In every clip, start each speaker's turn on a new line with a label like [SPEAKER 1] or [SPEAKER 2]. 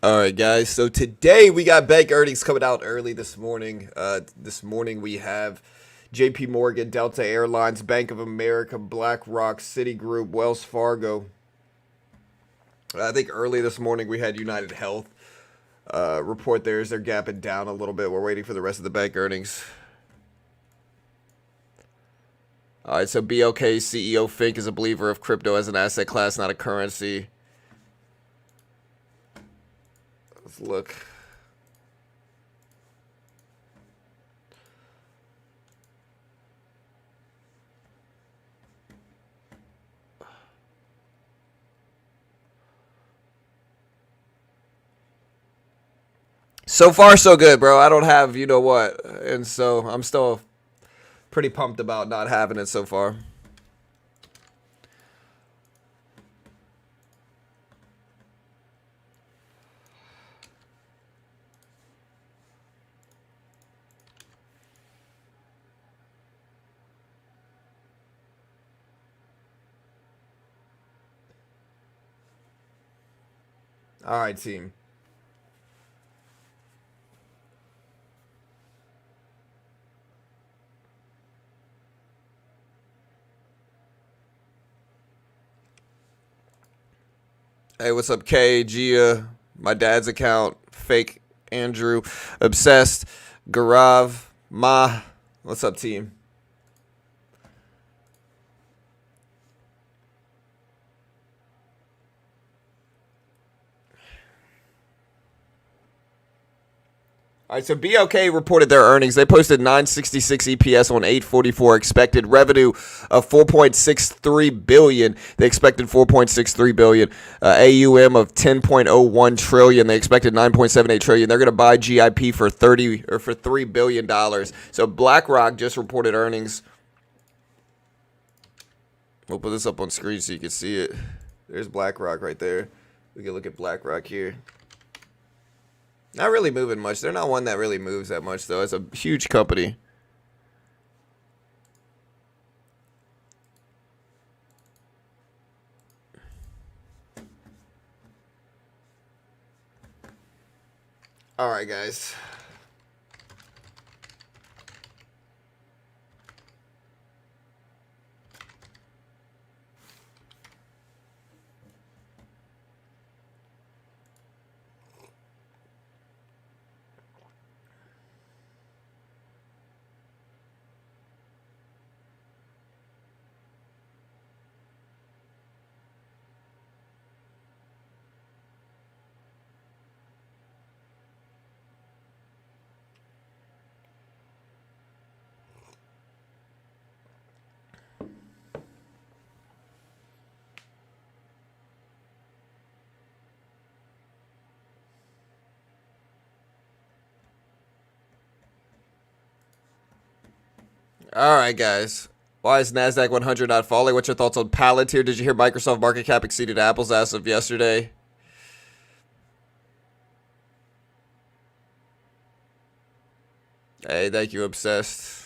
[SPEAKER 1] All right, guys. So today we got bank earnings coming out early this morning. This morning we have J.P. Morgan, Delta Airlines, Bank of America, BlackRock, Citigroup, Wells Fargo. I think early this morning we had United Health report theirs. They're gapping down a little bit. We're waiting for the rest of the bank earnings. All right, so BLK CEO Fink is a believer of crypto as an asset class, not a currency. Let's look. So far, so good, bro. I don't have, you know what, and so I'm still pretty pumped about not having it so far. All right, team. Hey, what's up, Kay, Gia, my dad's account, fake Andrew, obsessed, Garav, Ma. What's up, team? All right, so BLK reported their earnings. They posted 966 EPS on 844 expected revenue of 4.63 billion. They expected 4.63 billion. AUM of 10.01 trillion. They expected 9.78 trillion. They're going to buy GIP for $3 billion. So BlackRock just reported earnings. We'll put this up on screen so you can see it. There's BlackRock right there. We can look at BlackRock here. Not really moving much. They're not one that really moves that much, though. It's a huge company. All right, guys. All right, guys. Why is NASDAQ 100 not falling? What's your thoughts on Palantir? Did you hear Microsoft market cap exceeded Apple's as of yesterday? Hey, thank you, Obsessed.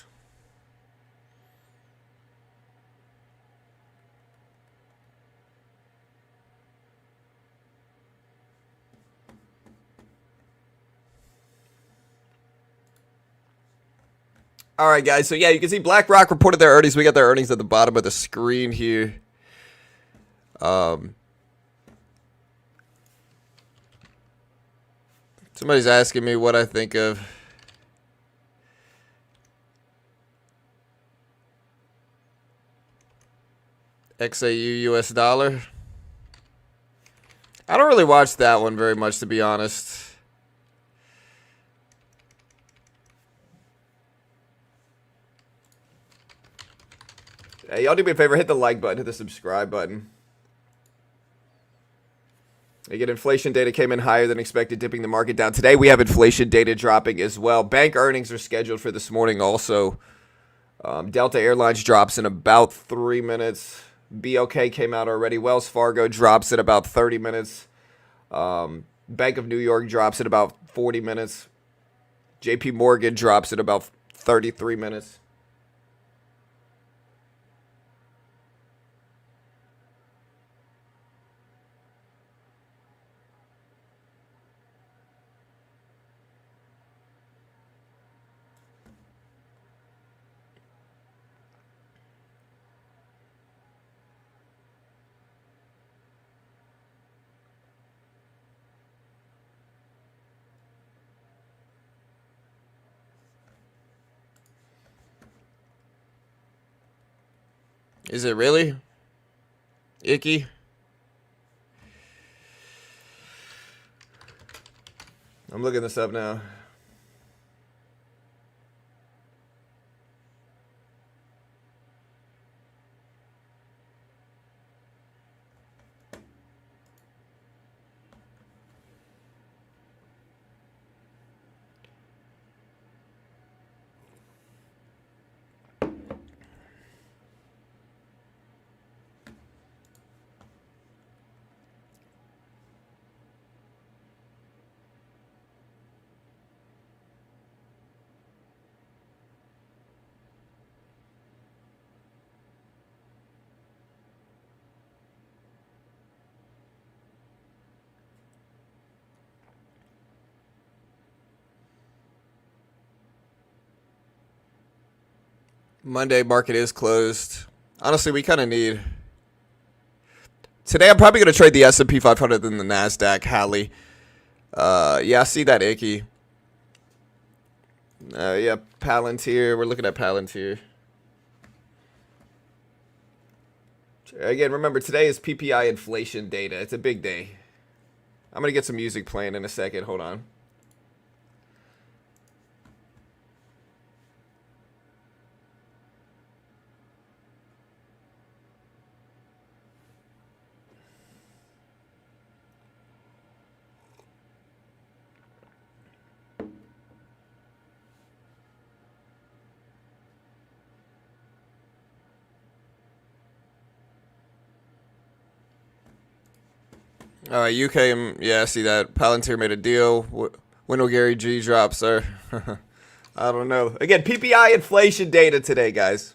[SPEAKER 1] All right, guys. So, yeah, you can see BlackRock reported their earnings. We got their earnings at the bottom of the screen here. Somebody's asking me what I think of XAU US dollar. I don't really watch that one very much, to be honest. Hey, y'all do me a favor, hit the like button, hit the subscribe button. Again, inflation data came in higher than expected, dipping the market down. Today, we have inflation data dropping as well. Bank earnings are scheduled for this morning also. Delta Airlines drops in about 3 minutes. BLK came out already. Wells Fargo drops in about 30 minutes. Bank of New York drops in about 40 minutes. JP Morgan drops in about 33 minutes. Is it really? Icky? I'm looking this up now. Monday market is closed. Honestly, we kind of need. Today, I'm probably going to trade the S&P 500 than the NASDAQ, Hallie. Yeah, I see that icky. Yeah, Palantir. We're looking at Palantir. Again, remember, today is PPI inflation data. It's a big day. I'm going to get some music playing in a second. Hold on. All right, UK, yeah, I see that. Palantir made a deal. When will Gary G drop, sir? I don't know. Again, PPI inflation data today, guys.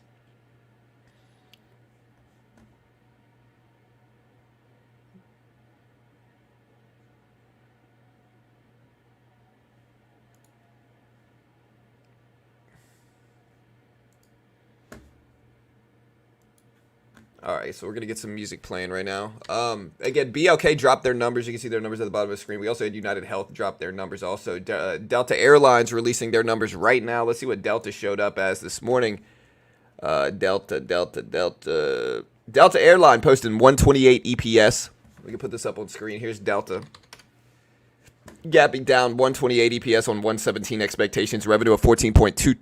[SPEAKER 1] All right, so we're gonna get some music playing right now. Again, BLK dropped their numbers. You can see their numbers at the bottom of the screen. We also had United Health drop their numbers. Also, Delta Airlines releasing their numbers right now. Let's see what Delta showed up as this morning. Delta Airline posted 128 EPS. We can put this up on screen. Here's Delta. Gapping down 128 EPS on 117 expectations. Revenue of 14.22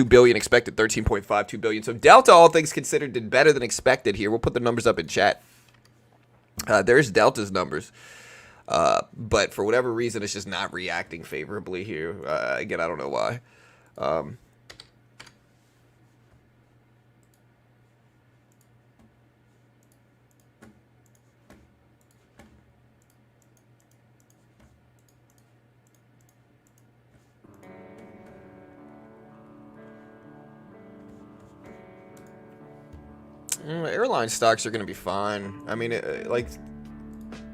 [SPEAKER 1] billion, expected 13.52 billion. So Delta, all things considered, did better than expected here. We'll put the numbers up in chat. There's Delta's numbers. But for whatever reason, it's just not reacting favorably here. Again, I don't know why. Airline stocks are going to be fine. I mean,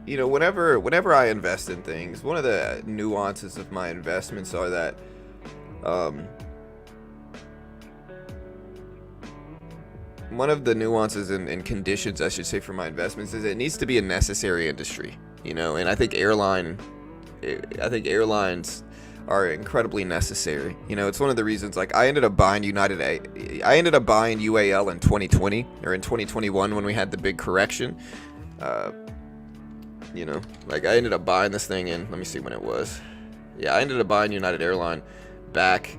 [SPEAKER 1] whenever I invest in things, one of the nuances of my investments are that, one of the nuances and conditions, I should say, for my investments is it needs to be a necessary industry, and I think airlines are incredibly necessary. It's one of the reasons, like, I ended up buying UAL in 2020 or in 2021 when we had the big correction. Like, I ended up buying this thing in, let me see when it was. Yeah, I ended up buying United Airline back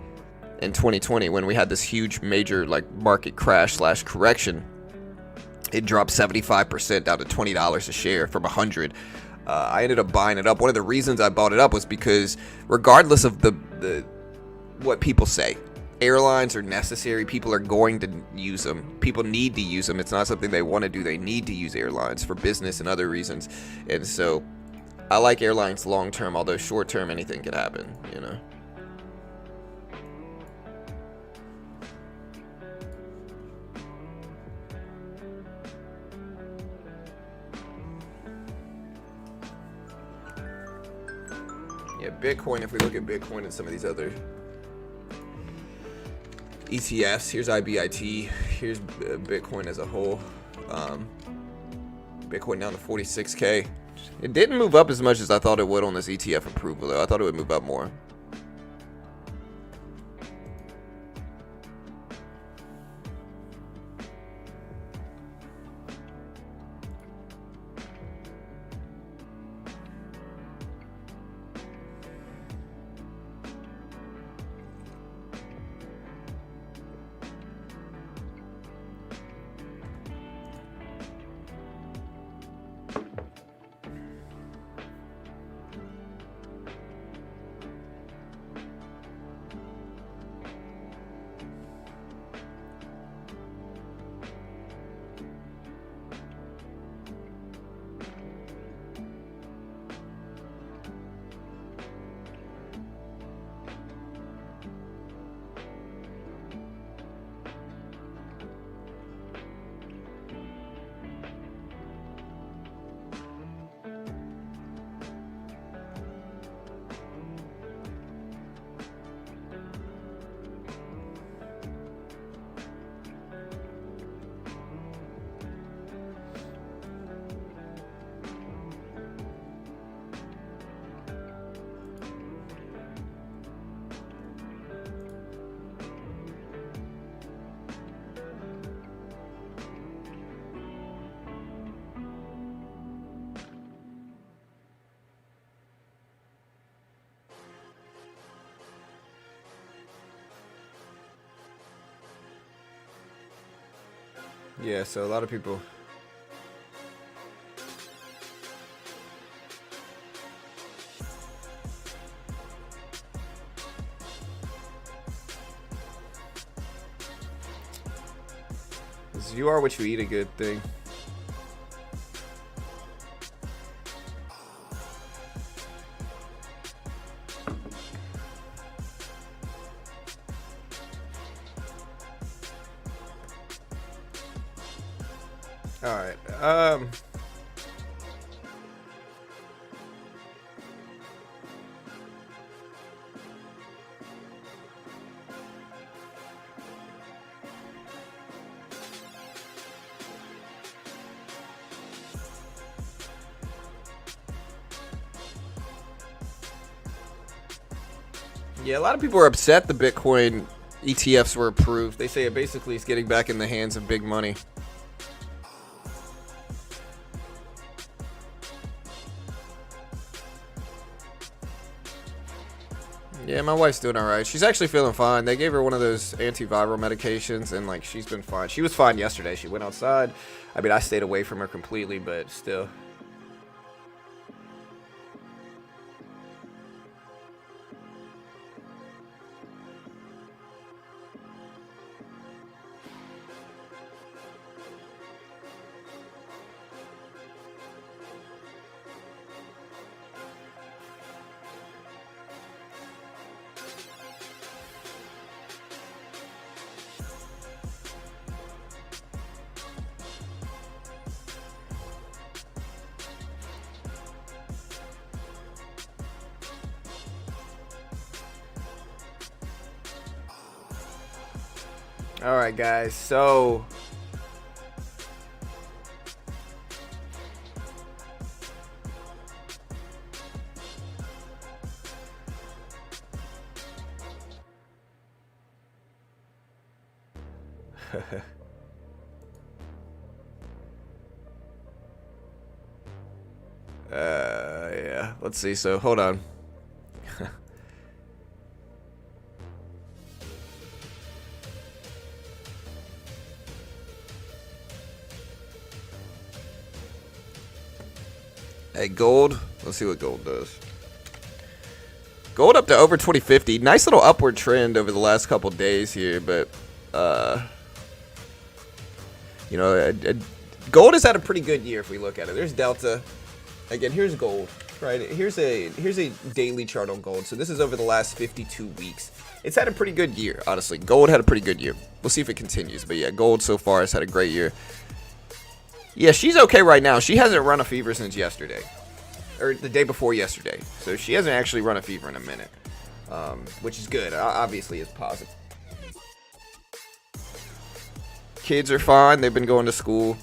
[SPEAKER 1] in 2020 when we had this huge major, like, market crash / correction. It dropped 75% down to $20 a share from $100. I ended up buying it up. One of the reasons I bought it up was because, regardless of the what people say, airlines are necessary. People are going to use them. People need to use them. It's not something they want to do. They need to use airlines for business and other reasons. And so I like airlines long term, although short term anything could happen, Yeah, Bitcoin, if we look at Bitcoin and some of these other ETFs, here's IBIT, here's Bitcoin as a whole. Bitcoin down to 46K. It didn't move up as much as I thought it would on this ETF approval, though. I thought it would move up more. Yeah, so a lot of people. You are what you eat, a good thing. All right. Yeah, a lot of people are upset the Bitcoin ETFs were approved. They say it basically is getting back in the hands of big money. Yeah, my wife's doing all right. She's actually feeling fine. They gave her one of those antiviral medications, and like she's been fine. She was fine yesterday. She went outside. I mean, I stayed away from her completely, but still. All right, guys. So yeah. Let's see. So hold on. Hey, gold. Let's see what gold does. Gold up to over 2050. Nice little upward trend over the last couple days here, but you know, gold has had a pretty good year if we look at it. There's Delta. Again, here's gold. Right. Here's a daily chart on gold. So this is over the last 52 weeks. It's had a pretty good year, honestly. Gold had a pretty good year. We'll see if it continues, but yeah, gold so far has had a great year. Yeah, she's okay right now. She hasn't run a fever since yesterday. Or the day before yesterday. So she hasn't actually run a fever in a minute. Which is good. Obviously, it's positive. Kids are fine. They've been going to school.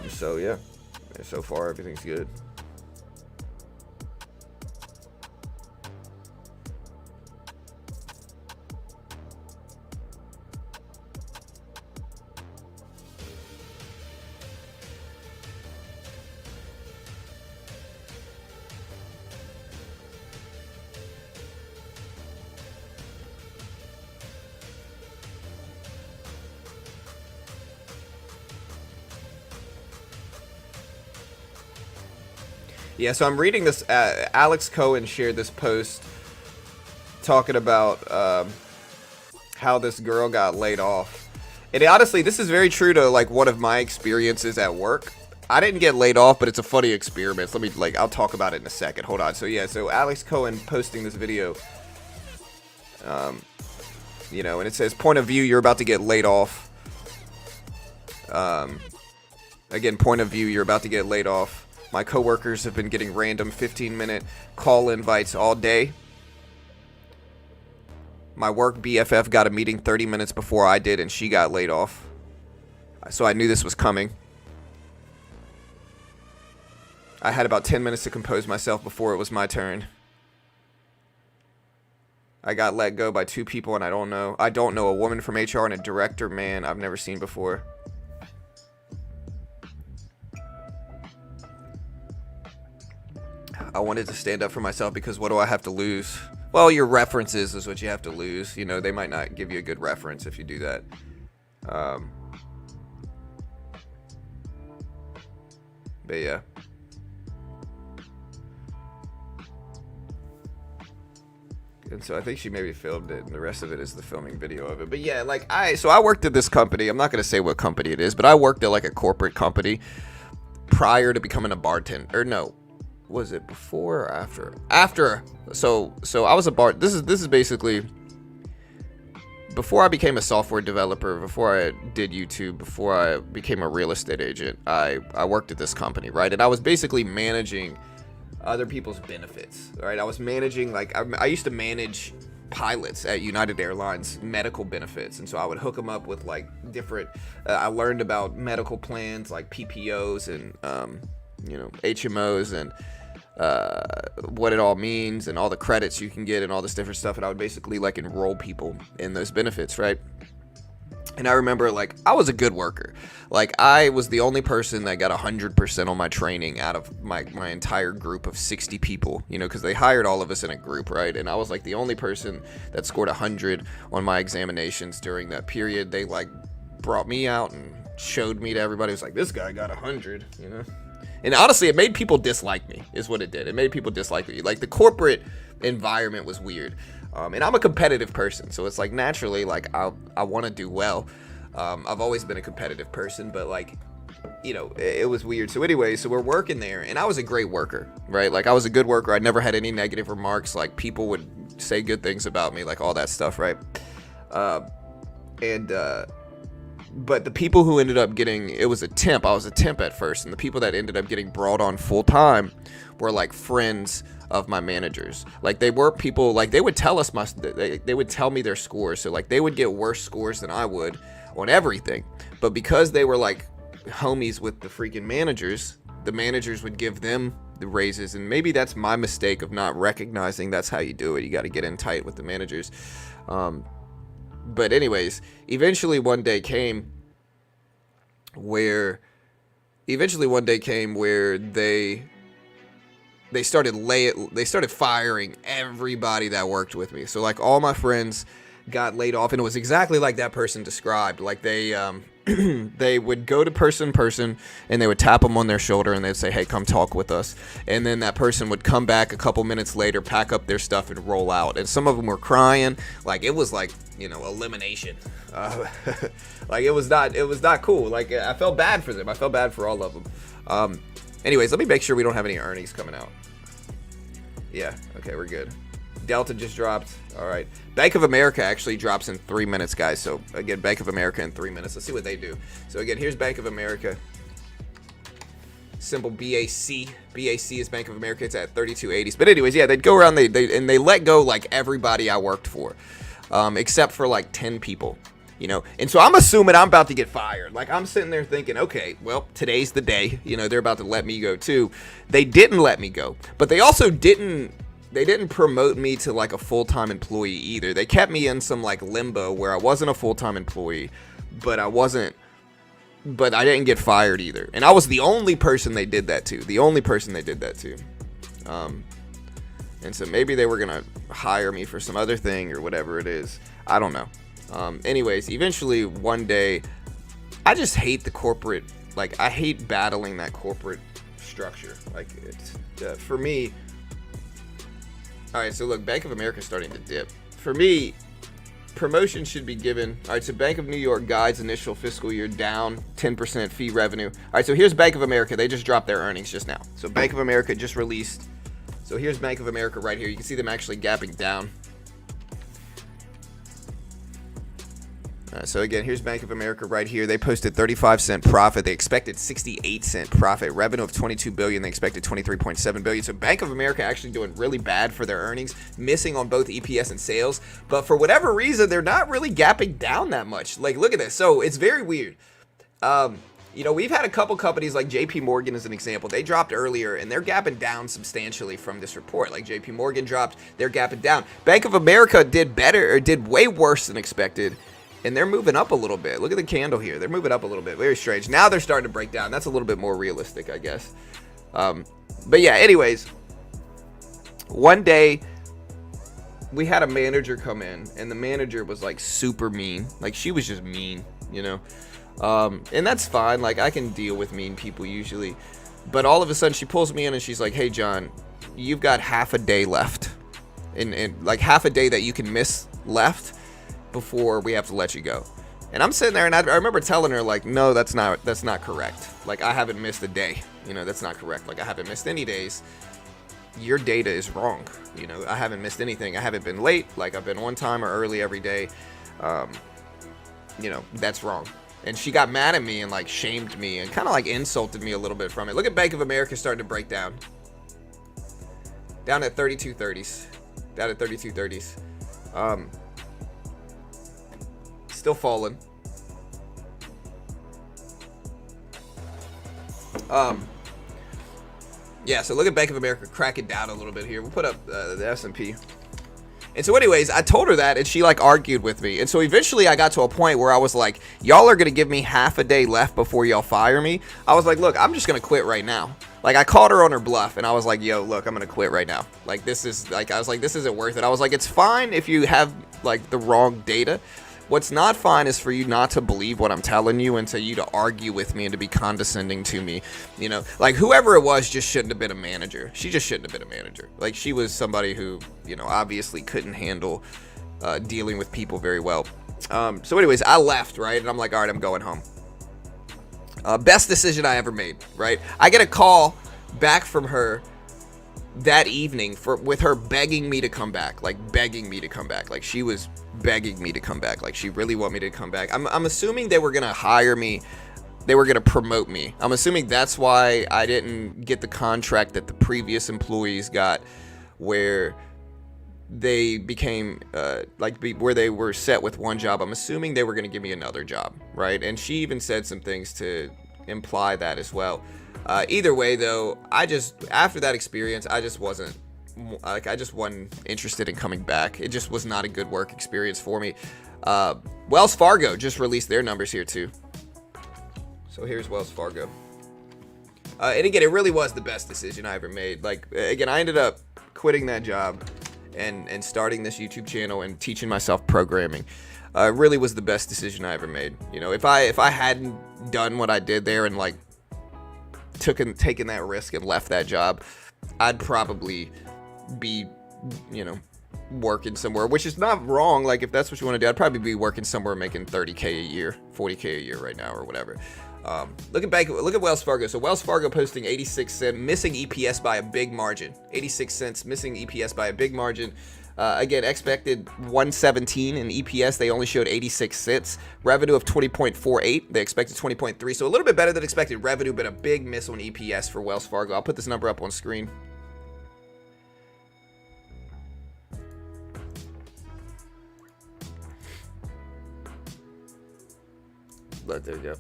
[SPEAKER 1] So, yeah. So far, everything's good. Yeah, so I'm reading this. Alex Cohen shared this post talking about how this girl got laid off. And honestly, this is very true to like one of my experiences at work. I didn't get laid off, but it's a funny experiment. Let me I'll talk about it in a second. Hold on. So yeah, so Alex Cohen posting this video. You know, and it says, point of view, you're about to get laid off. Again, point of view, you're about to get laid off. My coworkers have been getting random 15-minute call invites all day. My work BFF got a meeting 30 minutes before I did, and she got laid off. So I knew this was coming. I had about 10 minutes to compose myself before it was my turn. I got let go by 2 people, and I don't know a woman from HR and a director, man, I've never seen before. I wanted to stand up for myself because what do I have to lose? Well, your references is what you have to lose. You know, they might not give you a good reference if you do that. But yeah. And so I think she maybe filmed it, and the rest of it is the filming video of it. But yeah, like I worked at this company. I'm not gonna say what company it is, but I worked at like a corporate company prior to becoming a bartender. Or no, was it before or after? After. So I was a bar. This is basically before I became a software developer, before I did YouTube, before I became a real estate agent. I worked at this company, right? And I was basically managing other people's benefits, right? I was managing, like, I used to manage pilots at United Airlines medical benefits, and so I would hook them up with like different I learned about medical plans like PPOs and HMOs and what it all means and all the credits you can get and all this different stuff, and I would basically like enroll people in those benefits, right? And I remember, like, I was a good worker. Like, I was the only person that got 100% on my training out of my entire group of 60 people, because they hired all of us in a group, right? And I was, like, the only person that scored 100 on my examinations during that period. They, like, brought me out and showed me to everybody. It was like, this guy got 100, And honestly, it made people dislike me, is what it did. It made people dislike me. Like, the corporate environment was weird. And I'm a competitive person, so it's like naturally, like I want to do well. I've always been a competitive person, but like, it was weird. So anyway, so we're working there, and I was a great worker, right? Like I was a good worker. I never had any negative remarks. Like people would say good things about me, like all that stuff, right? But the people who ended up getting, it was a temp. I was a temp at first, and the people that ended up getting brought on full time were like friends of my managers. Like they were people, like they would tell us they would tell me their scores. So like they would get worse scores than I would on everything. But because they were like homies with the freaking managers, the managers would give them the raises. And maybe that's my mistake of not recognizing that's how you do it. You got to get in tight with the managers. But anyways, eventually one day came where they started firing everybody that worked with me. So like all my friends got laid off, and it was exactly like that person described. Like they they would go to person and they would tap them on their shoulder and they'd say, hey, come talk with us. And then that person would come back a couple minutes later, pack up their stuff and roll out. And some of them were crying. Like it was like, elimination. Like it was not cool. Like I felt bad for them. I felt bad for all of them. Anyways, let me make sure we don't have any earnings coming out. Yeah, okay, we're good. Delta just dropped. All right. Bank of America actually drops in 3 minutes, guys. So, again, Bank of America in 3 minutes. Let's see what they do. So, again, here's Bank of America. Symbol BAC. BAC is Bank of America. It's at 32.80s. But anyways, yeah, they'd go around. They let go, like, everybody I worked for. Except for, like, 10 people. And so I'm assuming I'm about to get fired. Like, I'm sitting there thinking, okay, well, today's the day. They're about to let me go, too. They didn't let me go. But they also didn't promote me to like a full-time employee either. They kept me in some like limbo where I wasn't a full-time employee, but I didn't get fired either. And I was the only person they did that to. And so maybe they were going to hire me for some other thing or whatever it is. I don't know. Anyways, eventually one day, I just hate the corporate, like I hate battling that corporate structure. Like it's, for me, all right, so look, Bank of America is starting to dip. For me, promotion should be given. All right, so Bank of New York guides initial fiscal year down 10% fee revenue. All right, so here's Bank of America. They just dropped their earnings just now. So Bank of America just released. So here's Bank of America right here. You can see them actually gapping down. So again, here's Bank of America right here. They posted 35-cent profit. They expected 68-cent profit. Revenue of $22 billion. They expected $23.7 billion. So Bank of America actually doing really bad for their earnings, missing on both EPS and sales. But for whatever reason, they're not really gapping down that much. Like, look at this. So it's very weird. We've had a couple companies like JP Morgan as an example. They dropped earlier, and they're gapping down substantially from this report. Like JP Morgan dropped, they're gapping down. Bank of America did better, or did way worse than expected. And they're moving up a little bit. Look at the candle here. They're moving up a little bit. Very strange. Now they're starting to break down. That's a little bit more realistic, I guess. But yeah, anyways. One day, we had a manager come in. And the manager was like super mean. Like she was just mean, And that's fine. Like I can deal with mean people usually. But all of a sudden she pulls me in and she's like, hey, John, you've got half a day left. In like half a day that you can miss left before we have to let you go. And I'm sitting there and I remember telling her, like, no, that's not correct. Like, I haven't missed a day. You know, that's not correct. Like, I haven't missed any days. Your data is wrong. You know, I haven't missed anything. I haven't been late. Like, I've been on time or early every day. You know, that's wrong. And she got mad at me and like shamed me and kind of like insulted me a little bit from it. Look at Bank of America starting to break down. Down at 32.30s. Down at 32.30s. Still falling. Yeah, so look at Bank of America cracking down a little bit here. We'll put up the S&P. And so anyways, I told her that and she like argued with me. And so eventually I got to a point where I was like, y'all are going to give me half a day left before y'all fire me. I was like, look, I'm just going to quit right now. Like, I called her on her bluff and I was like, yo, look, I'm going to quit right now. Like, this is like, I was like, this isn't worth it. I was like, it's fine if you have like the wrong data. What's not fine is for you not to believe what I'm telling you and to you to argue with me and to be condescending to me. You know, like whoever it was just shouldn't have been a manager. She just shouldn't have been a manager. Like, she was somebody who, you know, obviously couldn't handle dealing with people very well. So anyways, I left, right? And I'm like, all right, I'm going home. Best decision I ever made, right? I get a call back from her that evening with her begging me to come back, like begging me to come back. Like, she was begging me to come back. Like, she really wanted me to come back. I'm assuming they were going to hire me. They were going to promote me. I'm assuming that's why I didn't get the contract that the previous employees got, where they became where they were set with one job. I'm assuming they were going to give me another job, right? And she even said some things to imply that as well. Either way, though, after that experience, I just wasn't interested in coming back. It just was not a good work experience for me. Wells Fargo just released their numbers here too. So here's Wells Fargo. And again, it really was the best decision I ever made. Like, again, I ended up quitting that job and starting this YouTube channel and teaching myself programming. It really was the best decision I ever made. You know, if I hadn't done what I did there and like taken that risk and left that job, I'd probably be, you know, working somewhere, which is not wrong. Like, if that's what you want to do, I'd probably be working somewhere making 30K a year, 40K a year right now or whatever. Look at Wells Fargo. So Wells Fargo posting 86 cents, missing EPS by a big margin. 86 cents, missing EPS by a big margin. Again, expected 117 in EPS. They only showed 86 cents. Revenue of 20.48. They expected 20.3. So a little bit better than expected revenue, but a big miss on EPS for Wells Fargo. I'll put this number up on screen. There we go.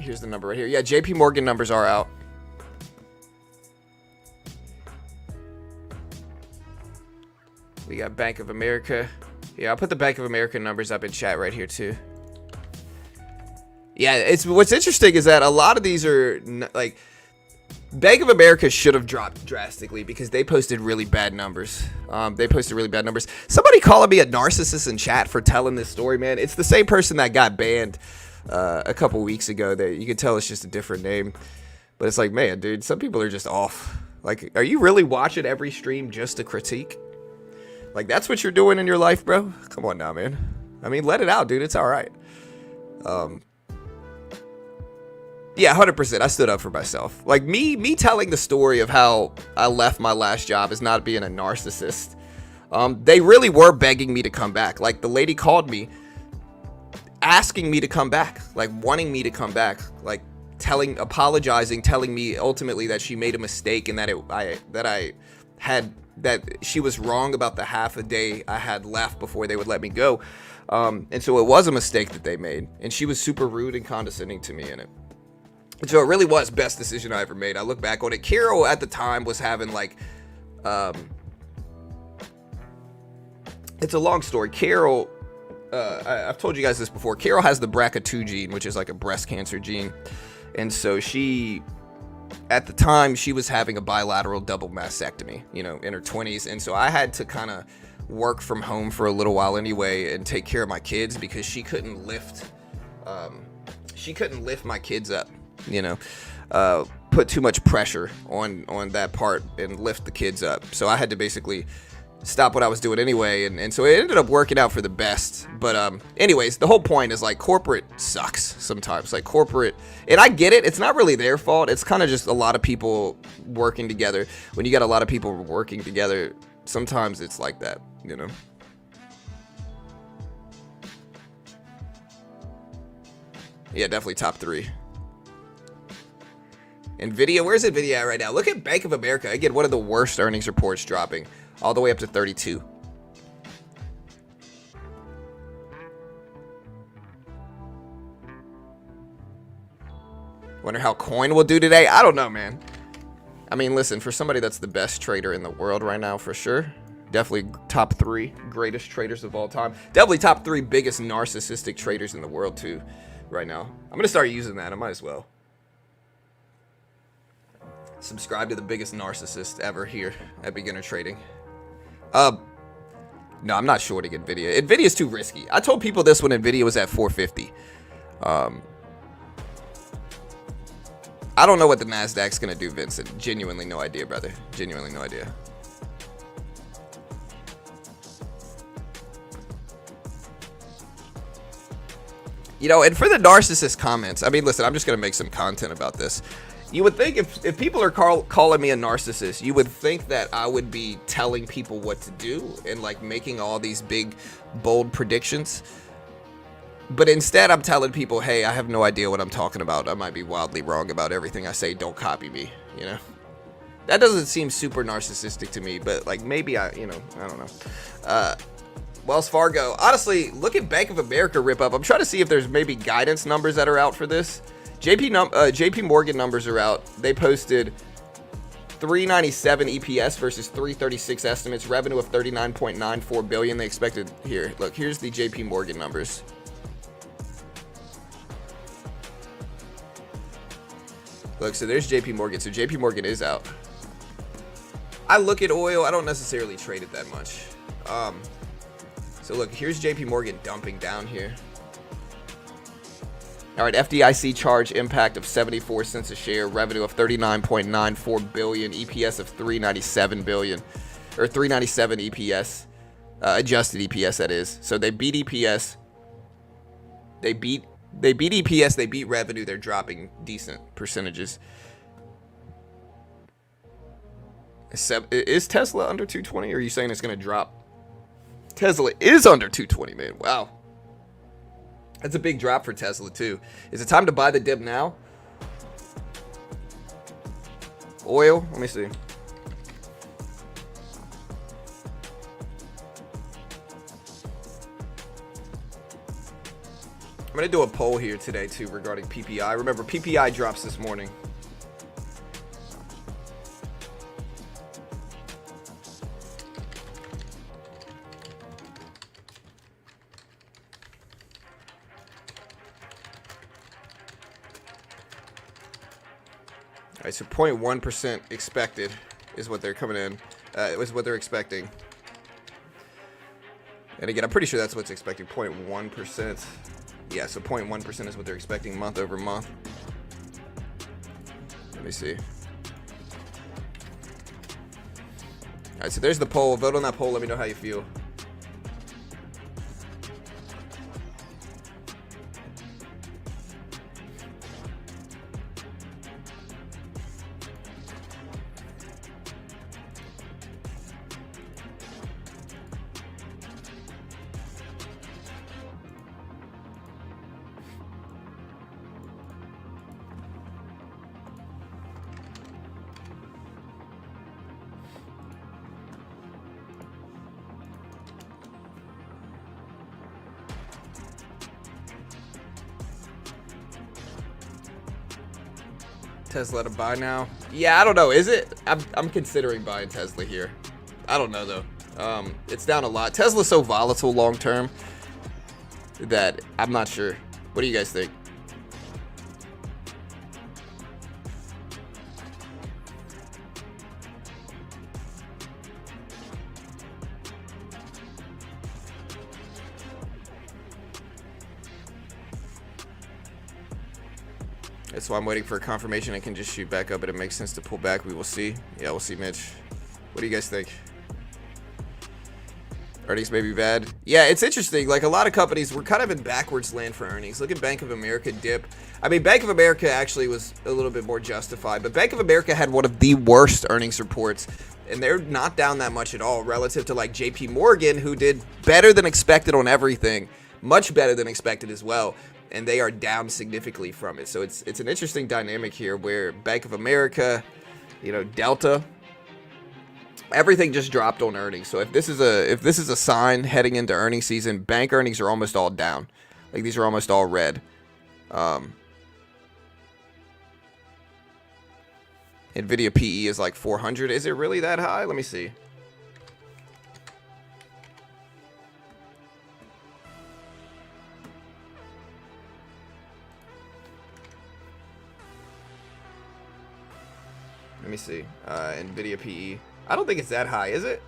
[SPEAKER 1] Here's the number right here. Yeah, JP Morgan numbers are out. We got Bank of America. Yeah, I'll put the Bank of America numbers up in chat right here too. Yeah, what's interesting is that a lot of these are like Bank of America should have dropped drastically because they posted really bad numbers. Somebody calling me a narcissist in chat for telling this story, man. It's the same person that got banned a couple weeks ago. That you can tell it's just a different name, but it's like, man, dude, some people are just off. Like, are you really watching every stream just to critique? Like, that's what you're doing in your life, bro? Come on now, man. I mean, let it out, dude. It's all right. Yeah, 100%. I stood up for myself. Like, me telling the story of how I left my last job is not being a narcissist. They really were begging me to come back. Like, the lady called me asking me to come back, like wanting me to come back, like apologizing, telling me ultimately that she made a mistake and that she was wrong about the half a day I had left before they would let me go. And so it was a mistake that they made. And she was super rude and condescending to me in it. And so it really was best decision I ever made. I look back on it. Carol at the time was having like, it's a long story. Carol, I've told you guys this before. Carol has the BRCA2 gene, which is like a breast cancer gene. And so at the time, she was having a bilateral double mastectomy, you know, in her 20s. And so I had to kind of work from home for a little while anyway and take care of my kids because she couldn't lift my kids up, you know. put too much pressure on that part and lift the kids up. So I had to basically stop what I was doing anyway, and so it ended up working out for the best. But anyways, the whole point is like corporate sucks sometimes. Like corporate, and I get it, it's not really their fault. It's kind of just a lot of people working together. When you got a lot of people working together, sometimes it's like that, you know. Yeah, definitely top 3. Nvidia, where's Nvidia at right now? Look at Bank of America. Again, one of the worst earnings reports, dropping all the way up to 32. Wonder how coin will do today? I don't know, man. I mean, listen, for somebody that's the best trader in the world right now, for sure. Definitely top 3 greatest traders of all time. Definitely top 3 biggest narcissistic traders in the world, too, right now. I'm going to start using that. I might as well. Subscribe to the biggest narcissist ever here at Beginner Trading. No, I'm not shorting Nvidia. Nvidia's too risky. I told people this when Nvidia was at 450. I don't know what the Nasdaq's gonna do, Vincent. Genuinely no idea, brother. Genuinely no idea. You know, and for the narcissist comments, I mean, listen, I'm just gonna make some content about this. You would think if people are calling me a narcissist, you would think that I would be telling people what to do and like making all these big, bold predictions. But instead, I'm telling people, hey, I have no idea what I'm talking about. I might be wildly wrong about everything I say. Don't copy me, you know? That doesn't seem super narcissistic to me, but like maybe I don't know. Wells Fargo. Honestly, look at Bank of America rip up. I'm trying to see if there's maybe guidance numbers that are out for this. JP Morgan numbers are out. They posted 397 EPS versus 336 estimates. Revenue of 39.94 billion. They expected here. Look, here's the JP Morgan numbers. Look, so there's JP Morgan. So JP Morgan is out. I look at oil. I don't necessarily trade it that much. So look, here's JP Morgan dumping down here. All right, FDIC charge impact of 74 cents a share, revenue of 39.94 billion, EPS of 397 billion, or 397 EPS, adjusted EPS that is. So they beat EPS. They beat EPS. They beat revenue. They're dropping decent percentages. Is Tesla under 220? Or are you saying it's going to drop? Tesla is under 220, man. Wow. That's a big drop for Tesla, too. Is it time to buy the dip now? Oil? Let me see. I'm going to do a poll here today, too, regarding PPI. Remember, PPI drops this morning. All right, so 0.1% expected is what they're coming in. Is what they're expecting. And again, I'm pretty sure that's what's expecting. 0.1%. Yeah, so 0.1% is what they're expecting month over month. Let me see. All right, so there's the poll. Vote on that poll. Let me know how you feel. Tesla to buy now? Yeah, I don't know. Is it? I'm considering buying Tesla here. I don't know though. It's down a lot. Tesla's so volatile long term that I'm not sure. What do you guys think? That's why I'm waiting for a confirmation. I can just shoot back up, but it makes sense to pull back. We will see. Yeah, we'll see, Mitch. What do you guys think? Earnings may be bad. Yeah, it's interesting. Like, a lot of companies, we're kind of in backwards land for earnings. Look at Bank of America dip. I mean, Bank of America actually was a little bit more justified, but Bank of America had one of the worst earnings reports, and they're not down that much at all relative to, like, JP Morgan, who did better than expected on everything, much better than expected as well, and they are down significantly from it. So it's an interesting dynamic here where Bank of America, you know, Delta, everything just dropped on earnings. So if this is a sign heading into earnings season, bank earnings are almost all down. Like, these are almost all red. Nvidia PE is like 400. Is it really that high? Let me see. Let me see. Nvidia PE. I don't think it's that high, is it?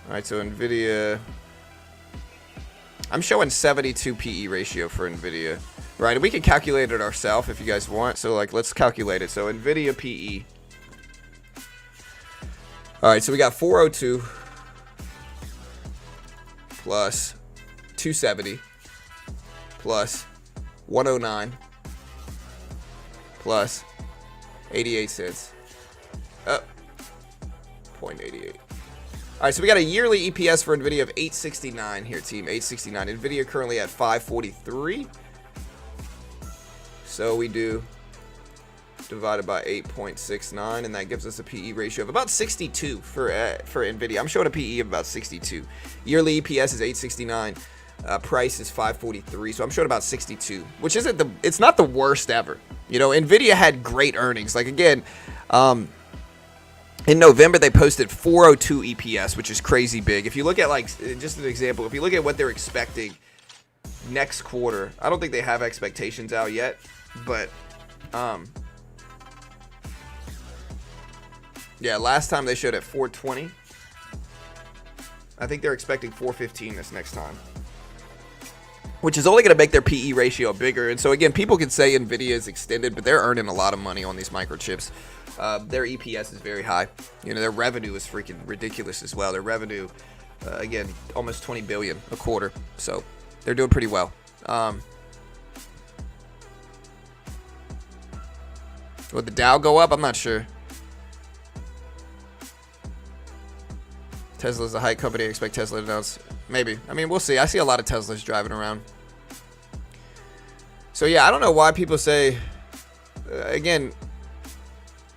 [SPEAKER 1] Alright, so Nvidia. I'm showing 72 PE ratio for Nvidia. Right, and we can calculate it ourselves if you guys want. So, like, let's calculate it. So, Nvidia PE. Alright, so we got 402 plus 270 plus 109 plus 88 cents. Up 0.88. All right, so we got a yearly EPS for Nvidia of 869 here, team. 869. Nvidia currently at 543. So we do divided by 8.69, and that gives us a PE ratio of about 62 for Nvidia. I'm showing a PE of about 62. Yearly EPS is 869. Price is 543, so I'm showing about 62, which isn't it's not the worst ever. You know, Nvidia had great earnings. Like, again, in November they posted 402 EPS, which is crazy big. If you look at, like, just an example, if you look at what they're expecting next quarter, I don't think they have expectations out yet, but yeah, last time they showed at 420. I think they're expecting 415 this next time, which is only going to make their PE ratio bigger. And so, again, people can say Nvidia is extended, but they're earning a lot of money on these microchips. Their EPS is very high. You know, their revenue is freaking ridiculous as well. Their revenue, again, almost 20 billion a quarter. So they're doing pretty well. Would the Dow go up? I'm not sure. Tesla's a hype company. I expect Tesla to announce. Maybe. I mean, we'll see. I see a lot of Teslas driving around. So, yeah, I don't know why people say, again,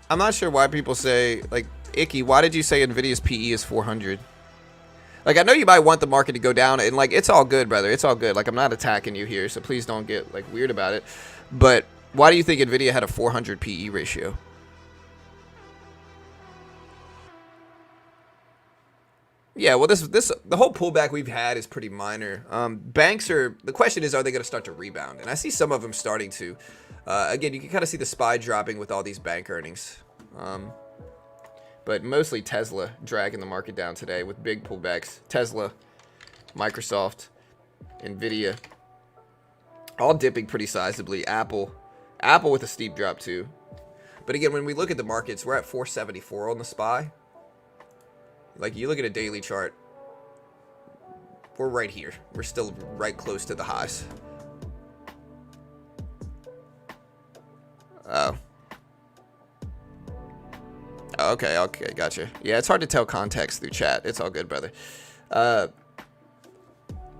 [SPEAKER 1] I'm not sure why people say, like, Icky, why did you say Nvidia's PE is 400? Like, I know you might want the market to go down, and, like, it's all good, brother. It's all good. Like, I'm not attacking you here, so please don't get, like, weird about it. But why do you think Nvidia had a 400 PE ratio? Yeah, well, the whole pullback we've had is pretty minor. Banks the question is, are they going to start to rebound? And I see some of them starting to. Again, you can kind of see the SPY dropping with all these bank earnings. But mostly Tesla dragging the market down today with big pullbacks. Tesla, Microsoft, Nvidia, all dipping pretty sizably. Apple with a steep drop too. But again, when we look at the markets, we're at 474 on the SPY. Like, you look at a daily chart, we're right here. We're still right close to the highs. Oh. Okay, gotcha. Yeah, it's hard to tell context through chat. It's all good, brother.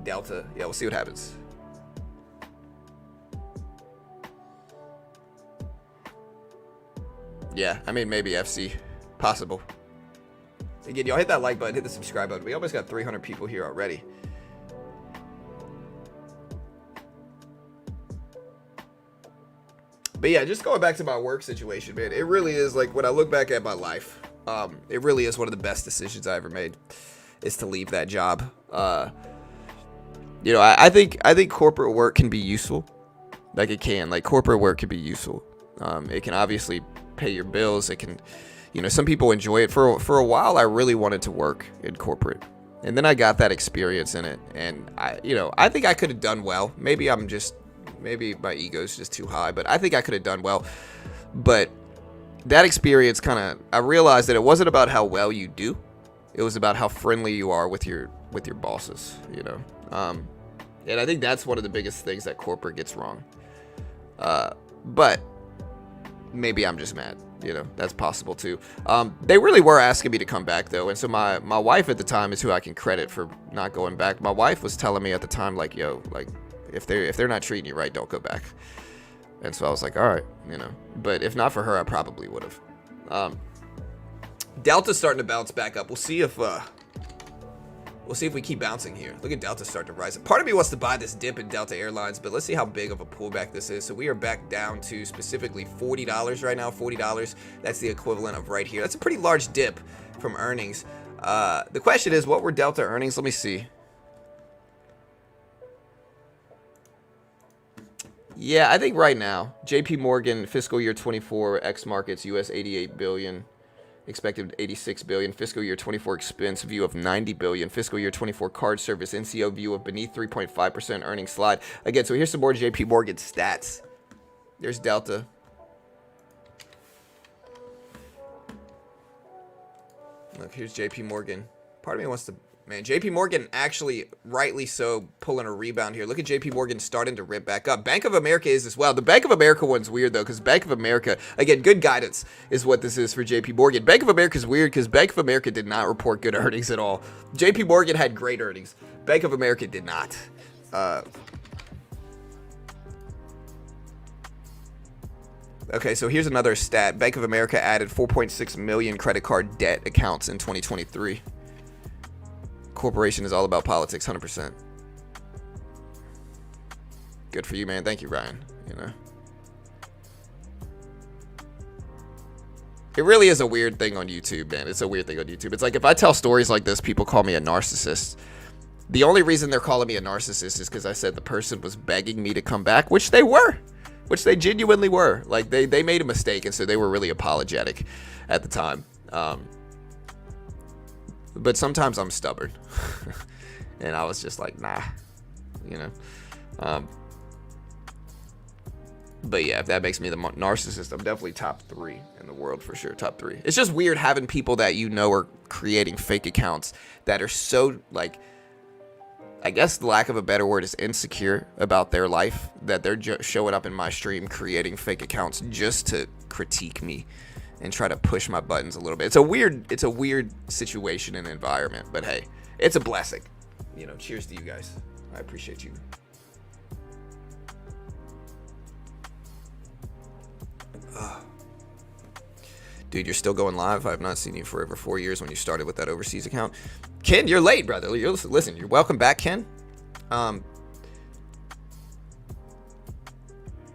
[SPEAKER 1] Delta. Yeah, we'll see what happens. Yeah, I mean, maybe FC. Possible. Again, y'all hit that like button, hit the subscribe button. We almost got 300 people here already. But yeah, just going back to my work situation, man, it really is, like, when I look back at my life, it really is one of the best decisions I ever made, is to leave that job. You know, I think corporate work can be useful. Like, it can. Like, corporate work can be useful. It can obviously pay your bills. It can, you know, some people enjoy it. For a while, I really wanted to work in corporate. And then I got that experience in it, and I think I could have done well. Maybe my ego's just too high, but I think I could have done well. But that experience I realized that it wasn't about how well you do. It was about how friendly you are with your bosses, and I think that's one of the biggest things that corporate gets wrong. But maybe I'm just mad. That's possible too. They really were asking me to come back though. And so my wife at the time is who I can credit for not going back. My wife was telling me at the time, like, yo, like if they're not treating you right, don't go back. And so I was like, all right, but if not for her, I probably would have. Delta's starting to bounce back up. We'll see if we keep bouncing here. Look at Delta starting to rise up. Part of me wants to buy this dip in Delta Airlines, but let's see how big of a pullback this is. So we are back down to specifically $40 right now. $40. That's the equivalent of right here. That's a pretty large dip from earnings. The question is, what were Delta earnings? Let me see. Yeah, I think right now, JP Morgan fiscal year 24 X markets US 88 billion. Expected 86 billion. Fiscal year 24 expense view of 90 billion. Fiscal year 24 card service NCO view of beneath 3.5% earnings slide. Again, so here's some more JP Morgan stats. There's Delta. Look, here's JP Morgan. Part of me wants to... Man, JP Morgan actually, rightly so, pulling a rebound here. Look at JP Morgan starting to rip back up. Bank of America is as well. The Bank of America one's weird, though, because Bank of America, again, good guidance is what this is for JP Morgan. Bank of America is weird because Bank of America did not report good earnings at all. JP Morgan had great earnings. Bank of America did not. Okay, so here's another stat. Bank of America added 4.6 million credit card debt accounts in 2023. Corporation is all about politics, 100%. Good for you, man. Thank you, Ryan. It really is a weird thing on YouTube, man. It's a weird thing on YouTube. It's like if I tell stories like this, people call me a narcissist. The only reason they're calling me a narcissist is because I said the person was begging me to come back, which they were. Which they genuinely were. Like, they made a mistake, and so they were really apologetic at the time. But sometimes I'm stubborn. And I was just like, nah. But yeah, if that makes me the narcissist, I'm definitely top 3 in the world for sure. Top 3. It's just weird having people that are creating fake accounts that are so, like... I guess the lack of a better word is insecure about their life, that they're showing up in my stream creating fake accounts just to critique me and try to push my buttons a little bit. It's a weird situation and environment, but hey, it's a blessing. Cheers to you guys. I appreciate you. Dude, you're still going live. I have not seen you for over 4 years when you started with that overseas account. Ken, you're late, brother. Listen, you're welcome back, Ken.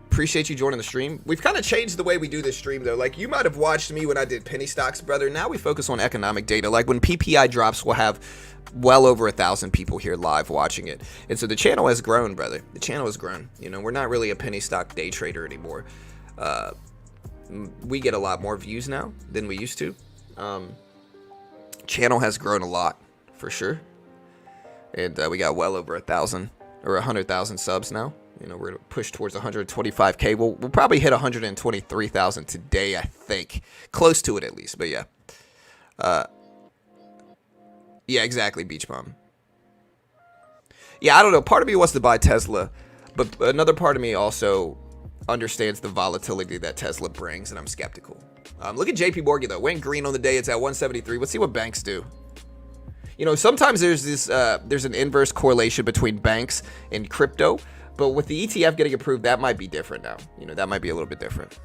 [SPEAKER 1] Appreciate you joining the stream. We've kind of changed the way we do this stream, though. Like, you might have watched me when I did penny stocks, brother. Now we focus on economic data. Like, when PPI drops, we'll have well over 1,000 people here live watching it. And so the channel has grown, brother. The channel has grown. We're not really a penny stock day trader anymore. We get a lot more views now than we used to. Channel has grown a lot, for sure. And we got well over 1,000 or 100,000 subs now. We're going to push towards 125K. We'll probably hit 123,000 today, I think. Close to it, at least. But yeah. Yeah, exactly, Beach Bomb. Yeah, I don't know. Part of me wants to buy Tesla. But another part of me also understands the volatility that Tesla brings, and I'm skeptical. Look at JP Morgan, though. Went green on the day. It's at 173. Let's see what banks do. Sometimes there's an inverse correlation between banks and crypto. But with the ETF getting approved, that might be different now. That might be a little bit different.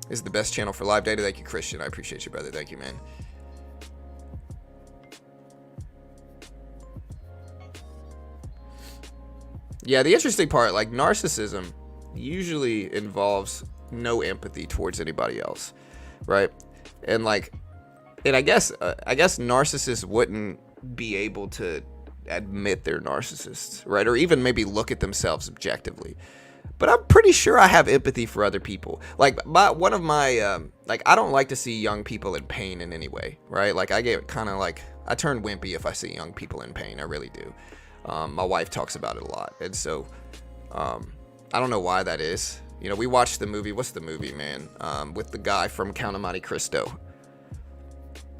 [SPEAKER 1] This is the best channel for live data. Thank you, Christian. I appreciate you, brother. Thank you, man. Yeah, the interesting part, like, narcissism usually involves no empathy towards anybody else, right? And I guess narcissists wouldn't be able to admit they're narcissists, right? Or even maybe look at themselves objectively. but I'm pretty sure I have empathy for other people. Like one of my like, I don't like to see young people in pain in any way, right? Like, I get kind of like, I turn wimpy if I see young people in pain. I really do. My wife talks about it a lot, and so I don't know why that is. You know, we watched the movie. What's the movie, man? With the guy from Count of Monte Cristo.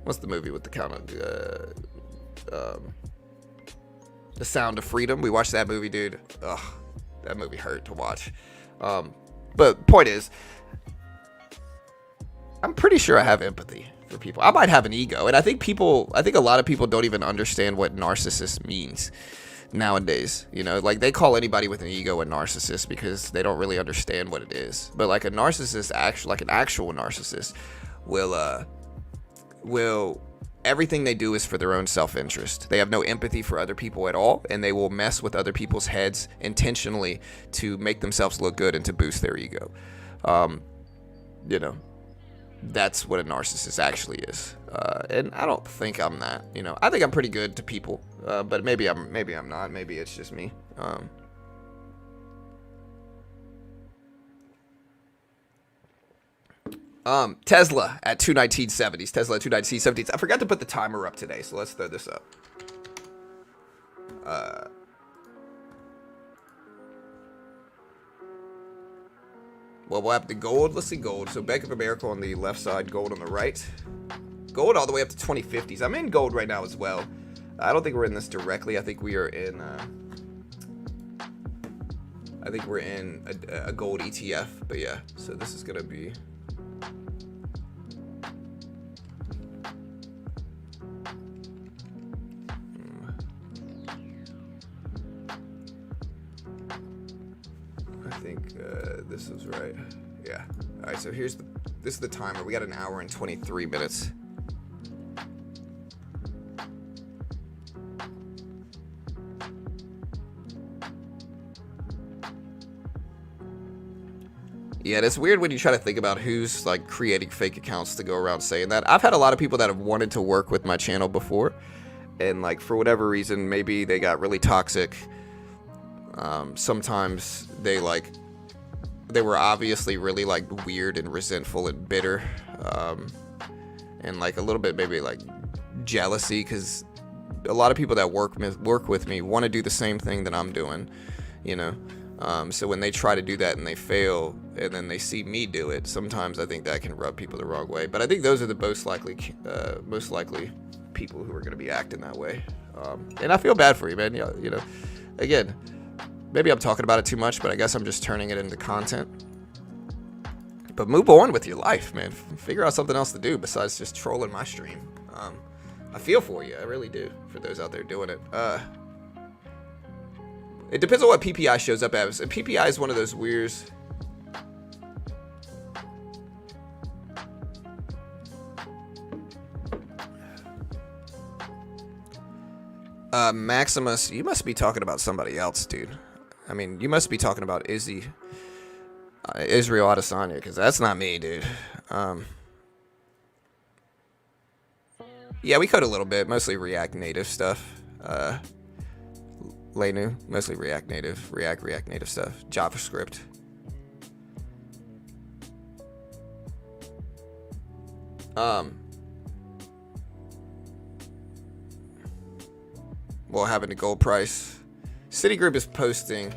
[SPEAKER 1] What's the movie with the Count of The Sound of Freedom? We watched that movie, dude. Ugh, that movie hurt to watch. But point is, I'm pretty sure I have empathy for people. I might have an ego, and I think a lot of people don't even understand what narcissist means nowadays. You know, like, they call anybody with an ego a narcissist because they don't really understand what it is. But like, a narcissist, like an actual narcissist, will everything they do is for their own self-interest. They have no empathy for other people at all, and they will mess with other people's heads intentionally to make themselves look good and to boost their ego. You know, that's what a narcissist actually is. And I don't think I'm that. You know, I think I'm pretty good to people, but maybe I'm not. Maybe it's just me. Tesla at 219.70s. Tesla at 219.70s. I forgot to put the timer up today, so let's throw this up. Well, we'll have the gold. Let's see gold. So Bank of America on the left side, gold on the right. Gold all the way up to 2050s. I'm in gold right now as well. I don't think we're in this directly. I think we are in. I think we're in a gold ETF. But yeah, so this is gonna be. I think this is right. Yeah. All right. So this is the timer. We got an hour and 23 minutes. Yeah, it's weird when you try to think about who's like creating fake accounts to go around saying that. I've had a lot of people that have wanted to work with my channel before, and like, for whatever reason, maybe they got really toxic. Sometimes they were obviously really like weird and resentful and bitter, and like a little bit maybe like jealousy, because a lot of people that work with me want to do the same thing that I'm doing, you know. So when they try to do that and they fail, and then they see me do it, sometimes I think that can rub people the wrong way. But I think those are the most likely people who are going to be acting that way. And I feel bad for you, man. You know, again, maybe I'm talking about it too much, but I guess I'm just turning it into content. But move on with your life, man. Figure out something else to do besides just trolling my stream. I feel for you. I really do. For those out there doing it. It depends on what PPI shows up as. And PPI is one of those weird. Maximus, you must be talking about somebody else, dude. I mean, you must be talking about Israel Adesanya, because that's not me, dude. Yeah, we code a little bit, mostly React Native stuff. Lenu, mostly React Native, React Native stuff, JavaScript. Well, having the gold price. Citigroup is posting.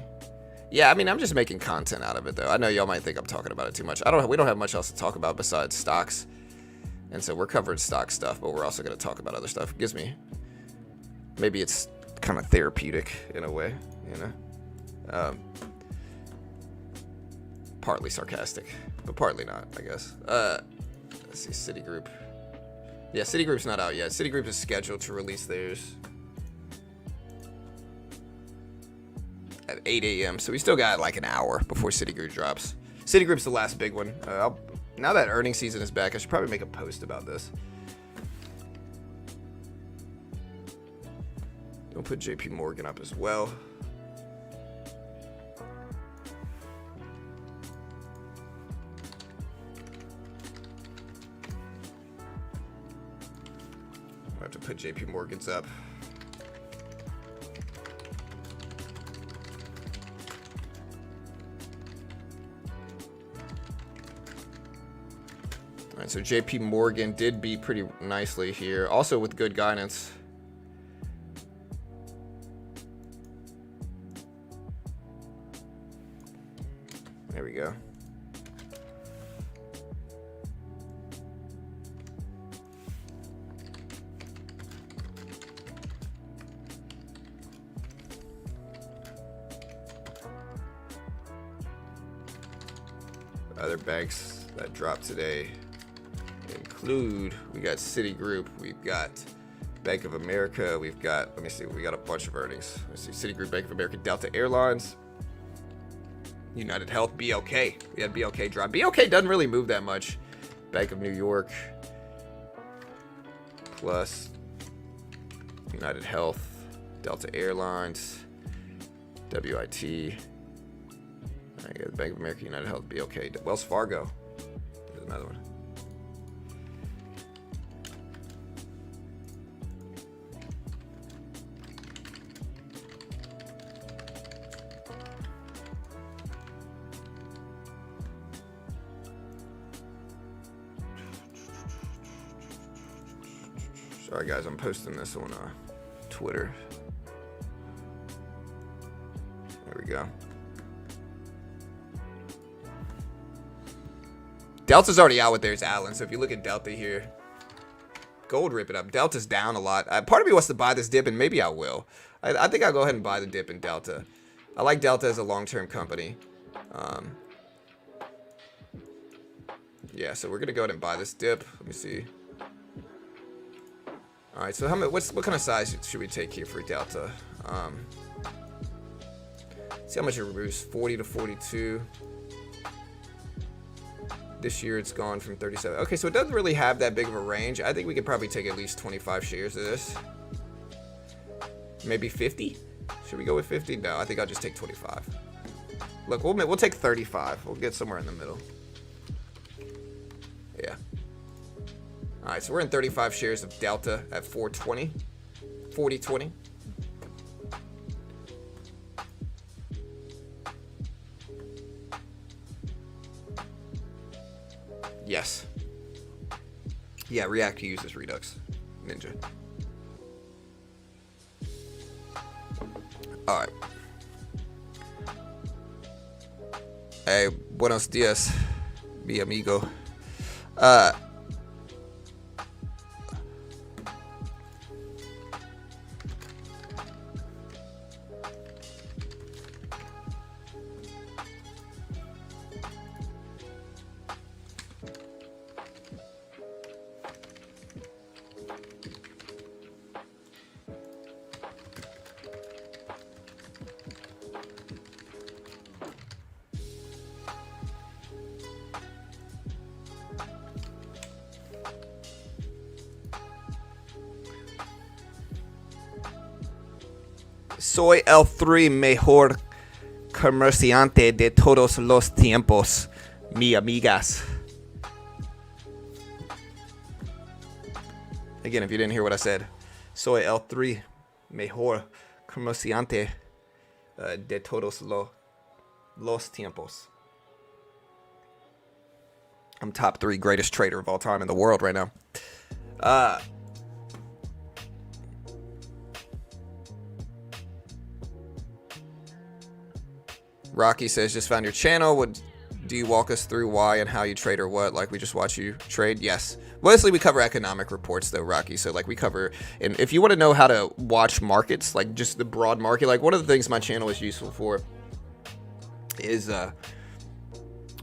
[SPEAKER 1] Yeah, I mean, I'm just making content out of it, though. I know y'all might think I'm talking about it too much. We don't have much else to talk about besides stocks. And so we're covering stock stuff, but we're also going to talk about other stuff. It gives me, maybe it's kind of therapeutic in a way, you know. Partly sarcastic, but partly not, I guess. Let's see, Citigroup. Yeah, Citigroup's not out yet. Citigroup is scheduled to release theirs at 8 a.m. So we still got like an hour before Citigroup drops. Citigroup's the last big one. Now that earnings season is back, I should probably make a post about this. We'll put JP Morgan up as well. I have to put JP Morgan's up. All right, so JP Morgan did beat pretty nicely here, also with good guidance. There we go. Other banks that dropped today include, we got Citigroup, we've got Bank of America, we've got, let me see, we got a bunch of earnings. Let's see, Citigroup, Bank of America, Delta Airlines, United Health, BLK. We had BLK drop. BLK doesn't really move that much. Bank of New York, plus United Health, Delta Airlines, WIT. I got Bank of America, United Health, BLK, Wells Fargo. There's another one. Sorry guys, I'm posting this on Twitter. There we go. Delta's already out with theirs, Allen. So if you look at Delta here, gold rip it up. Delta's down a lot. Part of me wants to buy this dip, and maybe I will. I think I'll go ahead and buy the dip in Delta. I like Delta as a long-term company. Yeah, so we're gonna go ahead and buy this dip. Let me see. All right, so what kind of size should we take here for Delta? See how much it reduced, 40 to 42. This year it's gone from 37. Okay, so it doesn't really have that big of a range. I think we could probably take at least 25 shares of this. Maybe 50? Should we go with 50? No, I think I'll just take 25. Look, we'll take 35. We'll get somewhere in the middle. Yeah. All right, so we're in 35 shares of Delta at 420. 40.20. Yes. Yeah, React uses Redux Ninja. All right. Hey, buenos dias, mi amigo. Soy el 3 mejor comerciante de todos los tiempos, mi amigas. Again, if you didn't hear what I said, soy el 3 mejor comerciante de todos los tiempos. I'm top 3 greatest trader of all time in the world right now. Rocky says, just found your channel. Do you walk us through why and how you trade or what? Like we just watch you trade? Yes. Mostly we cover economic reports though, Rocky. So like we cover, and if you want to know how to watch markets, like just the broad market, like one of the things my channel is useful for is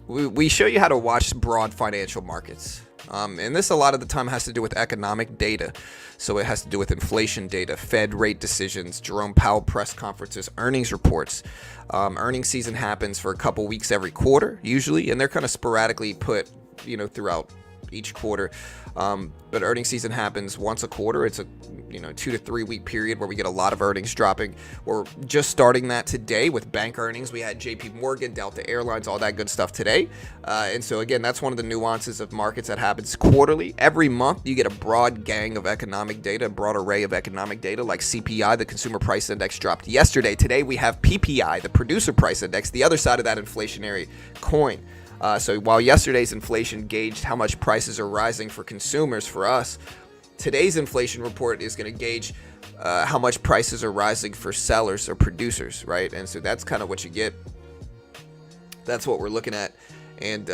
[SPEAKER 1] we show you how to watch broad financial markets. And this a lot of the time has to do with economic data. So it has to do with inflation data, Fed rate decisions, Jerome Powell press conferences, earnings reports. Earnings season happens for a couple weeks every quarter, usually, and they're kind of sporadically put, throughout each quarter. But earnings season happens once a quarter. It's a 2 to 3 week period where we get a lot of earnings dropping. We're just starting that today with bank earnings. We had JP Morgan, Delta Airlines, all that good stuff today. And so again, that's one of the nuances of markets that happens quarterly. Every month you get a broad gang of economic data, a broad array of economic data like CPI, the consumer price index dropped yesterday. Today we have PPI, the producer price index, the other side of that inflationary coin. So while yesterday's inflation gauged how much prices are rising for consumers, for us, today's inflation report is going to gauge how much prices are rising for sellers or producers, right? And so that's kind of what you get. That's what we're looking at. And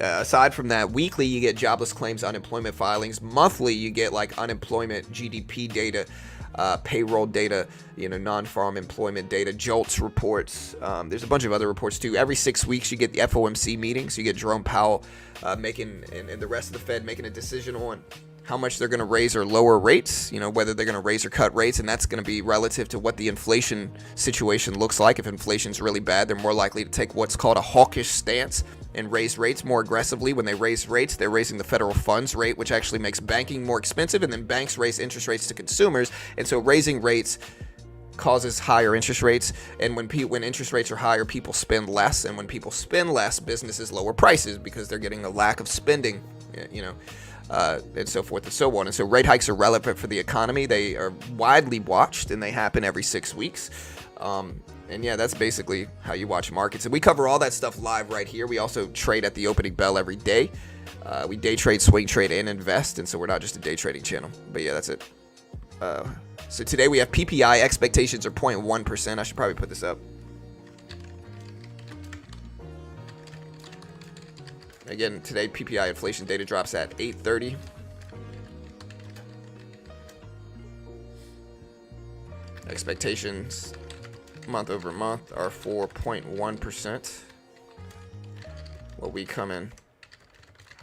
[SPEAKER 1] aside from that, weekly you get jobless claims, unemployment filings. Monthly you get like unemployment, GDP data, payroll data, non-farm employment data, JOLTS reports. There's a bunch of other reports too. Every 6 weeks you get the FOMC meeting. So you get Jerome Powell making, and the rest of the Fed making a decision on how much they're going to raise or lower rates, whether they're going to raise or cut rates. And that's going to be relative to what the inflation situation looks like. If inflation's really bad, they're more likely to take what's called a hawkish stance and raise rates more aggressively. When they raise rates, they're raising the federal funds rate, which actually makes banking more expensive, and then banks raise interest rates to consumers. And so raising rates causes higher interest rates, and when interest rates are higher, people spend less, and when people spend less, businesses lower prices because they're getting a lack of spending, and so forth and so on. And so rate hikes are relevant for the economy. They are widely watched, and they happen every 6 weeks. And yeah, that's basically how you watch markets. And we cover all that stuff live right here. We also trade at the opening bell every day. We day trade, swing trade, and invest. And so we're not just a day trading channel. But yeah, that's it. So today we have PPI. Expectations are 0.1%. I should probably put this up. Again, today PPI inflation data drops at 8:30. Expectations month over month are 4.1%. Well, we come in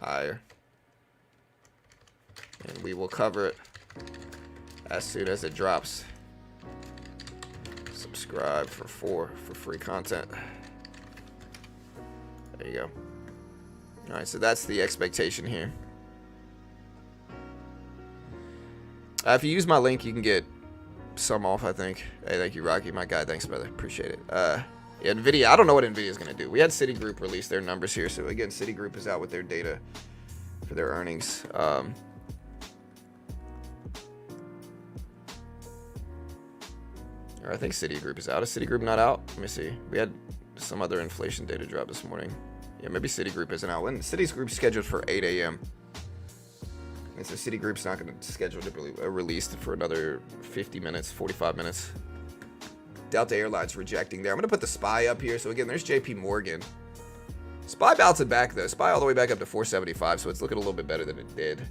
[SPEAKER 1] higher, and we will cover it as soon as it drops. Subscribe for free content. There you go. All right, so that's the expectation here. If you use my link, you can get some off, I think. Hey, thank you, Rocky, my guy. Thanks, brother. Appreciate it. Yeah, NVIDIA, I don't know what NVIDIA is going to do. We had Citigroup release their numbers here. So, again, Citigroup is out with their data for their earnings. Or I think Citigroup is out. Is Citigroup not out? Let me see. We had some other inflation data drop this morning. Yeah, maybe Citigroup isn't out. When Citigroup's scheduled for 8 a.m. And so Citigroup's not going to schedule to be released for another 50 minutes, 45 minutes. Delta Airlines rejecting there. I'm going to put the SPY up here. So again, there's JP Morgan. SPY bouncing back though. SPY all the way back up to 475. So it's looking a little bit better than it did.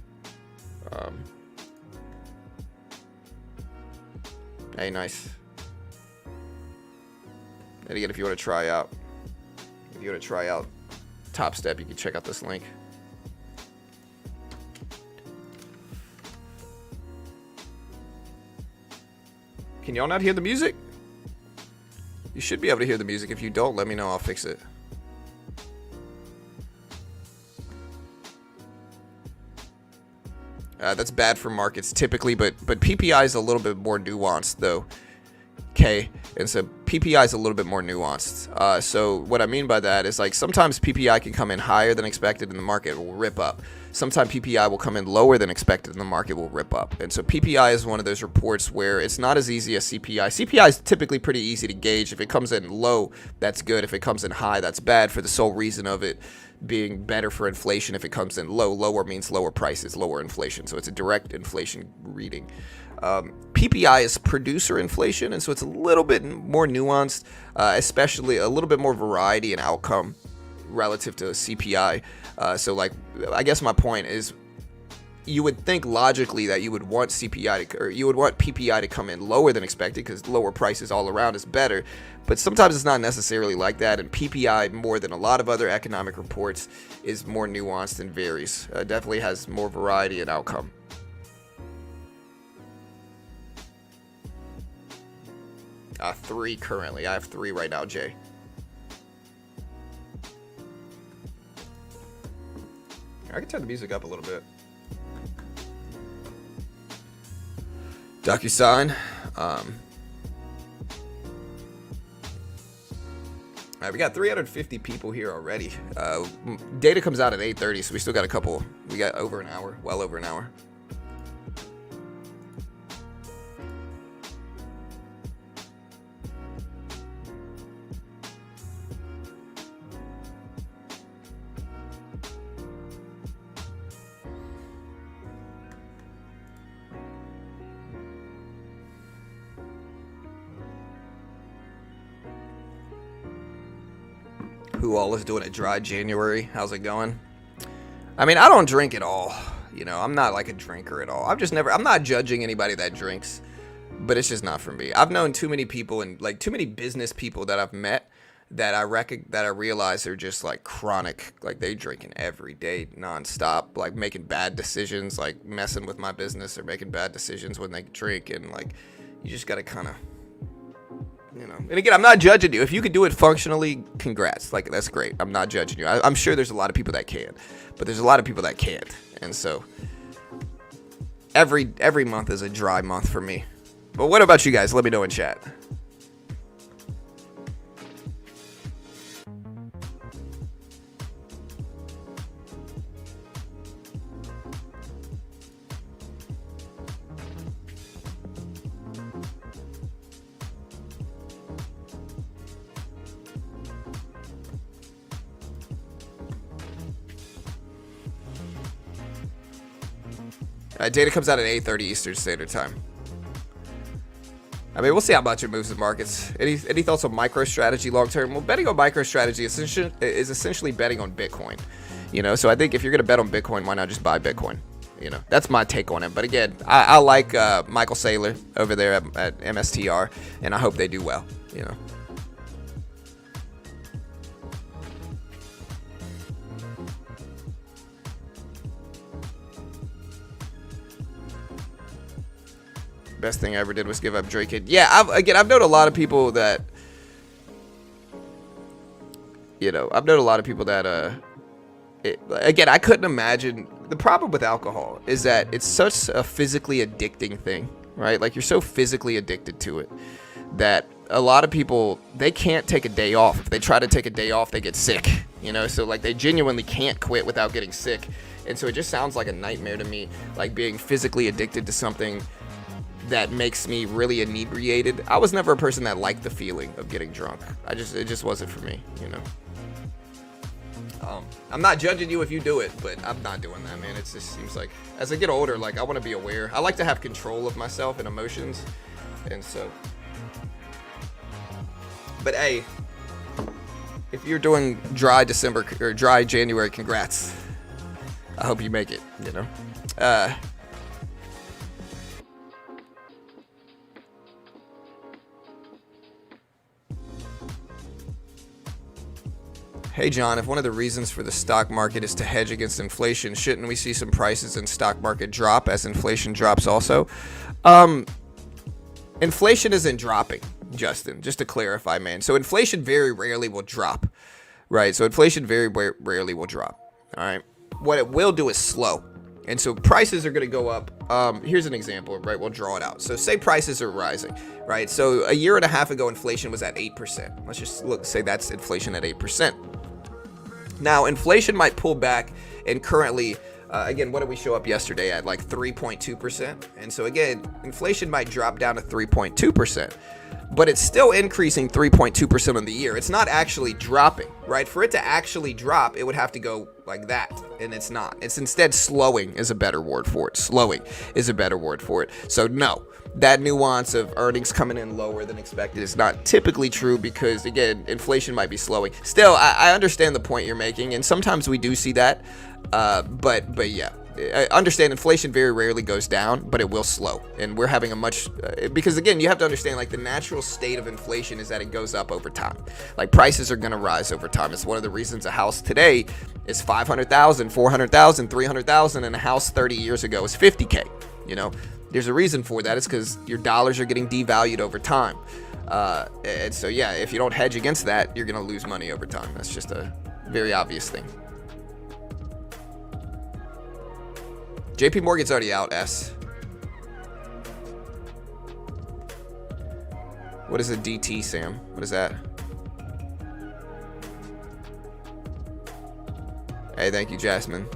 [SPEAKER 1] Hey, nice. And again, if you want to try out Top Step, you can check out this link. Can y'all not hear the music? You should be able to hear the music. If you don't, let me know. I'll fix it. That's bad for markets typically, but PPI is a little bit more nuanced though. Okay, and so PPI is a little bit more nuanced. So what I mean by that is like sometimes PPI can come in higher than expected and the market will rip up. Sometimes PPI will come in lower than expected and the market will rip up. And so PPI is one of those reports where it's not as easy as CPI. CPI is typically pretty easy to gauge. If it comes in low, that's good. If it comes in high, that's bad, for the sole reason of it being better for inflation. If it comes in low, lower means lower prices, lower inflation. So it's a direct inflation reading. PPI is producer inflation, and so it's a little bit more nuanced, especially a little bit more variety in outcome relative to CPI. So like, I guess my point is, you would think logically that you would want you would want PPI to come in lower than expected because lower prices all around is better. But sometimes it's not necessarily like that, and PPI, more than a lot of other economic reports, is more nuanced and varies. Definitely has more variety in outcome. Three currently. I have 3 right now, Jay. I can turn the music up a little bit. DocuSign. All right, we got 350 people here already. Data comes out at 8:30, so we still got a couple. We got over an hour, well over an hour. who all is doing a dry January. How's it going? I mean, I don't drink at all. You know, I'm not like a drinker at all. I'm not judging anybody that drinks, but it's just not for me. I've known too many people and like too many business people that I've met that I realize are just like chronic, like they drinking every day nonstop, like making bad decisions, like messing with my business or making bad decisions when they drink. And like, you just got to kind of, you know, and again, I'm not judging you. If you could do it functionally, congrats. Like, that's great. I'm not judging you. I'm sure there's a lot of people that can, but there's a lot of people that can't. And so every month is a dry month for me. But what about you guys? Let me know in chat. Data comes out at 8:30 Eastern Standard Time. I mean, we'll see how much it moves the markets. Any thoughts on MicroStrategy long term? Well, betting on MicroStrategy is essentially betting on Bitcoin. You know, so I think if you're going to bet on Bitcoin, why not just buy Bitcoin? You know, that's my take on it. But again, I like Michael Saylor over there at MSTR, and I hope they do well, you know. Best thing I ever did was give up drinking. Yeah, I've known a lot of people that, you know, again, I couldn't imagine. The problem with alcohol is that it's such a physically addicting thing, right? Like, you're so physically addicted to it that a lot of people, they can't take a day off. If they try to take a day off, they get sick, you know? So, like, they genuinely can't quit without getting sick. And so it just sounds like a nightmare to me, like being physically addicted to something that makes me really inebriated. I was never a person that liked the feeling of getting drunk. It just wasn't for me, you know. I'm not judging you if you do it, but I'm not doing that, man. It just seems like as I get older, like, I want to be aware. I like to have control of myself and emotions, and so. But hey, if you're doing dry December or dry January, congrats. I hope you make it, you know. Hey John, if one of the reasons for the stock market is to hedge against inflation, shouldn't we see some prices in stock market drop as inflation drops also? Inflation isn't dropping, Justin, just to clarify, man. So inflation very rarely will drop, right? So inflation very rarely will drop, all right? What it will do is slow. And so prices are going to go up. Here's an example, right? We'll draw it out. So say prices are rising, right? So a year and a half ago, inflation was at 8%. Let's just say that's inflation at 8%. Now, inflation might pull back, and currently, again, what did we show up yesterday at? Like 3.2%. And so again, inflation might drop down to 3.2%, but it's still increasing 3.2% on the year. It's not actually dropping, right? For it to actually drop, it would have to go like that, and it's not. It's instead slowing is a better word for it. Slowing is a better word for it. So no, that nuance of earnings coming in lower than expected is not typically true because, again, inflation might be slowing. Still, I understand the point you're making, and sometimes we do see that, but yeah. I understand inflation very rarely goes down, but it will slow. And we're having a much, because again, you have to understand, like, the natural state of inflation is that it goes up over time. Like, prices are going to rise over time. It's one of the reasons a house today is $500,000, $400,000, $300,000, and a house 30 years ago is $50K. You know, there's a reason for that. It's because your dollars are getting devalued over time. And so, yeah, if you don't hedge against that, you're going to lose money over time. That's just a very obvious thing. JP Morgan's already out, S. What is a DT, Sam? What is that? Hey, thank you, Jasmine.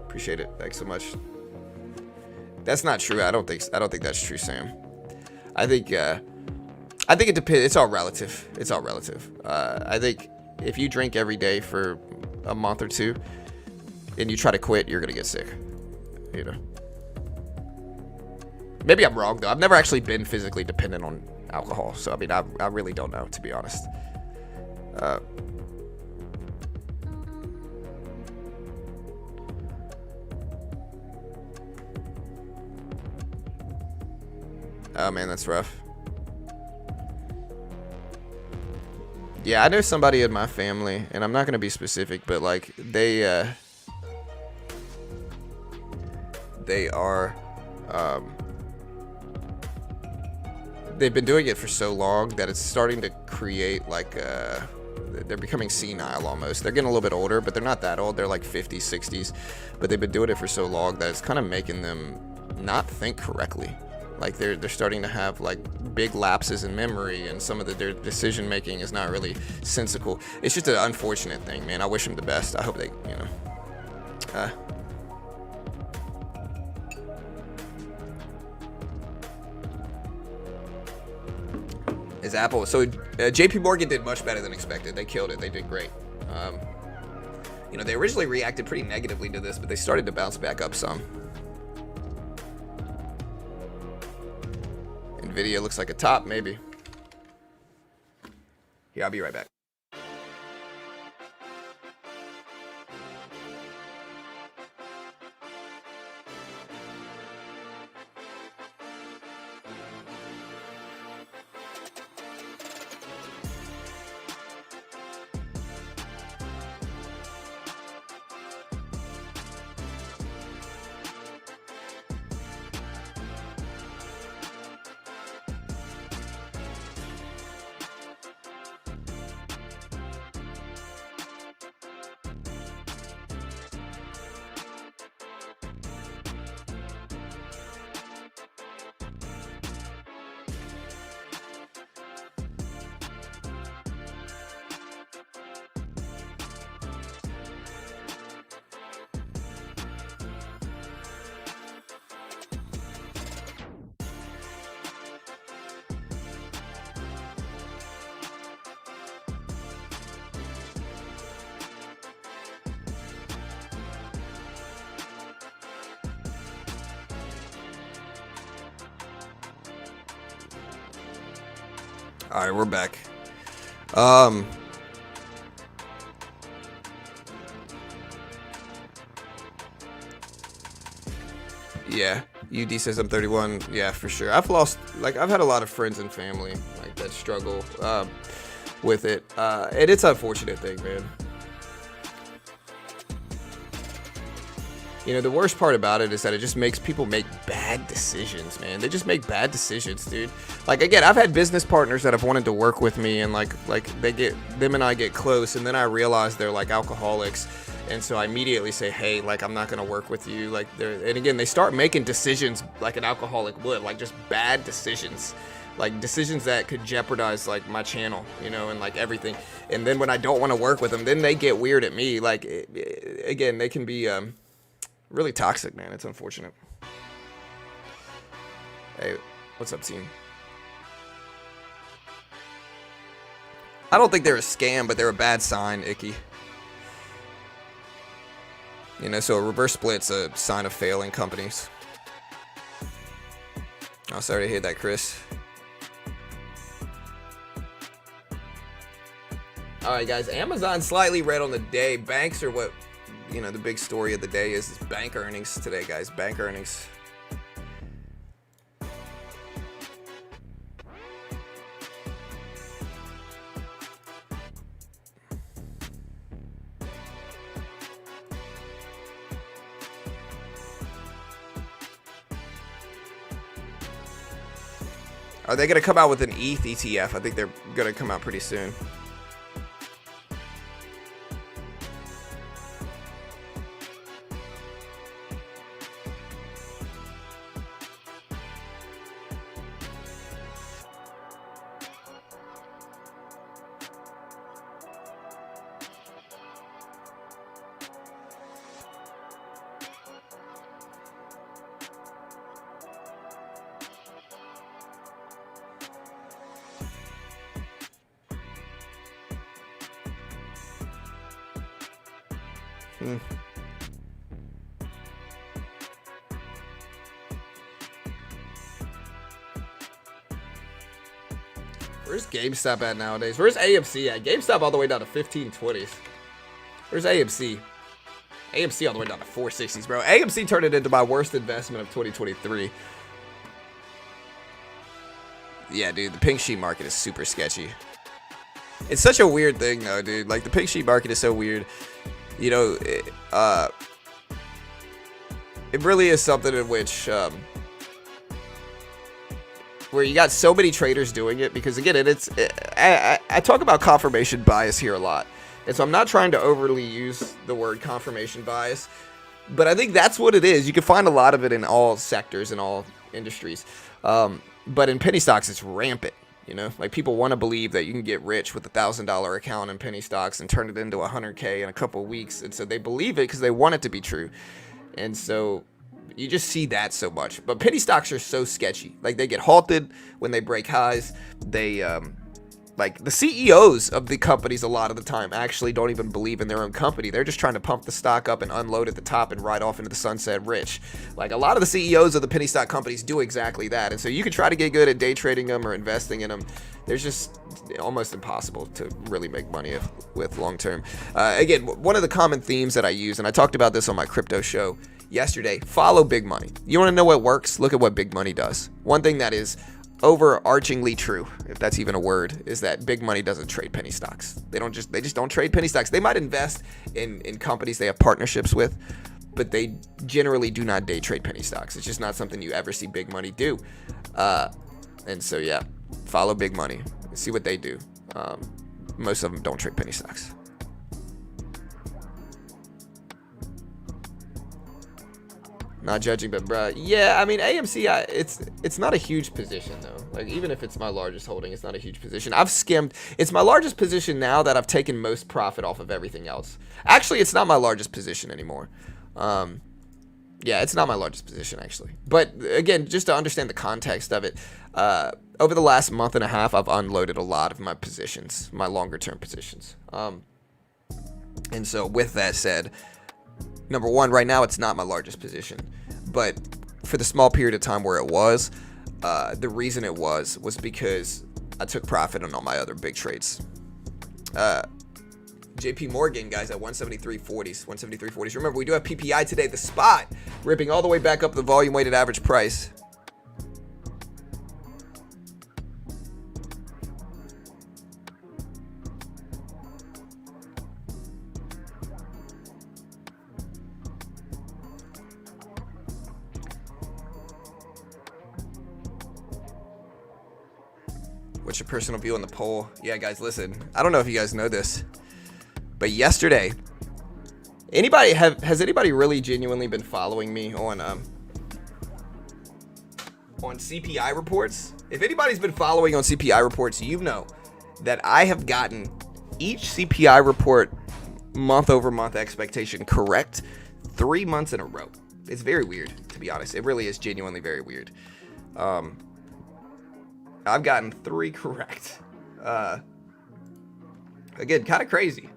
[SPEAKER 1] Appreciate it. Thanks so much. That's not true. I don't think that's true, Sam. I think it depends. It's all relative. It's all relative. I think if you drink every day for a month or two and you try to quit, you're gonna get sick. You know, maybe I'm wrong though. I've never actually been physically dependent on alcohol, so I mean, I really don't know, to be honest. Oh man, that's rough. Yeah, I know somebody in my family, and I'm not gonna be specific, but like they are, they've been doing it for so long that it's starting to create like they're becoming senile almost. They're getting a little bit older, but they're not that old. They're like 50s, 60s, but they've been doing it for so long that it's kind of making them not think correctly. Like they're starting to have like big lapses in memory, and some of their decision making is not really sensical. It's just an unfortunate thing, man. I wish them the best. I hope they, you know. Is Apple. So JP Morgan did much better than expected. They killed it. They did great. You know, they originally reacted pretty negatively to this, but they started to bounce back up some. Nvidia looks like a top, maybe. Yeah, I'll be right back. All right, we're back. Yeah, UD says I'm 31. Yeah, for sure. I've had a lot of friends and family like that struggle with it, and it's an unfortunate thing, man. You know, the worst part about it is that it just makes people make bad decisions, man. They just make bad decisions, dude. Like, again, I've had business partners that have wanted to work with me, and like them and I get close, and then I realize they're like alcoholics, and so I immediately say, hey, like, I'm not gonna work with you. Like, and again, they start making decisions like an alcoholic would, like just bad decisions, like decisions that could jeopardize like my channel, you know, and like everything. And then when I don't want to work with them, then they get weird at me. Like, again, they can be really toxic, man. It's unfortunate. Hey, what's up, team? I don't think they're a scam, but they're a bad sign, Icky. You know, so a reverse split's a sign of failing companies. Oh, sorry to hear that, Chris. All right, guys. Amazon slightly red on the day. Banks are what, you know, the big story of the day is bank earnings today, guys. Bank earnings. Are they going to come out with an ETH ETF? I think they're going to come out pretty soon. Where's GameStop at nowadays? Where's AMC at? GameStop all the way down to 1520s. Where's AMC? AMC all the way down to 460s, bro. AMC turned it into my worst investment of 2023. Yeah, dude, the pink sheet market is super sketchy. It's such a weird thing, though, dude. Like, the pink sheet market is so weird. You know, it really is something in which, where you got so many traders doing it, because, again, I talk about confirmation bias here a lot. And so I'm not trying to overly use the word confirmation bias, but I think that's what it is. You can find a lot of it in all sectors, in all industries. But in penny stocks, it's rampant. You know, like, people want to believe that you can get rich with $1,000 account in penny stocks and turn it into $100K in a couple of weeks. And so they believe it because they want it to be true. And so you just see that so much. But penny stocks are so sketchy. Like, they get halted when they break highs. They, like, the CEOs of the companies a lot of the time actually don't even believe in their own company. They're just trying to pump the stock up and unload at the top and ride off into the sunset rich. Like, a lot of the CEOs of the penny stock companies do exactly that. And so you can try to get good at day trading them or investing in them. There's just almost impossible to really make money with long term. Again, one of the common themes that I use, and I talked about this on my crypto show yesterday, follow big money. You want to know what works? Look at what big money does. One thing that is overarchingly true, if that's even a word, is that big money doesn't trade penny stocks. They just don't trade penny stocks. They might invest in companies they have partnerships with, but they generally do not day trade penny stocks. It's just not something you ever see big money do. And so, yeah, follow big money. See what they do. Most of them don't trade penny stocks. Not judging, but bruh, yeah, I mean, AMC, it's not a huge position, though. Like, even if it's my largest holding, it's not a huge position. I've skimmed. It's my largest position now that I've taken most profit off of everything else. Actually, it's not my largest position anymore. Yeah, it's not my largest position, actually. But, again, just to understand the context of it, over the last month and a half, I've unloaded a lot of my positions, my longer-term positions. And so, with that said, number one, right now it's not my largest position, but for the small period of time where it was, the reason it was because I took profit on all my other big trades. JP Morgan, guys, at 173.40s. Remember, we do have PPI today, the spot, ripping all the way back up the volume weighted average price. What's your personal view on the poll? Yeah, guys, listen. I don't know if you guys know this, but yesterday, has anybody really genuinely been following me on CPI reports? If anybody's been following on CPI reports, you know that I have gotten each CPI report month over month expectation correct 3 months in a row. It's very weird, to be honest. It really is genuinely very weird. I've gotten 3 correct. Again, kind of crazy.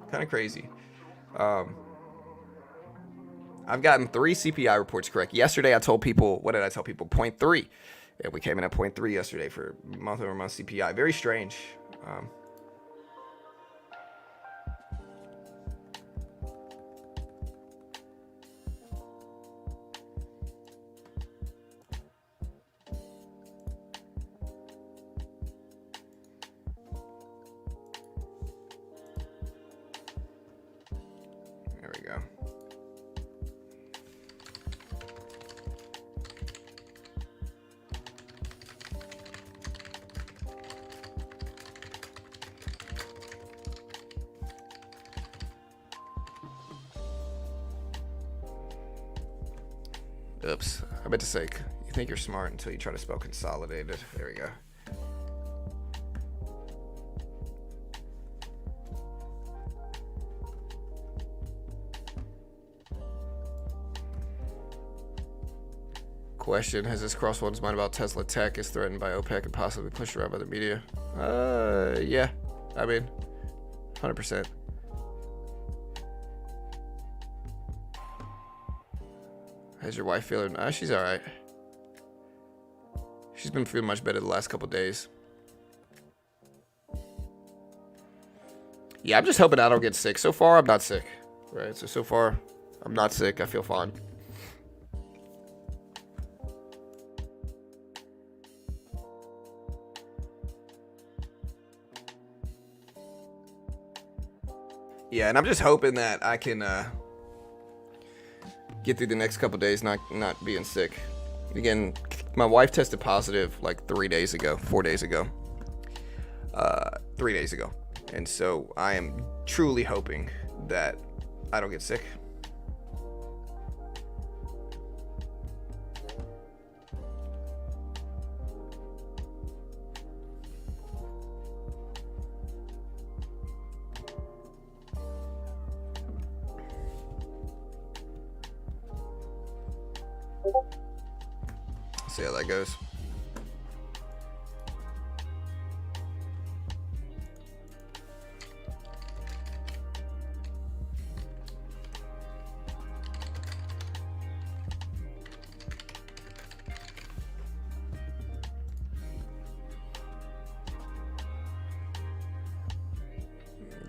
[SPEAKER 1] I've gotten 3 CPI reports correct. Yesterday, I told people, what did I tell people? 0.3. Yeah, we came in at 0.3 yesterday for month-over-month CPI. Very strange. There we go. Oops. I meant to say, you think you're smart until you try to spell consolidated. There we go. Question: has this crossed one's mind about Tesla tech is threatened by OPEC and possibly pushed around by the media? Yeah. I mean, 100%. How's your wife feeling? She's all right. She's been feeling much better the last couple days. Yeah, I'm just hoping I don't get sick. So far, I'm not sick. Right? So far, I'm not sick. I feel fine. Yeah, and I'm just hoping that I can get through the next couple days not being sick. Again, my wife tested positive like 3 days ago, 4 days ago, 3 days ago, and so I am truly hoping that I don't get sick. See how that goes.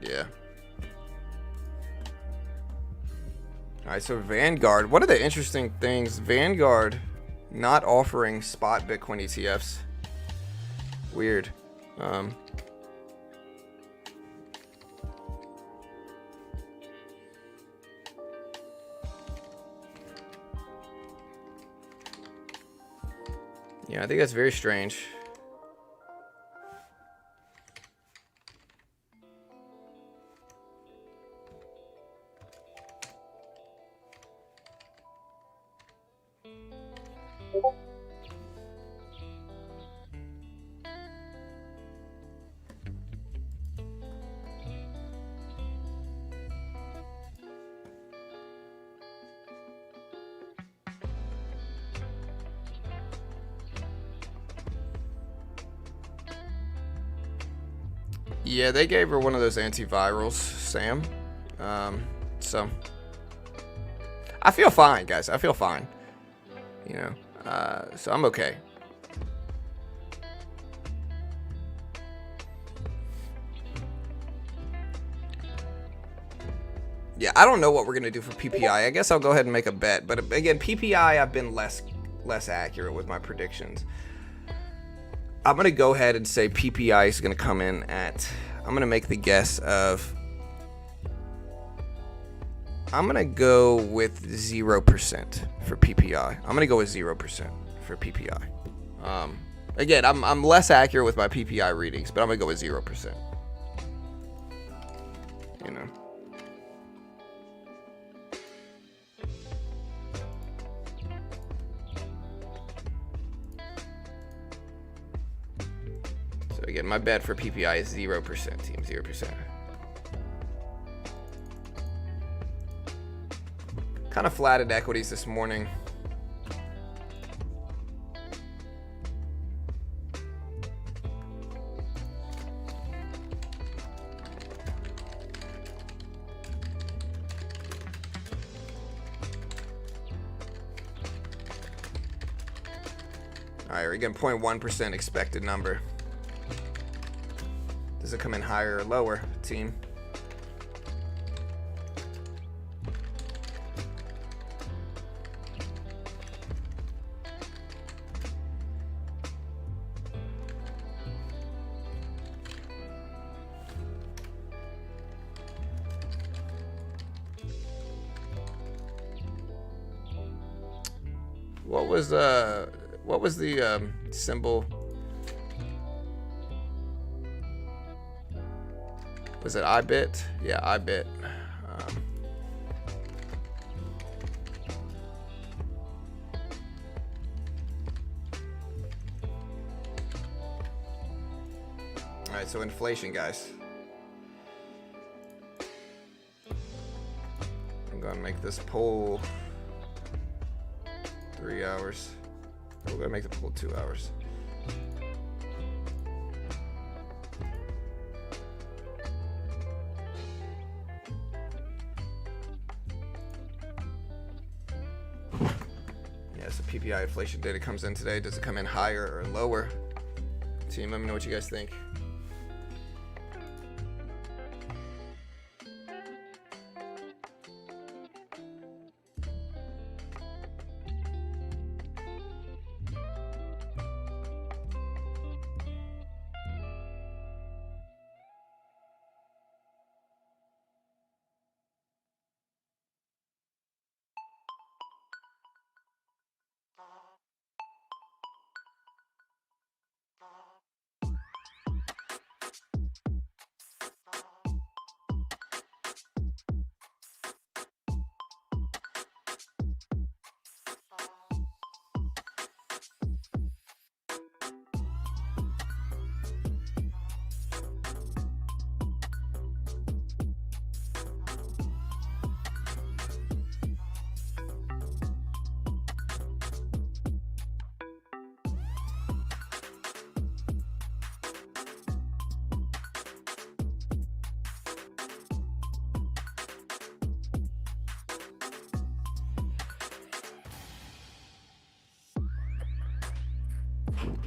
[SPEAKER 1] Yeah. All right, so Vanguard. One of the interesting things, Vanguard not offering spot Bitcoin ETFs. Weird. Yeah, I think that's very strange. Yeah, they gave her one of those antivirals, Sam. So I feel fine, guys. I feel fine. You know, so I'm okay. Yeah, I don't know what we're gonna do for PPI. I guess I'll go ahead and make a bet. But again, PPI, I've been less accurate with my predictions. I'm gonna go ahead and say PPI is gonna come in at. I'm gonna make the guess of. I'm gonna go with 0% for PPI. I'm gonna go with 0% for PPI. Again, I'm less accurate with my PPI readings, but I'm gonna go with 0%. You know. So again, my bet for PPI is 0%, team, 0%. Kind of flatted equities this morning. All right, we're getting 0.1% expected number. Does it come in higher or lower, team? What was the symbol? Was it IBIT? Yeah, IBIT. All right, so inflation, guys. I'm gonna make this poll 3 hours. We're gonna make the poll 2 hours. Yeah, so PPI inflation data comes in today. Does it come in higher or lower? Team, let me know what you guys think.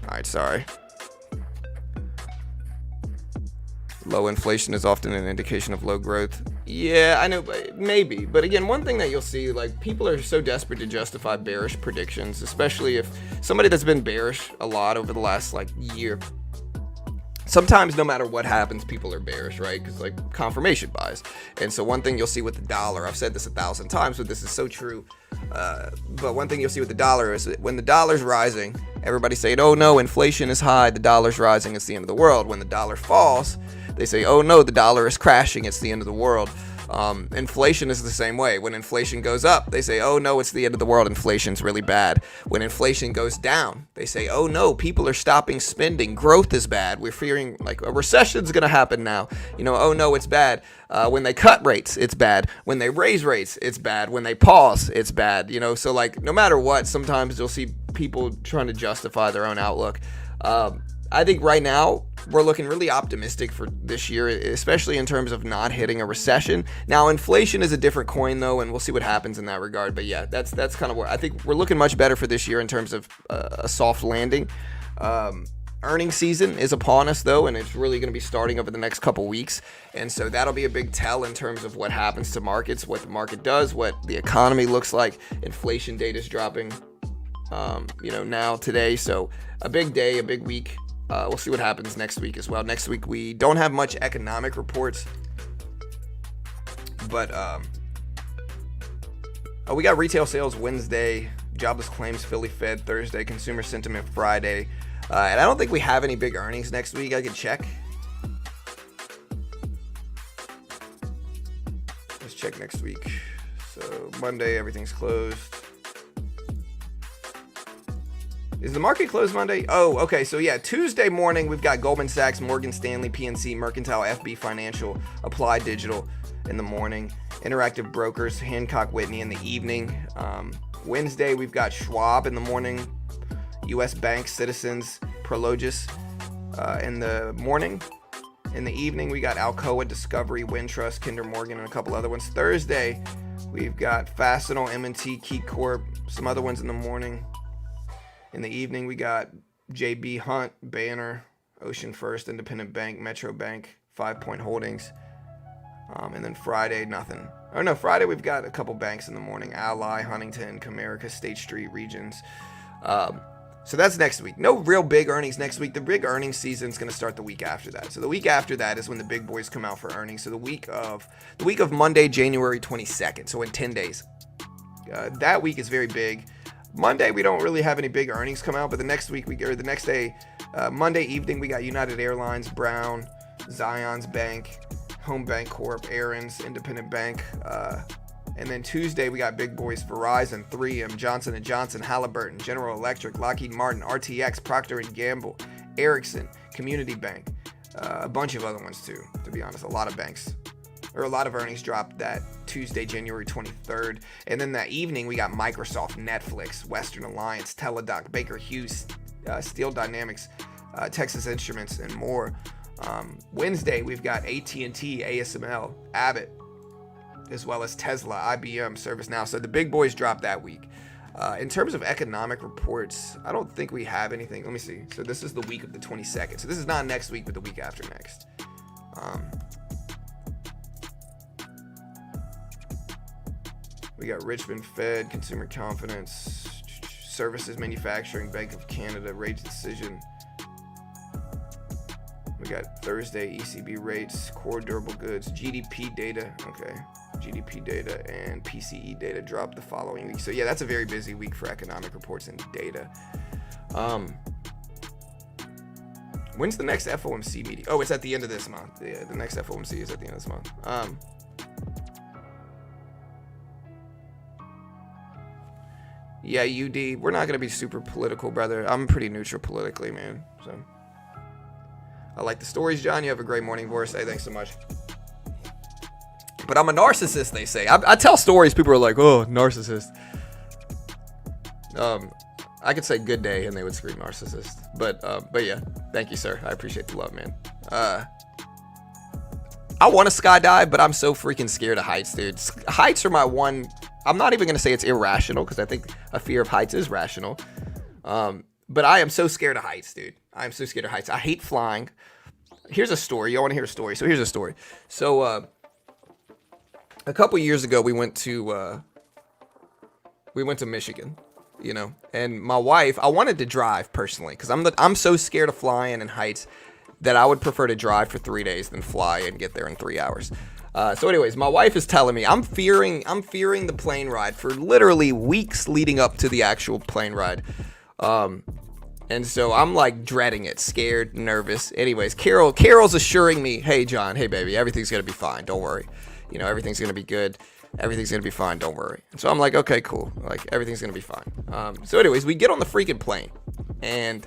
[SPEAKER 1] All right, sorry. Low inflation is often an indication of low growth. Yeah, I know, maybe. But again, one thing that you'll see, like, people are so desperate to justify bearish predictions, especially if somebody that's been bearish a lot over the last, like, year. Sometimes no matter what happens, people are bearish, right? Because, like, confirmation bias. And so one thing you'll see with the dollar, I've said this 1,000 times, but this is so true. But one thing you'll see with the dollar is that when the dollar's rising, everybody's saying, oh no, inflation is high, the dollar's rising, it's the end of the world. When the dollar falls, they say, oh no, the dollar is crashing, it's the end of the world. Inflation is the same way. When inflation goes up, they say, oh no, it's the end of the world, inflation's really bad. When inflation goes down, they say, oh no, people are stopping spending, growth is bad, we're fearing like a recession's gonna happen now. You know, oh no, it's bad. When they cut rates, it's bad. When they raise rates, it's bad. When they pause, it's bad. You know, so like no matter what, sometimes you'll see people trying to justify their own outlook. I think right now we're looking really optimistic for this year, especially in terms of not hitting a recession. Now, inflation is a different coin, though, and we'll see what happens in that regard. But yeah, that's kind of where I think we're looking much better for this year in terms of a soft landing. Earnings season is upon us, though, and it's really going to be starting over the next couple weeks. And so that'll be a big tell in terms of what happens to markets, what the market does, what the economy looks like. Inflation data is dropping, now today. So a big day, a big week. We'll see what happens next week as well. Next week, we don't have much economic reports, but we got retail sales Wednesday, jobless claims Philly Fed Thursday, consumer sentiment Friday, and I don't think we have any big earnings next week. I can check. Let's check next week. So Monday, everything's closed. Is the market closed Monday? Oh, okay. So yeah, Tuesday morning, we've got Goldman Sachs, Morgan Stanley, PNC, Mercantile, FB Financial, Applied Digital in the morning. Interactive Brokers, Hancock Whitney in the evening. Wednesday, we've got Schwab in the morning, U.S. Bank, Citizens, Prologis in the morning. In the evening, we got Alcoa, Discovery, Wintrust, Kinder Morgan, and a couple other ones. Thursday, we've got Fastenal, M&T, Key Corp, some other ones in the morning. In the evening, we got JB Hunt, Banner, Ocean First, Independent Bank, Metro Bank, 5 Point Holdings. And then Friday, nothing. Oh no, Friday we've got a couple banks in the morning. Ally, Huntington, Comerica, State Street, Regions. So that's next week. No real big earnings next week. The big earnings season is going to start the week after that. So the week after that is when the big boys come out for earnings. So the week of Monday, January 22nd. So in 10 days. That week is very big. Monday, we don't really have any big earnings come out, but the next week, the next day, Monday evening, we got United Airlines, Brown, Zions Bank, Home Bank Corp, Aaron's, Independent Bank, and then Tuesday, we got big boys, Verizon, 3M, Johnson & Johnson, Halliburton, General Electric, Lockheed Martin, RTX, Procter & Gamble, Ericsson, Community Bank, a bunch of other ones too, to be honest, a lot of earnings dropped that Tuesday, January 23rd. And then that evening, we got Microsoft, Netflix, Western Alliance, Teladoc, Baker Hughes, Steel Dynamics, Texas Instruments, and more. Wednesday, we've got AT&T, ASML, Abbott, as well as Tesla, IBM, ServiceNow. So the big boys dropped that week. In terms of economic reports, I don't think we have anything. Let me see. So this is the week of the 22nd. So this is not next week, but the week after next. We got Richmond Fed, Consumer Confidence, Services Manufacturing, Bank of Canada, rates decision. We got Thursday, ECB rates, core durable goods, GDP data. Okay, GDP data and PCE data dropped the following week. So yeah, that's a very busy week for economic reports and data. When's the next FOMC meeting? Oh, it's at the end of this month. Yeah, the next FOMC is at the end of this month. Yeah, UD, we're not going to be super political, brother. I'm pretty neutral politically, man. So, I like the stories, John. You have a great morning, Boris. Hey, thanks so much. But I'm a narcissist, they say. I tell stories, people are like, oh, narcissist. I could say good day, and they would scream narcissist. But yeah, thank you, sir. I appreciate the love, man. I want to skydive, but I'm so freaking scared of heights, dude. Heights are my one... I'm not even going to say it's irrational because I think a fear of heights is rational. But I am so scared of heights, dude. I am so scared of heights. I hate flying. Here's a story. Y'all want to hear a story? So here's a story. So a couple years ago, we went to Michigan, you know, and my wife. I wanted to drive personally because I'm so scared of flying and heights that I would prefer to drive for 3 days than fly and get there in 3 hours. So anyways, my wife is telling me I'm fearing the plane ride for literally weeks leading up to the actual plane ride. And so I'm like dreading it, scared, nervous. Anyways, Carol's assuring me, hey John, hey baby, everything's going to be fine. Don't worry. You know, everything's going to be good. Everything's going to be fine. Don't worry. And so I'm like, okay, cool. Like everything's going to be fine. So anyways, we get on the freaking plane and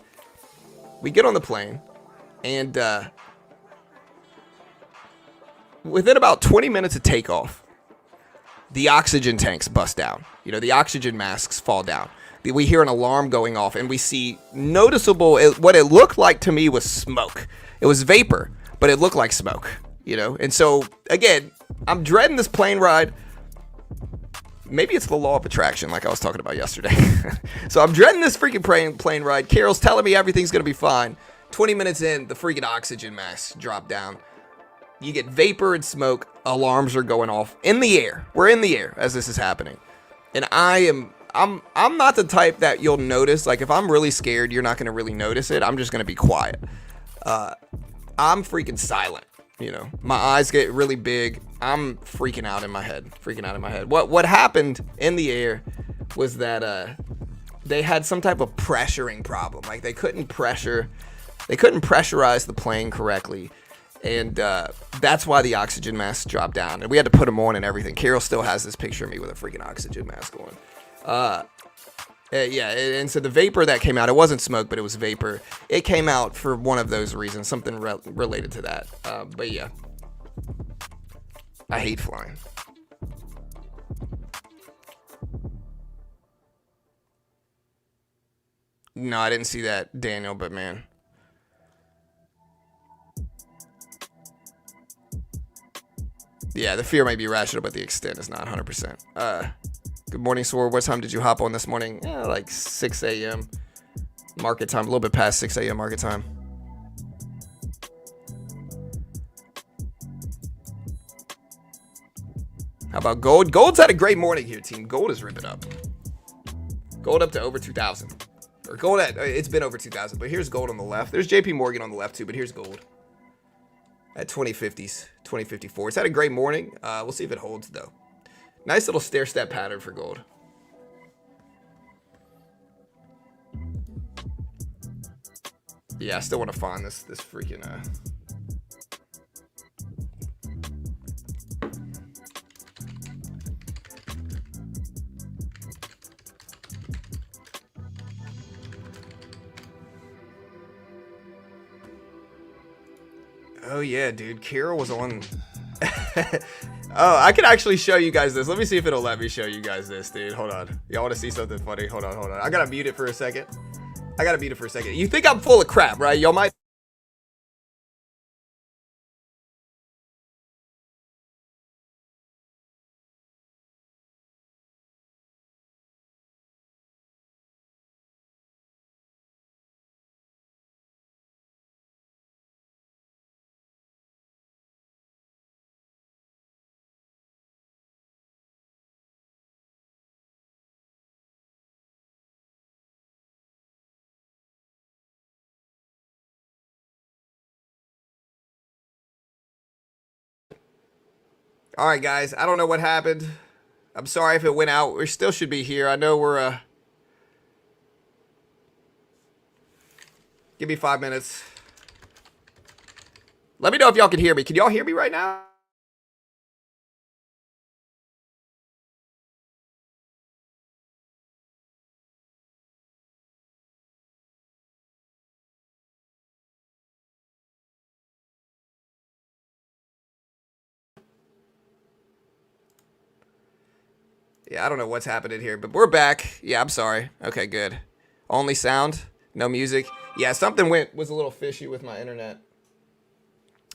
[SPEAKER 1] within about 20 minutes of takeoff, the oxygen tanks bust down. You know, the oxygen masks fall down. We hear an alarm going off, and we see noticeable, what it looked like to me was smoke. It was vapor, but it looked like smoke, you know? And so, again, I'm dreading this plane ride. Maybe it's the law of attraction, like I was talking about yesterday. So I'm dreading this freaking plane ride. Carol's telling me everything's going to be fine. 20 minutes in, the freaking oxygen masks drop down. You get vapor and smoke. Alarms are going off in the air. We're in the air as this is happening. And I'm not the type that you'll notice. Like, if I'm really scared, you're not going to really notice it. I'm just going to be quiet. I'm freaking silent, you know. My eyes get really big. I'm freaking out in my head. What happened in the air was that they had some type of pressuring problem. Like, they couldn't pressurize the plane correctly. And that's why the oxygen masks dropped down. And we had to put them on and everything. Carol still has this picture of me with a freaking oxygen mask on. Yeah, and so the vapor that came out, it wasn't smoke, but it was vapor. It came out for one of those reasons, something related to that. But yeah, I hate flying. No, I didn't see that, Daniel, but man. Yeah, the fear may be rational, but the extent is not 100%. Good morning, Sword. What time did you hop on this morning? Yeah, like 6 a.m. market time, a little bit past 6 a.m. market time. How about gold? Gold's had a great morning here, team. Gold is ripping up. Gold up to over 2,000. Or gold it's been over 2,000, but here's gold on the left. There's JP Morgan on the left too, but here's gold. At 2050s, 2054. It's had a great morning. We'll see if it holds, though. Nice little stair-step pattern for gold. Yeah, I still want to find this freaking... Oh, yeah, dude. Carol was on... Oh, I can actually show you guys this. Let me see if it'll let me show you guys this, dude. Hold on. Y'all want to see something funny? Hold on. I gotta mute it for a second. You think I'm full of crap, right? Y'all might... All right, guys. I don't know what happened. I'm sorry if it went out. We still should be here. I know we're... Give me 5 minutes. Let me know if y'all can hear me. Can y'all hear me right now? Yeah, I don't know what's happening here, but we're back. Yeah, I'm sorry. Okay, good. Only sound, no music. Yeah, something was a little fishy with my internet.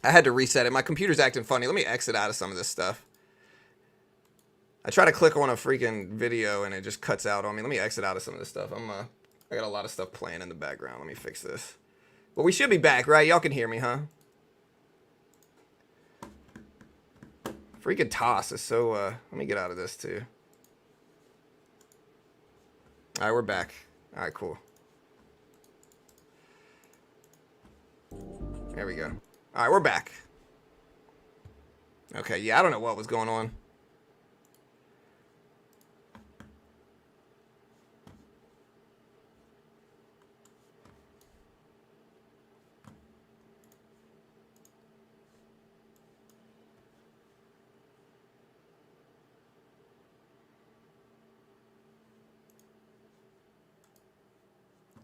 [SPEAKER 1] I had to reset it. My computer's acting funny. Let me exit out of some of this stuff. I try to click on a freaking video and it just cuts out on me. Let me exit out of some of this stuff. I got a lot of stuff playing in the background. Let me fix this. Well, we should be back, right? Y'all can hear me, huh? Freaking toss is so, let me get out of this, too. All right, we're back. All right, cool. There we go. All right, we're back. Okay, yeah, I don't know what was going on.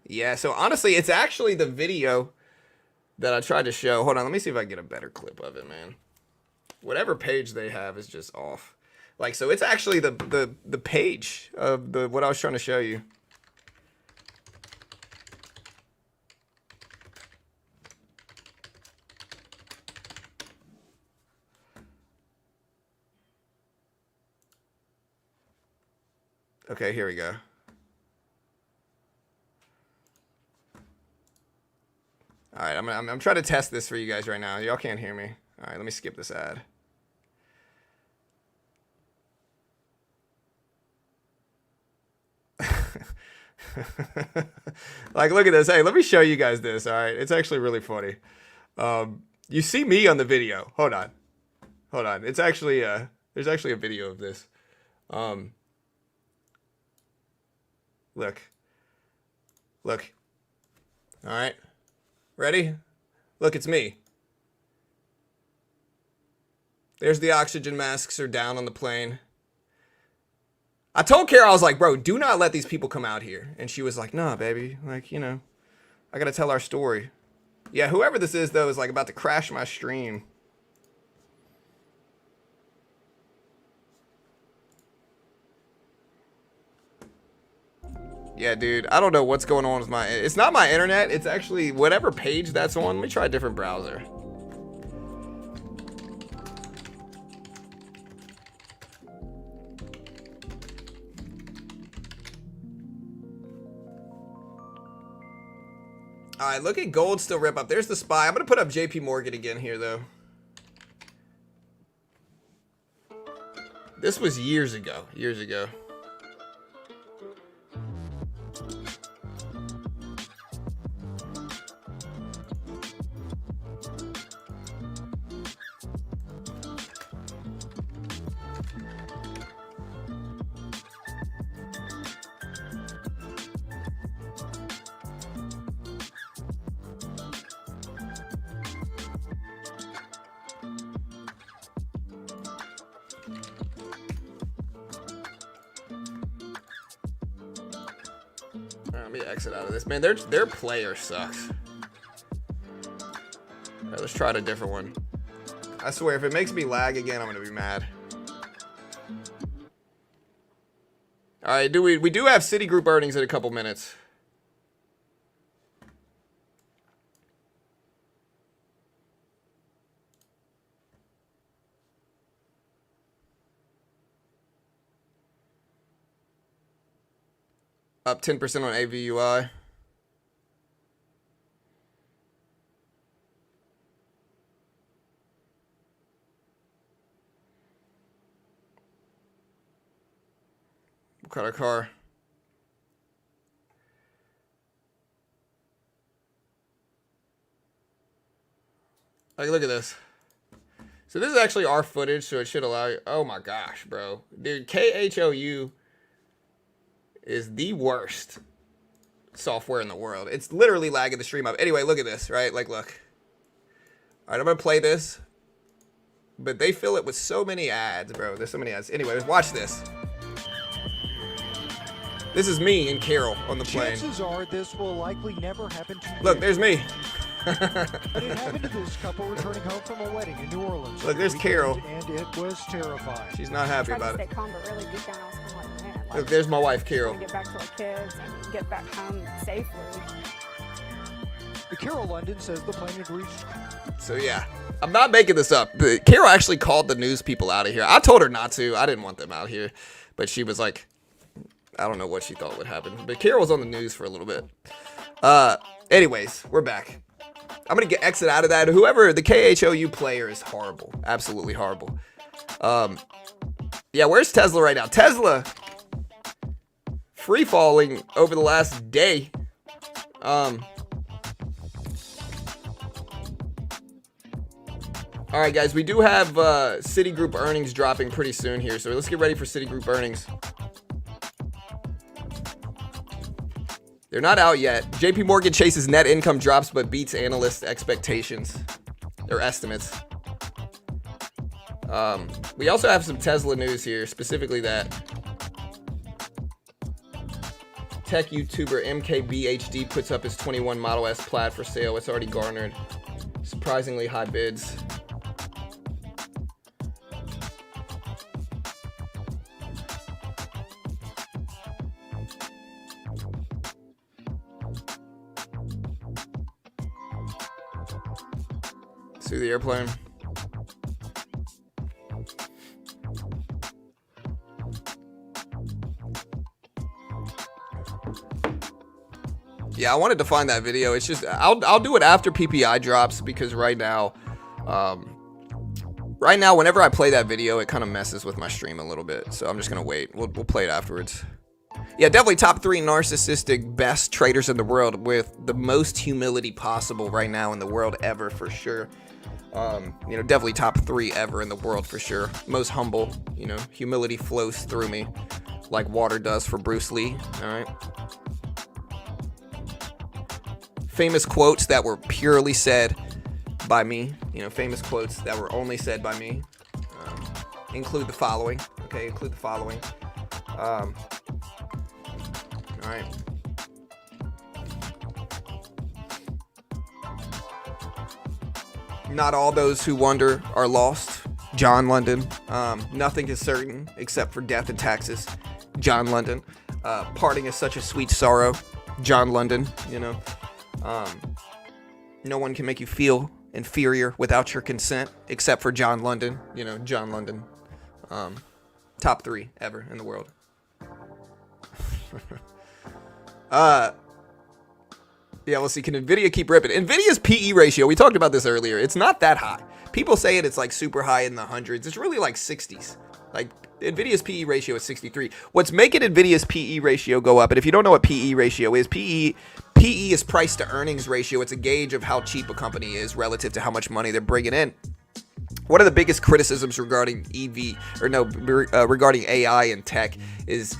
[SPEAKER 1] Yeah, so honestly, it's actually the video that I tried to show. Hold on, let me see if I can get a better clip of it, man. Whatever page they have is just off. Like, so it's actually the page of the what I was trying to show you. Okay, here we go. All right, I'm trying to test this for you guys right now. Y'all can't hear me. All right, let me skip this ad. Like, look at this. Hey, let me show you guys this. All right, it's actually really funny. You see me on the video. Hold on. It's actually there's actually a video of this. Look. All right. Ready? Look, it's me. There's the oxygen masks are down on the plane. I told Kara, I was like, bro, do not let these people come out here. And she was like, nah, baby. Like, you know, I gotta tell our story. Yeah, whoever this is, though, is like about to crash my stream. Yeah, dude, I don't know what's going on with my... It's not my internet. It's actually whatever page that's on. Let me try a different browser. All right, look at gold still rip up. There's the SPY. I'm going to put up JP Morgan again here, though. This was years ago. Let me exit out of this. Man, their player sucks. All right, let's try a different one. I swear, if it makes me lag again, I'm gonna be mad. All right, we do have Citigroup earnings in a couple minutes. Up 10% on AVUI. What kind of car? Like, look at this. So this is actually our footage, so it should allow you... Oh my gosh, bro. Dude, KHOU is the worst software in the world. It's literally lagging the stream up. Anyway, look at this, right? Like, look. All right, I'm going to play this. But they fill it with so many ads, bro. There's so many ads. Anyways, watch this. This is me and Carol on the plane.
[SPEAKER 2] Chances are this will likely never happen to you.
[SPEAKER 1] Look, there's me.
[SPEAKER 2] But it happened to this couple returning home from a wedding in New Orleans.
[SPEAKER 1] Look, there's Carol.
[SPEAKER 2] And it was terrifying.
[SPEAKER 1] She's not happy
[SPEAKER 3] I tried
[SPEAKER 1] about
[SPEAKER 3] to
[SPEAKER 1] it.
[SPEAKER 3] stay calm, but really deep down I was kind of like, man. Like,
[SPEAKER 1] Look, there's my wife, Carol.
[SPEAKER 3] Get back to our kids and get back home safely.
[SPEAKER 2] Carol London says the plane had reached.
[SPEAKER 1] So yeah, I'm not making this up. Carol actually called the news people out of here. I told her not to. I didn't want them out here, but she was like, I don't know what she thought would happen. But Carol was on the news for a little bit. Anyways, we're back. I'm going to exit out of that. Whoever, the KHOU player is horrible. Absolutely horrible. Yeah, where's Tesla right now? Tesla free falling over the last day. All right, guys, we do have Citigroup earnings dropping pretty soon here, so let's get ready for Citigroup earnings. They're not out yet. JP Morgan Chase's net income drops but beats analyst expectations or estimates. We also have some Tesla news here, specifically that tech YouTuber MKBHD puts up his 21 Model S Plaid for sale. It's already garnered surprisingly high bids. See the airplane. Yeah, I wanted to find that video. It's just I'll do it after PPI drops because right now, whenever I play that video, it kind of messes with my stream a little bit. So I'm just gonna wait. We'll play it afterwards. Yeah, definitely top 3 narcissistic best traders in the world with the most humility possible right now in the world ever for sure. Definitely top 3 ever in the world for sure. Most humble, humility flows through me like water does for Bruce Lee. All right. Famous quotes that were purely said by me, famous quotes that were only said by me. Include the following. Okay, include the following. All right. Not all those who wonder are lost. John London. Nothing is certain except for death and taxes. John London. Parting is such a sweet sorrow. John London, no one can make you feel inferior without your consent except for John London. John London. Top 3 ever in the world. Yeah, we'll see. Can Nvidia keep ripping? Nvidia's PE ratio, we talked about this earlier. It's not that high. People say it's like super high in the hundreds. It's really like 60s. Like Nvidia's PE ratio is 63. What's making Nvidia's PE ratio go up? And if you don't know what PE ratio is, PE is price to earnings ratio. It's a gauge of how cheap a company is relative to how much money they're bringing in. One of the biggest criticisms regarding regarding AI and tech is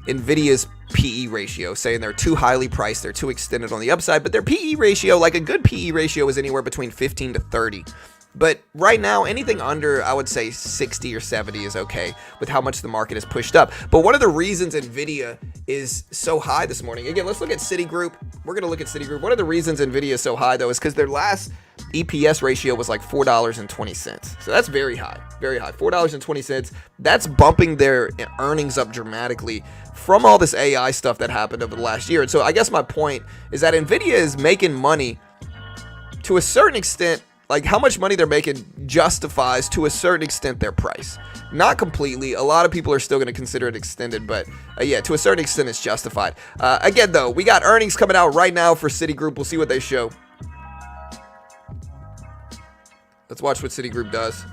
[SPEAKER 1] Nvidia's PE ratio, saying they're too highly priced, they're too extended on the upside, but their PE ratio, like a good PE ratio, is anywhere between 15 to 30. But right now, anything under, I would say 60 or 70 is okay with how much the market is pushed up. But one of the reasons Nvidia is so high this morning, again, let's look at Citigroup. We're going to look at Citigroup. One of the reasons Nvidia is so high, though, is because their last EPS ratio was like $4.20. So that's very high, very high. $4.20. That's bumping their earnings up dramatically from all this AI stuff that happened over the last year. And so I guess my point is that Nvidia is making money to a certain extent. Like how much money they're making justifies to a certain extent their price. Not completely. A lot of people are still going to consider it extended, but yeah, to a certain extent it's justified. Again, though, we got earnings coming out right now for Citigroup. We'll see what they show. Let's watch what Citigroup does.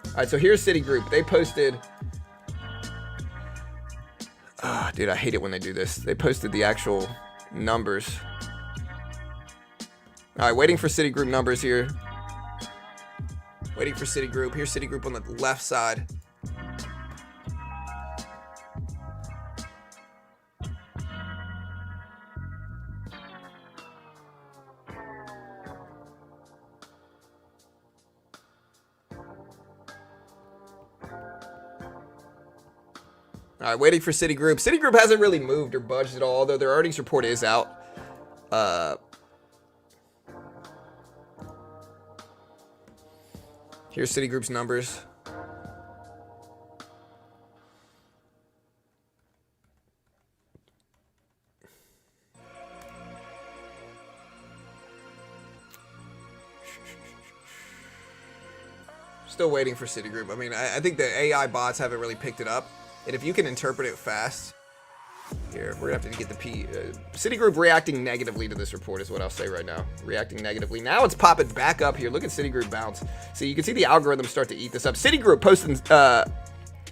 [SPEAKER 1] All right, so here's Citigroup. They posted... dude, I hate it when they do this. They posted the actual numbers. All right, waiting for Citigroup numbers here. Waiting for Citigroup. Here's Citigroup on the left side. All right, waiting for Citigroup. Citigroup hasn't really moved or budged at all, although their earnings report is out. Here's Citigroup's numbers. Still waiting for Citigroup. I mean, I think the AI bots haven't really picked it up. And if you can interpret it fast, Here, we're gonna have to get the Citigroup reacting negatively to this report is what I'll say right now. Reacting negatively. Now it's popping back up here. Look at Citigroup bounce. See, you can see the algorithm start to eat this up. Citigroup posting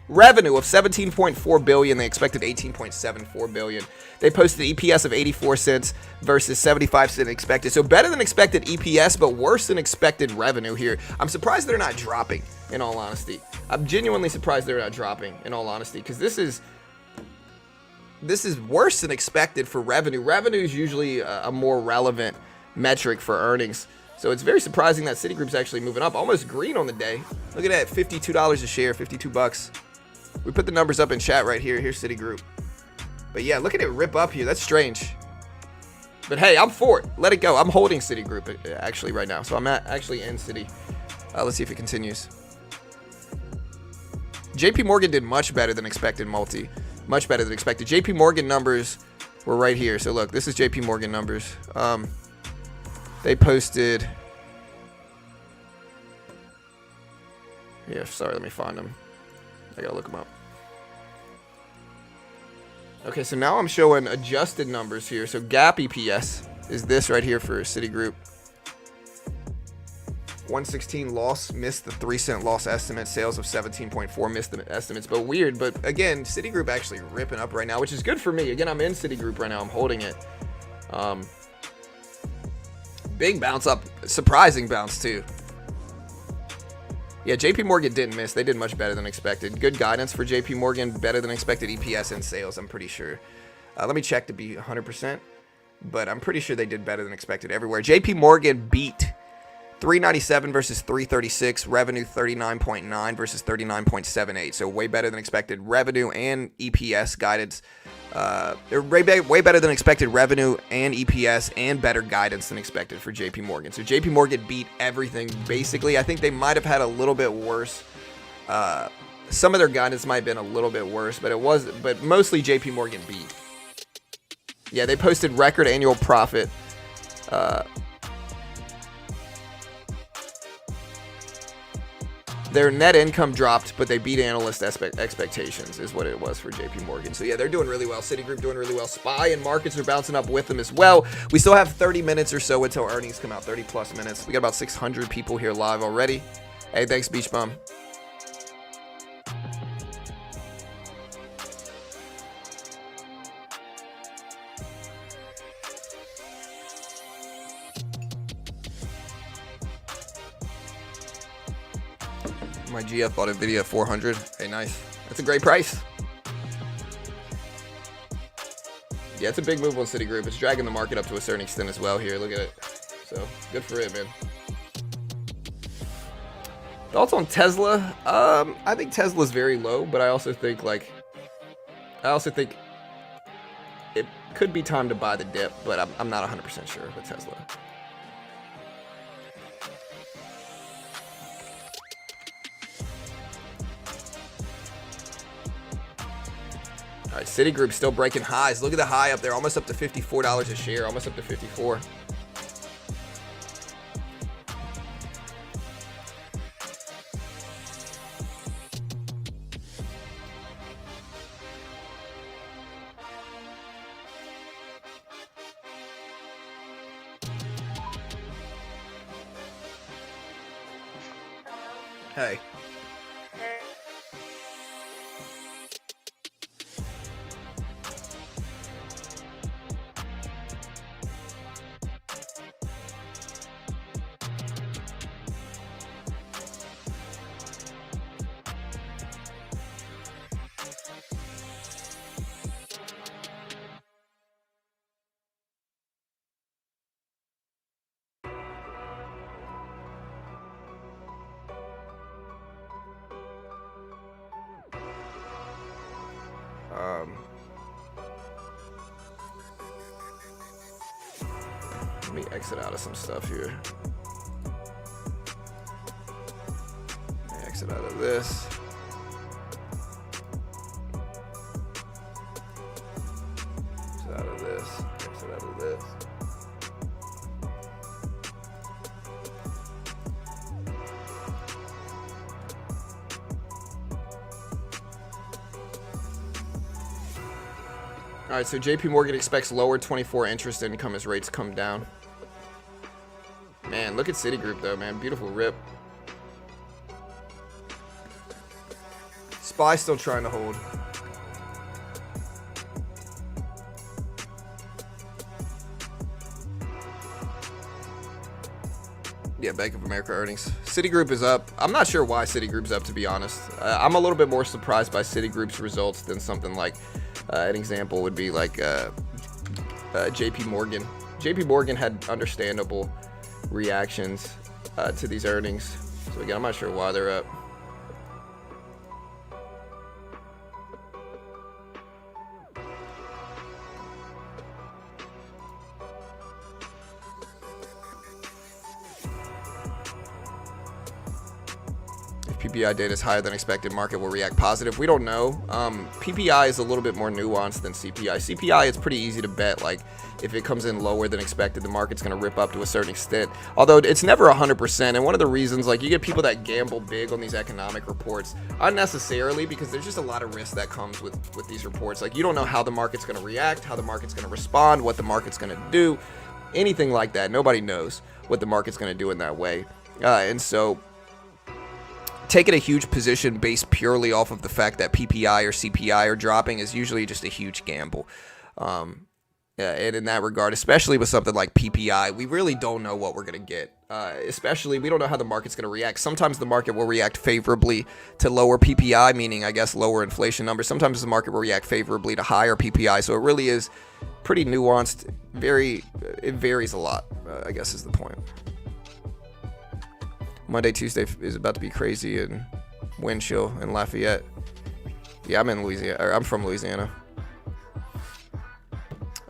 [SPEAKER 1] revenue of $17.4 billion. They expected $18.74 billion. They posted EPS of 84 cents versus 75 cents expected. So better than expected EPS, but worse than expected revenue here. I'm surprised they're not dropping, in all honesty. I'm genuinely surprised they're not dropping, in all honesty, because this is worse than expected for revenue. Revenue is usually a more relevant metric for earnings. So it's very surprising that Citigroup's actually moving up, almost green on the day. Look at that, $52 a share, 52 bucks. We put the numbers up in chat right here. Here's Citigroup. But yeah, look at it rip up here. That's strange. But hey, I'm for it. Let it go. I'm holding Citigroup actually right now. So I'm actually in Citi. Let's see if it continues. JP Morgan did much better than expected, multi. Much better than expected. JP Morgan numbers were right here. So look, this is JP Morgan numbers. They posted. Yeah, sorry, let me find them. I gotta look them up. Okay, so now I'm showing adjusted numbers here. So GAAP EPS is this right here for Citigroup. 116 loss, missed the 3-cent loss estimate. Sales of 17.4 missed the estimates, but weird. But again, Citigroup actually ripping up right now, which is good for me. Again, I'm in Citigroup right now. I'm holding it. Big bounce up, surprising bounce too. Yeah, JP Morgan didn't miss. They did much better than expected. Good guidance for JP Morgan, better than expected EPS and sales, I'm pretty sure. Let me check to be 100%, but I'm pretty sure they did better than expected everywhere. JP Morgan beat 397 versus 336, revenue 39.9 versus 39.78, so way better than expected revenue and EPS guidance. Way better than expected revenue and EPS and better guidance than expected for JP Morgan. So JP Morgan beat everything basically. I think they might have had a little bit worse. Some of their guidance might have been a little bit worse, but mostly JP Morgan beat. Yeah, they posted record annual profit. Their net income dropped, but they beat analyst expectations is what it was for JP Morgan. So yeah, they're doing really well. Citigroup doing really well. SPY and markets are bouncing up with them as well. We still have 30 minutes or so until earnings come out, 30 plus minutes. We got about 600 people here live already. Hey, thanks, Beach Bum. My GF bought NVIDIA at 400. Hey, nice. That's a great price. Yeah, it's a big move on Citigroup. It's dragging the market up to a certain extent as well here. Look at it. So, good for it, man. Thoughts on Tesla? I think Tesla's very low, but I also think it could be time to buy the dip, but I'm not 100% sure with Tesla. All right, Citigroup still breaking highs. Look at the high up there, almost up to $54 a share, almost up to 54. Hey. Let me exit out of some stuff here. Exit out of this. Exit out of this. Exit out of this. All right, so JP Morgan expects lower 24 interest income as rates come down. Man, look at Citigroup though, man. Beautiful rip. SPY still trying to hold. Yeah, Bank of America earnings. Citigroup is up. I'm not sure why Citigroup's up, to be honest. I'm a little bit more surprised by Citigroup's results than something like, an example would be like JP Morgan. JP Morgan had understandable reactions to these earnings. So again, I'm not sure why they're up. PPI data is higher than expected, market will react positive. We don't know. PPI is a little bit more nuanced than CPI. CPI, it's pretty easy to bet. Like, if it comes in lower than expected, the market's going to rip up to a certain extent. Although it's never 100%. And one of the reasons, like, you get people that gamble big on these economic reports, unnecessarily, because there's just a lot of risk that comes with these reports. Like, you don't know how the market's going to react, how the market's going to respond, what the market's going to do, anything like that. Nobody knows what the market's going to do in that way. And so taking a huge position based purely off of the fact that PPI or CPI are dropping is usually just a huge gamble. And in that regard, especially with something like PPI, we really don't know what we're going to get. Especially, we don't know how the market's going to react. Sometimes the market will react favorably to lower PPI, meaning, I guess, lower inflation numbers. Sometimes the market will react favorably to higher PPI. So it really is pretty nuanced. It varies a lot, I guess is the point. Monday, Tuesday is about to be crazy and wind chill in Lafayette. Yeah, I'm in Louisiana. Or I'm from Louisiana.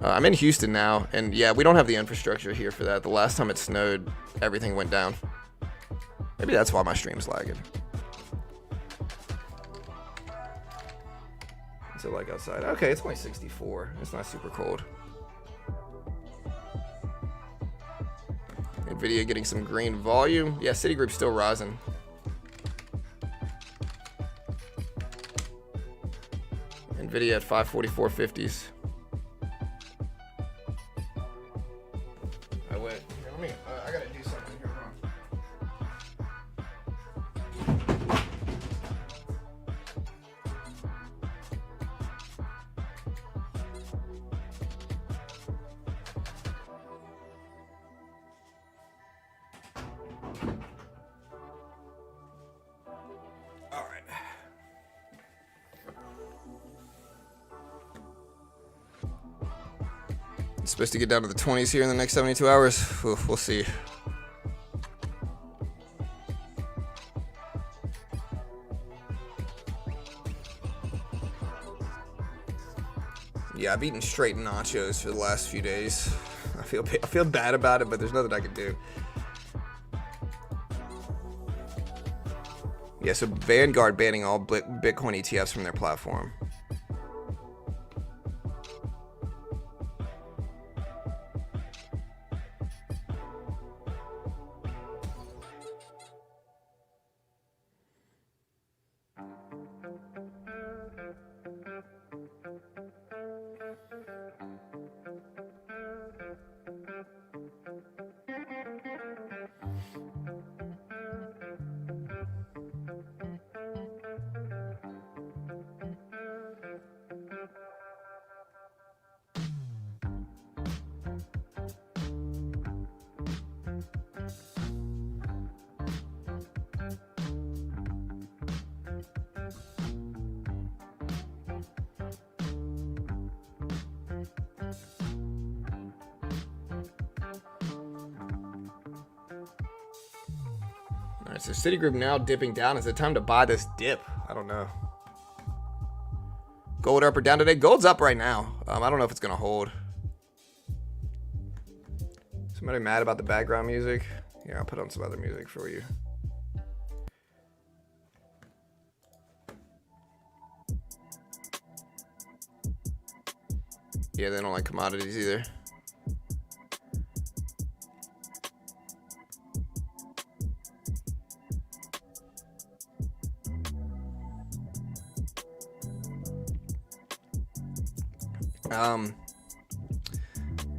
[SPEAKER 1] I'm in Houston now, and yeah, we don't have the infrastructure here for that. The last time it snowed, everything went down. Maybe that's why my stream's lagging. What's it like outside? Okay, it's only 64. It's not super cold. Nvidia getting some green volume. Yeah, Citigroup's still rising. Nvidia at 544.50s. I went. Here, let me. I gotta do something here. All right. It's supposed to get down to the 20s here in the next 72 hours. We'll see. Yeah, I've eaten straight nachos for the last few days. I feel bad about it, but there's nothing I can do. Yeah, so Vanguard banning all Bitcoin ETFs from their platform. All right, so Citigroup now dipping down. Is it time to buy this dip? I don't know. Gold up or down today? Gold's up right now. I don't know if it's going to hold. Somebody mad about the background music? Yeah, I'll put on some other music for you. Yeah, they don't like commodities either.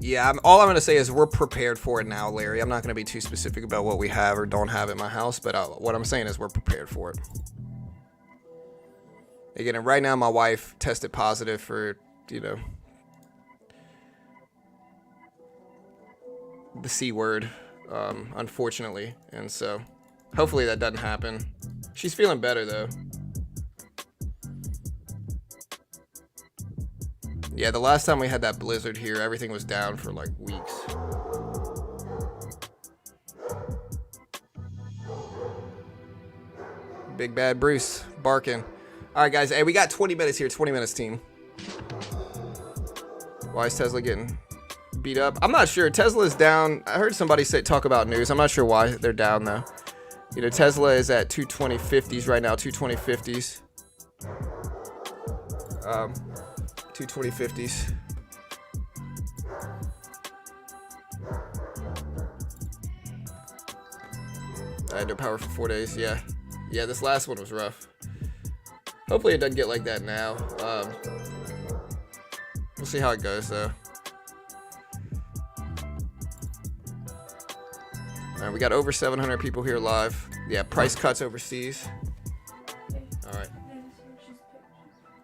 [SPEAKER 1] Yeah, all I'm going to say is we're prepared for it now, Larry. I'm not going to be too specific about what we have or don't have in my house, but what I'm saying is we're prepared for it. Again, and right now my wife tested positive for, the C word, unfortunately. And so hopefully that doesn't happen. She's feeling better, though. Yeah, the last time we had that blizzard here, everything was down for like weeks. Big Bad Bruce barking. All right, guys. Hey, we got 20 minutes here. 20 minutes, team. Why is Tesla getting beat up? I'm not sure. Tesla's down. I heard somebody talk about news. I'm not sure why they're down, though. Tesla is at 220.50s right now. 220.50s. 220.50s. I had no power for 4 days. Yeah, this last one was rough. Hopefully it doesn't get like that now. We'll see how it goes, though. All right, we got over 700 people here live. Yeah, price cuts overseas. All right.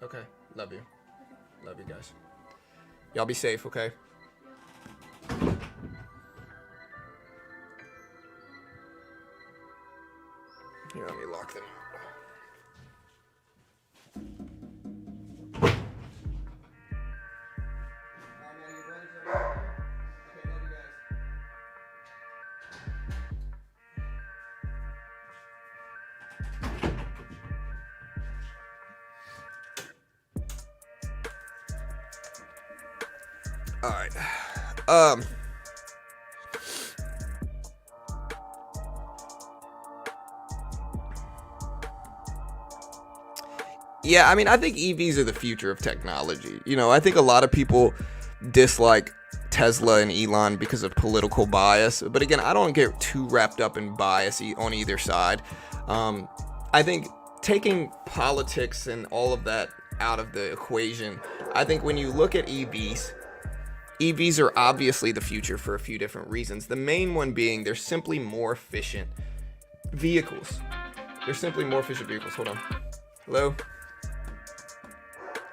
[SPEAKER 1] Okay, love you. Love you guys. Y'all be safe, okay? Here, let me lock them. All right. Yeah, I mean, I think EVs are the future of technology. I think a lot of people dislike Tesla and Elon because of political bias. But again, I don't get too wrapped up in bias on either side. I think taking politics and all of that out of the equation, I think when you look at EVs are obviously the future for a few different reasons. The main one being they're simply more efficient vehicles. Hold on. Hello?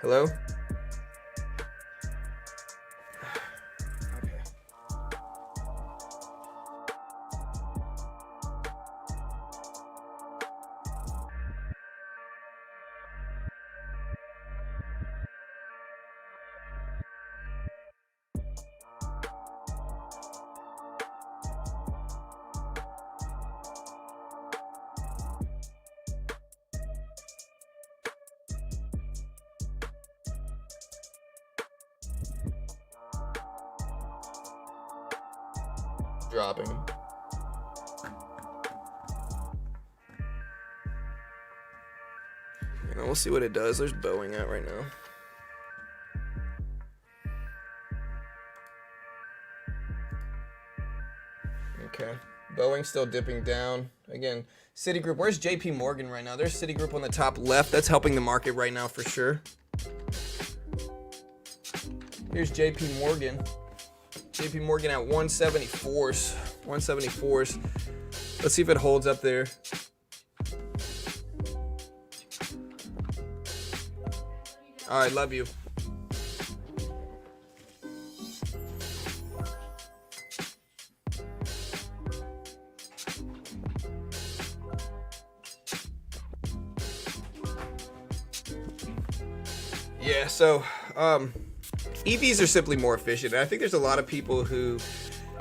[SPEAKER 1] Hello? Okay. Dropping. We'll see what it does. There's Boeing at right now. Okay. Boeing's still dipping down. Again, Citigroup. Where's JP Morgan right now? There's Citigroup on the top left. That's helping the market right now for sure. Here's JP Morgan. JP Morgan at 174s. 174s. Let's see if it holds up there. All right, love you. Yeah, so EVs are simply more efficient. And I think there's a lot of people who,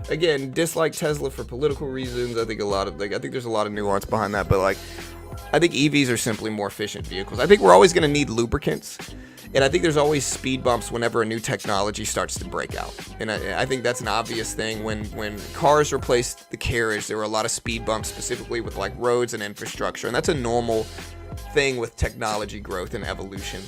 [SPEAKER 1] again, dislike Tesla for political reasons. I think there's a lot of nuance behind that, but I think EVs are simply more efficient vehicles. I think we're always going to need lubricants, and I think there's always speed bumps whenever a new technology starts to break out. And I think that's an obvious thing. When cars replaced the carriage, there were a lot of speed bumps, specifically with roads and infrastructure, and that's a normal thing with technology growth and evolution.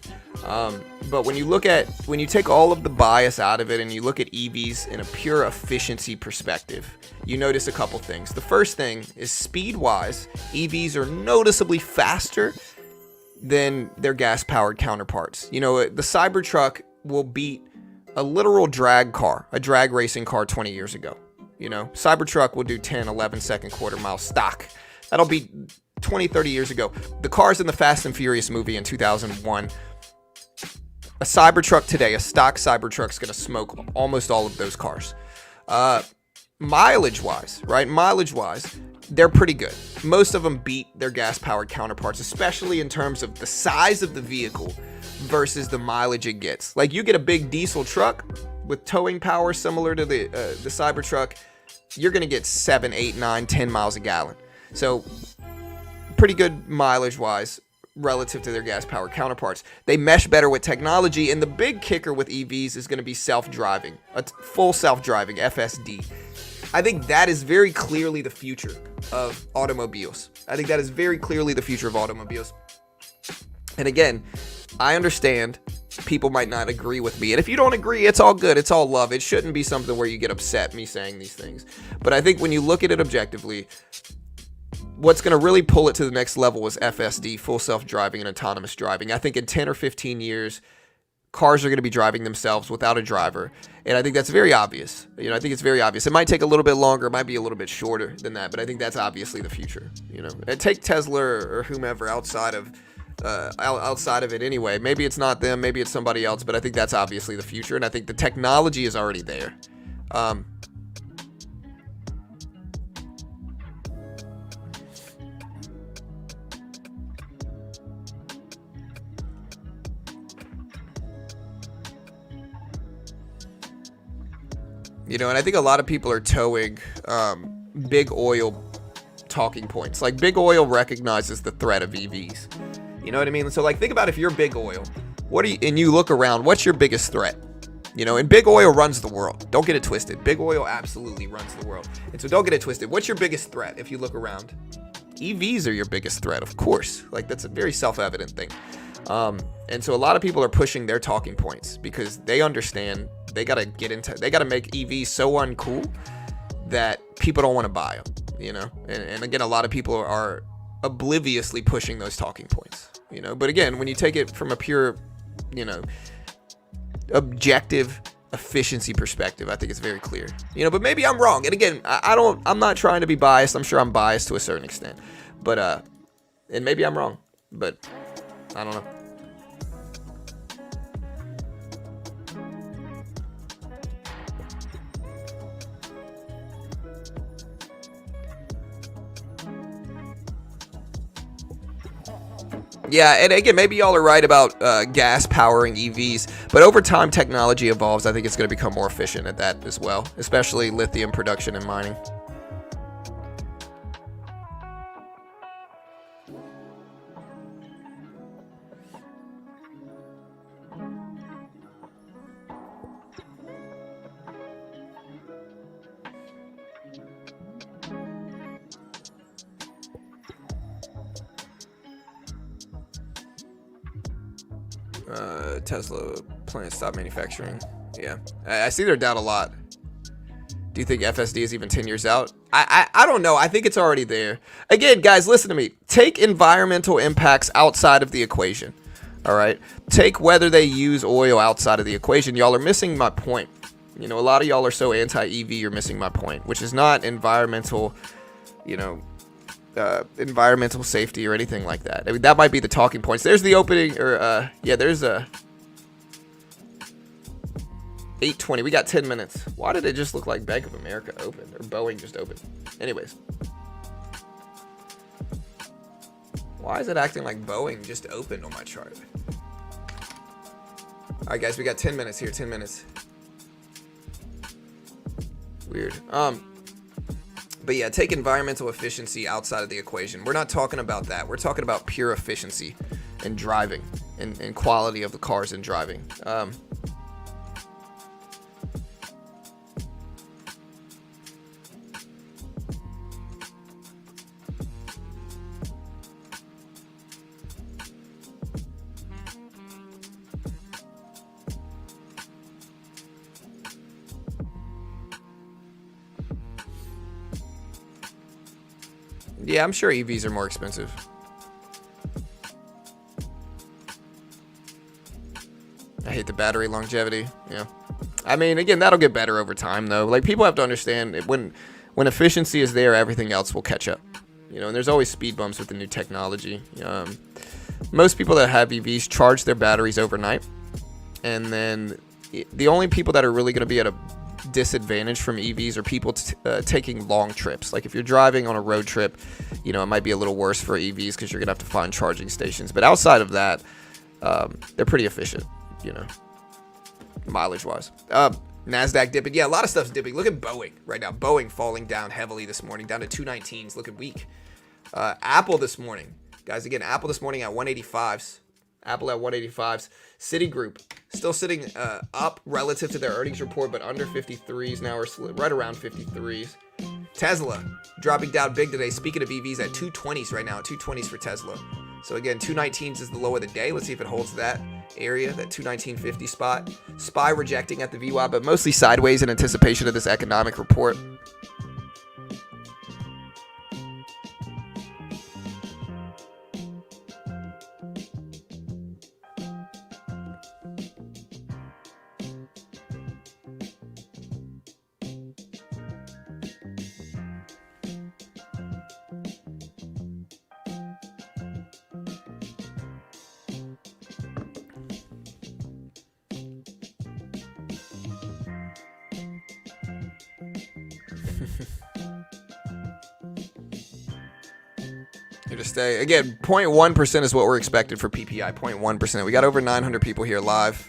[SPEAKER 1] But when you take all of the bias out of it and you look at EVs in a pure efficiency perspective, you notice a couple things. The first thing is speed-wise, EVs are noticeably faster than their gas-powered counterparts. The Cybertruck will beat a literal drag car, a drag racing car 20 years ago. You know, Cybertruck will do 10, 11 second quarter mile stock. That'll be 20, 30 years ago. The cars in the Fast and Furious movie in 2001, a Cybertruck today, a stock Cybertruck's going to smoke almost all of those cars. Mileage-wise, right? Mileage-wise, they're pretty good. Most of them beat their gas-powered counterparts, especially in terms of the size of the vehicle versus the mileage it gets. Like, you get a big diesel truck with towing power similar to the Cybertruck, you're going to get 7, 8, 9, 10 miles a gallon. So, pretty good mileage-wise relative to their gas-powered counterparts. They mesh better with technology, and the big kicker with EVs is going to be self-driving, a full self-driving, FSD. I think that is very clearly the future of automobiles. I think that is very clearly the future of automobiles. And again, I understand people might not agree with me. And if you don't agree, it's all good. It's all love. It shouldn't be something where you get upset me saying these things. But I think when you look at it objectively, what's going to really pull it to the next level is FSD, full self-driving and autonomous driving. I think in 10 or 15 years, cars are going to be driving themselves without a driver. And I think that's very obvious. You know, I think it's very obvious. It might take a little bit longer. It might be a little bit shorter than that. But I think that's obviously the future. You know, and take Tesla or whomever outside of it anyway. Maybe it's not them. Maybe it's somebody else. But I think that's obviously the future. And I think the technology is already there. You know, and I think a lot of people are towing big oil talking points. Like, big oil recognizes the threat of EVs. You know what I mean? So, like, think about if you're big oil, and you look around, what's your biggest threat? You know, and big oil runs the world. Don't get it twisted. Big oil absolutely runs the world. And so don't get it twisted. What's your biggest threat if you look around? EVs are your biggest threat, of course. Like, that's a very self-evident thing. And so a lot of people are pushing their talking points because they understand they got to make EVs so uncool that people don't want to buy them, you know? And again, a lot of people are obliviously pushing those talking points, you know? But again, when you take it from a pure, you know, objective efficiency perspective, I think it's very clear, you know? But maybe I'm wrong. And again, I'm not trying to be biased. I'm sure I'm biased to a certain extent, but, and maybe I'm wrong, but I don't know. Yeah, and again, maybe y'all are right about gas powering EVs, but over time technology evolves. I think it's going to become more efficient at that as well, especially lithium production and mining. Tesla plant stop manufacturing. Yeah, I see their doubt a lot. Do you think FSD is even 10 years out? I don't know. I think it's already there. Again, guys, listen to me. Take environmental impacts outside of the equation. All right? Take whether they use oil outside of the equation. Y'all are missing my point. You know, a lot of y'all are so anti-EV, you're missing my point, which is not environmental, you know, environmental safety or anything like that. I mean, that might be the talking points. There's the opening, or yeah, there's a 8:20. We got 10 minutes. Why did it just look like Bank of America opened or Boeing just opened? Anyways, why is it acting like Boeing just opened on my chart? All right, guys, we got 10 minutes here. 10 minutes. Weird. But yeah, take environmental efficiency outside of the equation. We're not talking about that. We're talking about pure efficiency and driving and quality of the cars and driving. Yeah, I'm sure EVs are more expensive. I hate the battery longevity. Yeah. I mean, again, that'll get better over time, though. Like, people have to understand when efficiency is there, everything else will catch up. You know, and there's always speed bumps with the new technology. Most people that have EVs charge their batteries overnight, and then the only people that are really going to be at a disadvantage from EVs are people taking long trips. Like if you're driving on a road trip, you know, it might be a little worse for EVs because you're going to have to find charging stations. But outside of that, they're pretty efficient, you know, mileage-wise. NASDAQ dipping. Yeah, a lot of stuff's dipping. Look at Boeing right now. Boeing falling down heavily this morning, down to 219s, looking weak. Apple this morning. Guys, again, Apple this morning at 185s. Apple at 185s. Citigroup still sitting up relative to their earnings report, but under 53s now, or right around 53s. Tesla dropping down big today. Speaking of EVs, at 220s right now, at 220s for Tesla. So again, 219s is the low of the day. Let's see if it holds that area, that 219.50 spot. SPY rejecting at the VWAP, but mostly sideways in anticipation of this economic report. Here to stay. Again, 0.1% is what we're expected for PPI. 0.1%. We got over 900 people here live.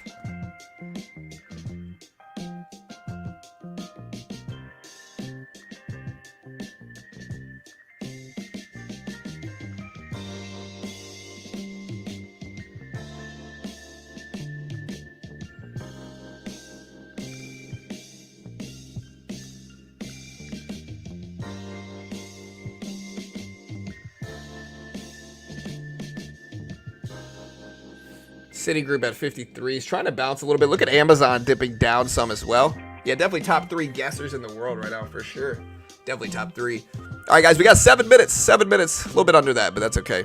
[SPEAKER 1] Citigroup at 53s, trying to bounce a little bit. Look at Amazon dipping down some as well. Yeah, definitely top 3 guessers in the world right now for sure. Definitely top 3. All right, guys, we got 7 minutes. 7 minutes. A little bit under that, but that's okay.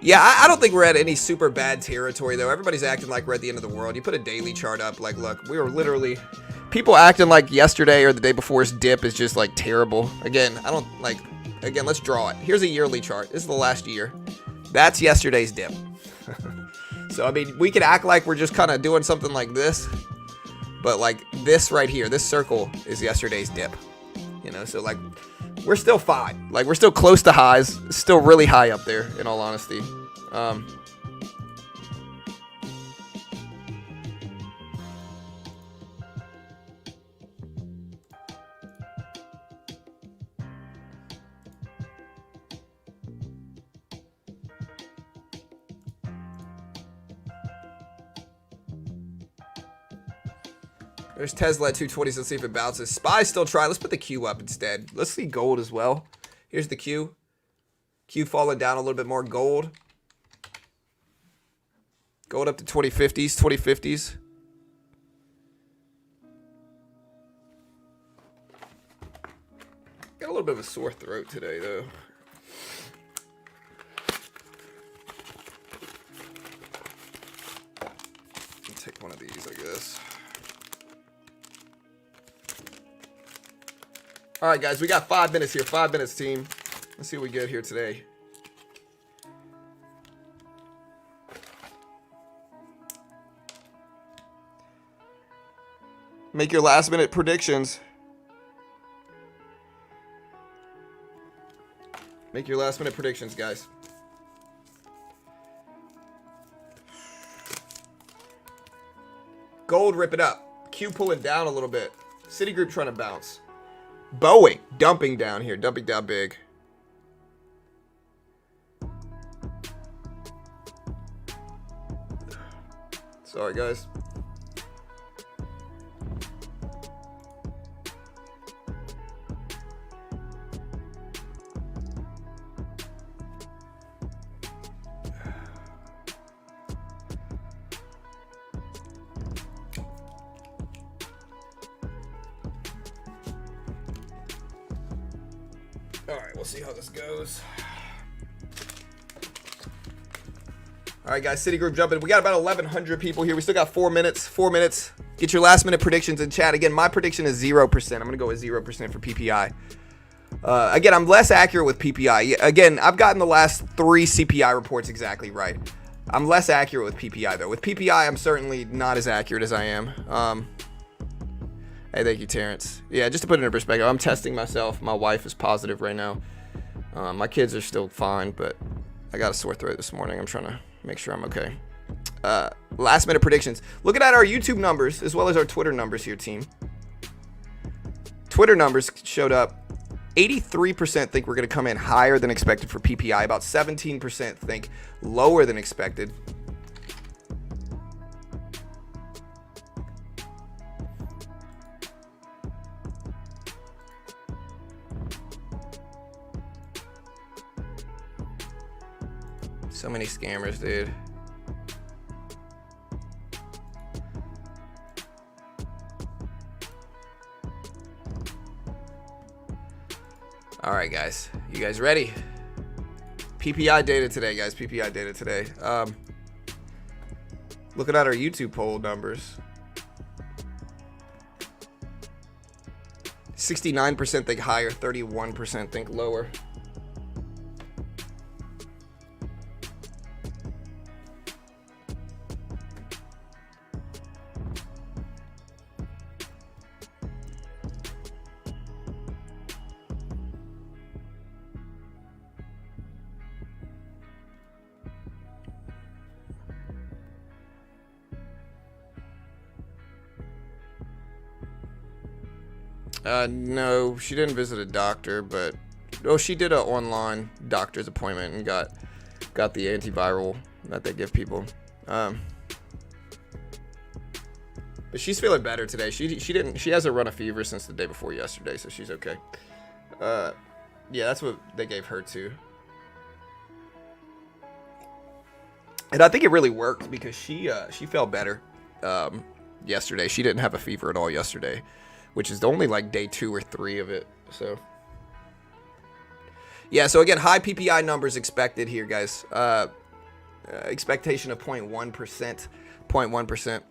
[SPEAKER 1] Yeah, I don't think we're at any super bad territory, though. Everybody's acting like we're at the end of the world. You put a daily chart up, like, look, we were literally... People acting like yesterday or the day before's dip is just, like, terrible. Again, I don't, like... Again, let's draw it. Here's a yearly chart. This is the last year. That's yesterday's dip. So, I mean, we could act like we're just kind of doing something like this. But, like, this right here, this circle is yesterday's dip. You know, so, like, we're still fine. Like, we're still close to highs. Still really high up there, in all honesty. There's Tesla at 220s. Let's see if it bounces. SPY still try. Let's put the Q up instead. Let's see gold as well. Here's the Q. Q falling down a little bit more. Gold. Gold up to 2050s. 2050s. Got a little bit of a sore throat today, though. I'll take one of these, I guess. All right, guys, we got 5 minutes here. 5 minutes, team. Let's see what we get here today. Make your last-minute predictions. Make your last-minute predictions, guys. Gold ripping up. Q pulling down a little bit. Citigroup trying to bounce. Boeing dumping down here, dumping down big. Sorry, guys. All right, we'll see how this goes. All right, guys, Citigroup jumping. We got about 1,100 people here. We still got 4 minutes. 4 minutes. Get your last minute predictions in chat. Again, my prediction is 0%. I'm going to go with 0% for PPI. Again, I'm less accurate with PPI. Again, I've gotten the last 3 CPI reports exactly right. I'm less accurate with PPI, though. With PPI, I'm certainly not as accurate as I am. Hey, thank you, Terrence. Yeah, just to put it in perspective, I'm testing myself. My wife is positive right now. My kids are still fine, but I got a sore throat this morning. I'm trying to make sure I'm okay. Last minute predictions. Looking at our YouTube numbers as well as our Twitter numbers here, team. Twitter numbers showed up. 83% think we're going to come in higher than expected for PPI. About 17% think lower than expected. So many scammers, dude. All right, guys. You guys ready? PPI data today, guys. PPI data today. Looking at our YouTube poll numbers. 69% think higher, 31% think lower. No, she didn't visit a doctor, but she did an online doctor's appointment and got the antiviral that they give people. But she's feeling better today. She hasn't run a fever since the day before yesterday, so she's okay. Yeah, that's what they gave her too. And I think it really worked because she felt better yesterday. She didn't have a fever at all yesterday, which is only like day 2 or 3 of it. So yeah, so again, high PPI numbers expected here, guys. Expectation of 0.1%. 0.1%.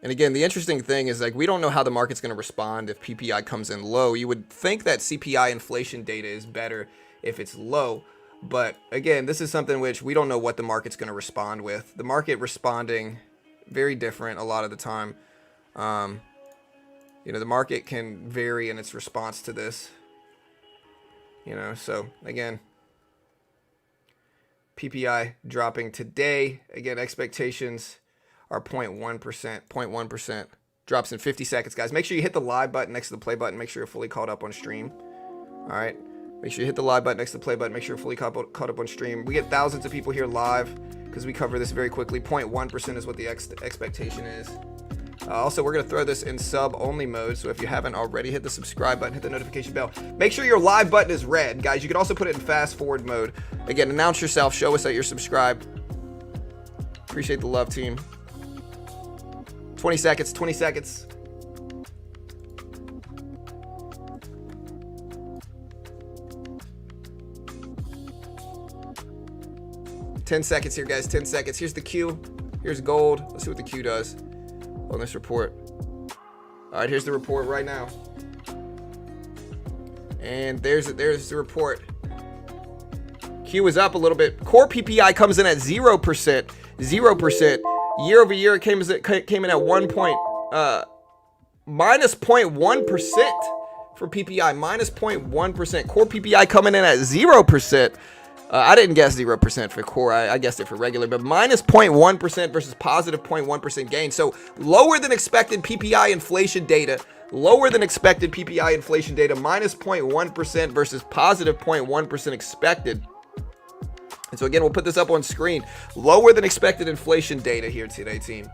[SPEAKER 1] And again, the interesting thing is, like, we don't know how the market's going to respond if PPI comes in low. You would think that CPI inflation data is better if it's low. But again, this is something which we don't know what the market's going to respond with. The market responding very different a lot of the time. You know, the market can vary in its response to this. You know, so again, PPI dropping today. Again, expectations are 0.1%. 0.1%. Drops in 50 seconds, guys. Make sure you hit the live button next to the play button. Make sure you're fully caught up on stream. All right. Make sure you hit the live button next to the play button. Make sure you're fully caught up on stream. We get thousands of people here live because we cover this very quickly. 0.1% is what the expectation is. Also, we're going to throw this in sub-only mode, so if you haven't already, hit the subscribe button, hit the notification bell. Make sure your live button is red, guys. You can also put it in fast-forward mode. Again, announce yourself. Show us that you're subscribed. Appreciate the love, team. 20 seconds, 20 seconds. $10 seconds here, guys. 10 seconds. Here's the Q. Here's gold. Let's see what the Q does on this report. All right, here's the report right now. And there's the report. Q is up a little bit. Core PPI comes in at 0%. 0%. Year over year, it came in at minus 0.1% for PPI. Minus 0.1%. Core PPI coming in at 0%. I didn't guess 0% for core. I guessed it for regular, but minus 0.1% versus positive 0.1% gain. So lower than expected PPI inflation data. Lower than expected PPI inflation data. Minus 0.1% versus positive 0.1% expected. And so again, we'll put this up on screen. Lower than expected inflation data here today, team.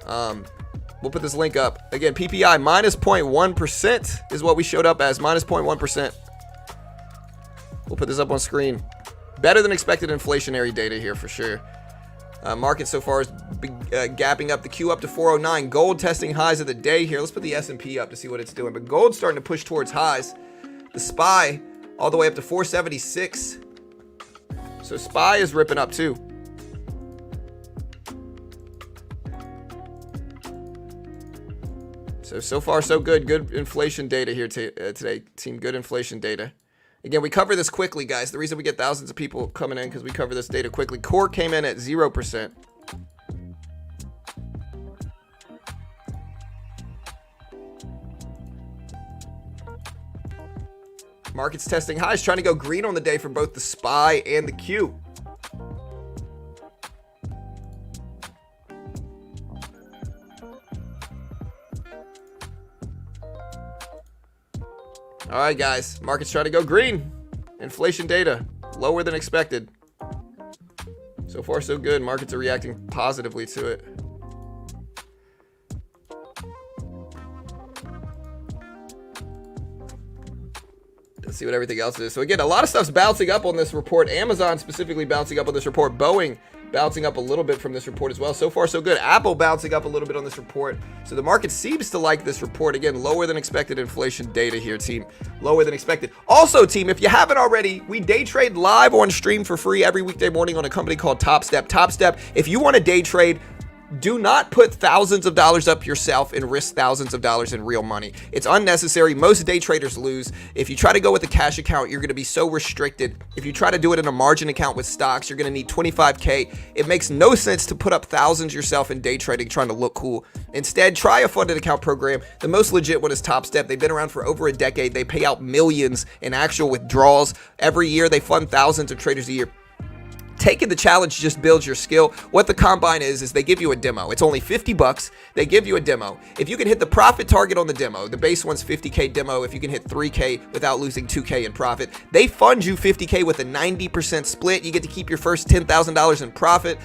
[SPEAKER 1] We'll put this link up. Again, PPI minus 0.1% is what we showed up as. Minus 0.1%. We'll put this up on screen. Better than expected inflationary data here for sure. Market so far is gapping up. The Q up to 409. Gold testing highs of the day here. Let's put the S&P up to see what it's doing. But gold's starting to push towards highs. The SPY all the way up to 476. So So SPY is ripping up too. So far so good. Good inflation data here today, team. Good inflation data. Again, we cover this quickly, guys. The reason we get thousands of people coming in because we cover this data quickly. Core came in at 0%. Market's testing highs, trying to go green on the day for both the SPY and the Q. All right, guys. Market's trying to go green. Inflation data lower than expected. So far, so good. Markets are reacting positively to it. Let's see what everything else is. So again, a lot of stuff's bouncing up on this report. Amazon specifically bouncing up on this report. Boeing bouncing up a little bit from this report as well. So far, so good. Apple bouncing up a little bit on this report. So the market seems to like this report. Again, lower than expected inflation data here, team. Lower than expected. Also, team, if you haven't already, we day trade live on stream for free every weekday morning on a company called Top Step. Top Step, if you want to day trade, do not put thousands of dollars up yourself and risk thousands of dollars in real money. It's unnecessary. Most day traders lose. If you try to go with a cash account, you're going to be so restricted. If you try to do it in a margin account with stocks, you're going to need 25K. It makes no sense to put up thousands yourself in day trading trying to look cool. Instead, try a funded account program. The most legit one is Top Step. They've been around for over a decade. They pay out millions in actual withdrawals every year. They fund thousands of traders a year. Taking the challenge just builds your skill. What the combine is they give you a demo. It's only $50. They give you a demo. If you can hit the profit target on the demo, the base one's 50K demo. If you can hit 3K without losing 2K in profit, they fund you 50K with a 90% split. You get to keep your first $10,000 in profit.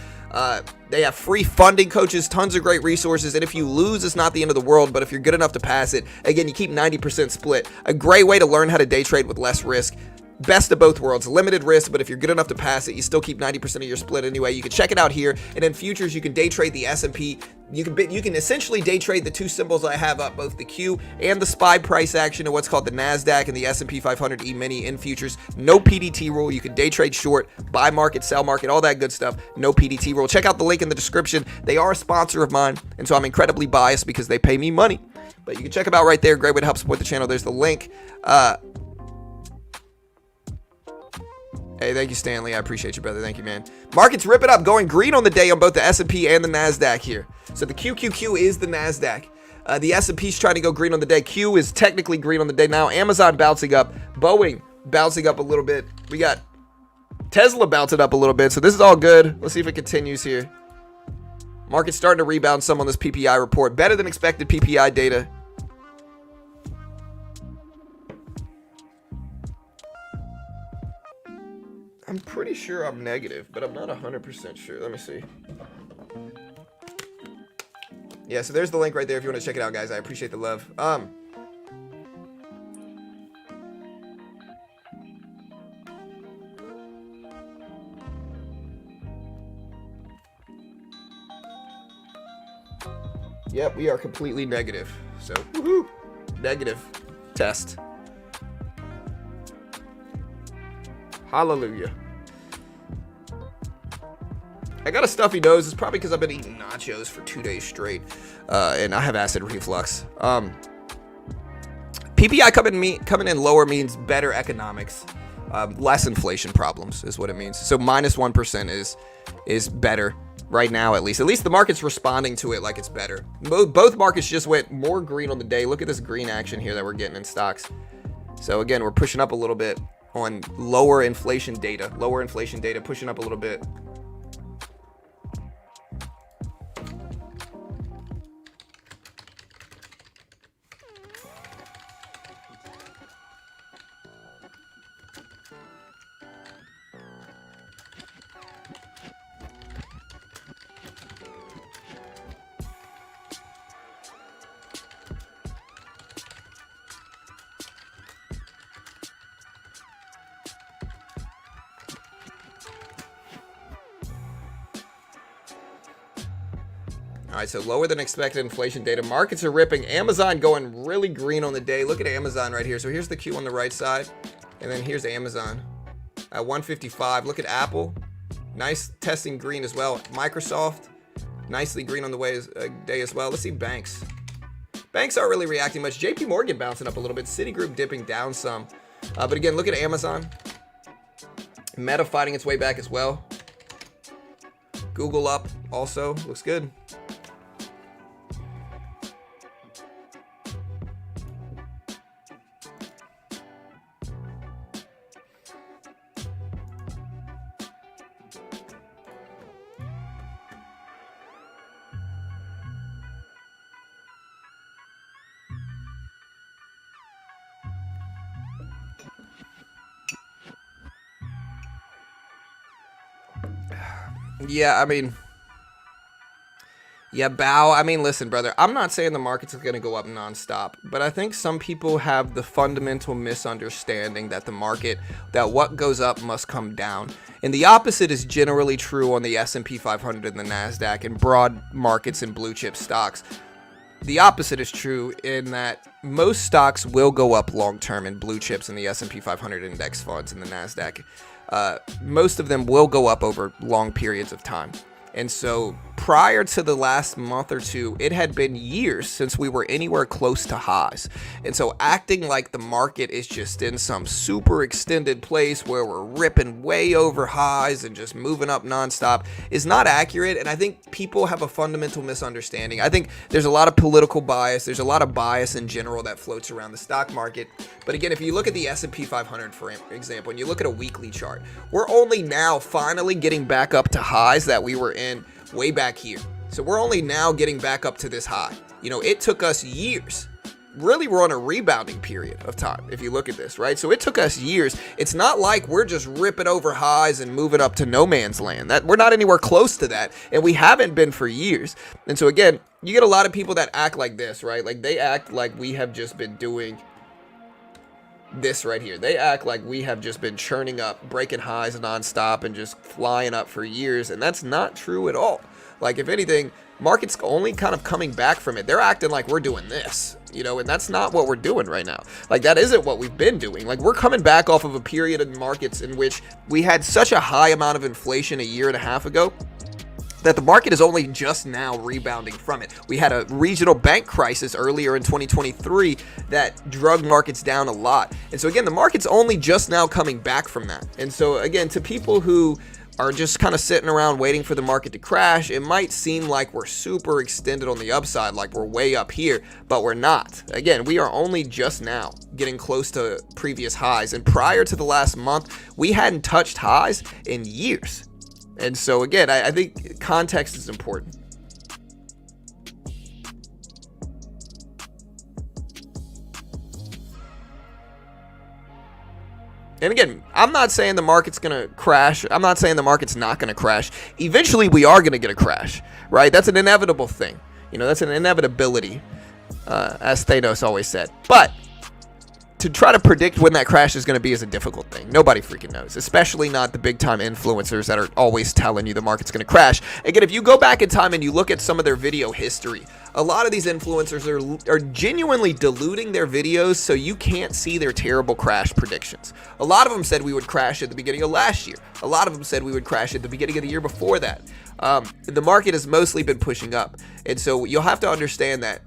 [SPEAKER 1] They have free funding coaches, tons of great resources, and if you lose, it's not the end of the world, but if you're good enough to pass it, again, you keep 90% split. A great way to learn how to day trade with less risk. Best of both worlds. Limited risk, but if you're good enough to pass it, you still keep 90% of your split anyway. You can check it out here. And in futures, you can day trade the S&P. You can essentially day trade the two symbols I have up, both the Q and the SPY price action and what's called the NASDAQ and the S&P 500 E-mini in futures. No PDT rule. You can day trade short, buy market, sell market, all that good stuff. No PDT rule. Check out the link in the description. They are a sponsor of mine, and so I'm incredibly biased because they pay me money. But you can check them out right there. Great way to help support the channel. There's the link. Hey, thank you, Stanley. I appreciate you, brother. Thank you, man. Markets rip it up, going green on the day on both the S&P and the NASDAQ here. So the QQQ is the NASDAQ. The S&P's trying to go green on the day. Q is technically green on the day now. Amazon bouncing up. Boeing bouncing up a little bit. We got Tesla bouncing up a little bit. So this is all good. Let's see if it continues here. Market's starting to rebound some on this PPI report. Better than expected PPI data. I'm pretty sure I'm negative, but I'm not 100% sure. Let me see. Yeah, so there's the link right there if you want to check it out, guys. I appreciate the love. Yep, we are completely negative. So, woohoo! Negative test. Hallelujah. I got a stuffy nose. It's probably because I've been eating nachos for 2 days straight. And I have acid reflux. PPI coming in lower means better economics. Less inflation problems is what it means. So minus 1% is better right now, at least. At least the market's responding to it like it's better. Both markets just went more green on the day. Look at this green action here that we're getting in stocks. So again, we're pushing up a little bit on lower inflation data. Lower inflation data pushing up a little bit. All right, so lower than expected inflation data. Markets are ripping. Amazon going really green on the day. Look at Amazon right here. So here's the Q on the right side, and then here's Amazon. at 155. Look at Apple. Nice testing green as well. Microsoft, nicely green on the day as well. Let's see banks. Banks aren't really reacting much. JP Morgan bouncing up a little bit. Citigroup dipping down some. But again, look at Amazon. Meta fighting its way back as well. Google up also. Looks good. Yeah, I mean, bow. I mean, listen, brother, I'm not saying the market's going to go up nonstop, but I think some people have the fundamental misunderstanding that that what goes up must come down. And the opposite is generally true on the S&P 500 and the NASDAQ and broad markets and blue chip stocks. The opposite is true in that most stocks will go up long term in blue chips in the S&P 500 index funds and the NASDAQ. Most of them will go up over long periods of time. And so prior to the last month or two, it had been years since we were anywhere close to highs. And so acting like the market is just in some super extended place where we're ripping way over highs and just moving up nonstop is not accurate. And I think people have a fundamental misunderstanding. I think there's a lot of political bias. There's a lot of bias in general that floats around the stock market. But again, if you look at the S&P 500, for example, and you look at a weekly chart, we're only now finally getting back up to highs that we were in way back here. So we're only now getting back up to this high. You know, it took us years. Really, we're on a rebounding period of time, if you look at this, right? So it took us years. It's not like we're just ripping over highs and moving up to no man's land. That we're not anywhere close to that, and we haven't been for years. And so again, you get a lot of people that act like this, right? Like they act like we have just been doing this right here. They act like we have just been churning up, breaking highs nonstop and just flying up for years, and that's not true at all. Like, if anything, market's only kind of coming back from it. They're acting like we're doing this, you know, and that's not what we're doing right now. Like, that isn't what we've been doing. Like, we're coming back off of a period in markets in which we had such a high amount of inflation a year and a half ago that the market is only just now rebounding from it. We had a regional bank crisis earlier in 2023 that drug markets down a lot. And so again, the market's only just now coming back from that. And so again, to people who are just kind of sitting around waiting for the market to crash, it might seem like we're super extended on the upside, like we're way up here, but we're not. Again, we are only just now getting close to previous highs. And prior to the last month, we hadn't touched highs in years. And so again, I think context is important. And again, I'm not saying the market's going to crash. I'm not saying the market's not going to crash. Eventually, we are going to get a crash, right? That's an inevitable thing. You know, that's an inevitability, as Thanos always said. But to try to predict when that crash is going to be is a difficult thing. Nobody freaking knows, especially not the big time influencers that are always telling you the market's going to crash. Again, if you go back in time and you look at some of their video history, a lot of these influencers are genuinely diluting their videos so you can't see their terrible crash predictions. A lot of them said we would crash at the beginning of last year. A lot of them said we would crash at the beginning of the year before that. The market has mostly been pushing up. And so you'll have to understand that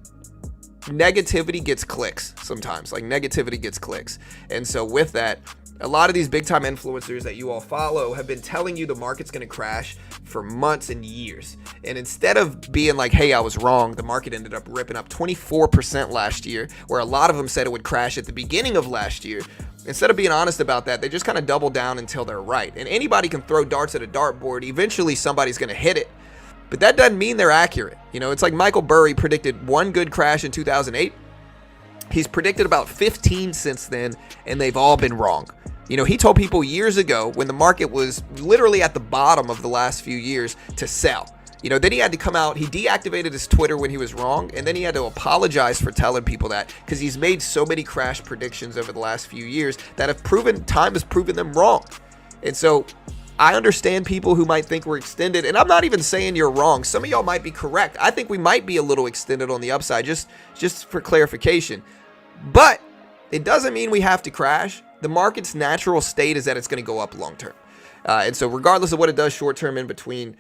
[SPEAKER 1] negativity gets clicks sometimes. Like, negativity gets clicks. And so with that, a lot of these big time influencers that you all follow have been telling you the market's going to crash for months and years. And instead of being like, hey, I was wrong, the market ended up ripping up 24% last year, where a lot of them said it would crash at the beginning of last year. Instead of being honest about that, they just kind of double down until they're right. And anybody can throw darts at a dartboard. Eventually somebody's going to hit it. But that doesn't mean they're accurate. You know, it's like Michael Burry predicted one good crash in 2008. He's predicted about 15 since then, and they've all been wrong. You know, he told people years ago when the market was literally at the bottom of the last few years to sell. You know, then he had to come out, he deactivated his Twitter when he was wrong, and then he had to apologize for telling people that, because he's made so many crash predictions over the last few years that time has proven them wrong. And so I understand people who might think we're extended, and I'm not even saying you're wrong. Some of y'all might be correct. I think we might be a little extended on the upside, just for clarification. But it doesn't mean we have to crash. the market's natural state is that it's going to go up long term. And so regardless of what it does short term in between,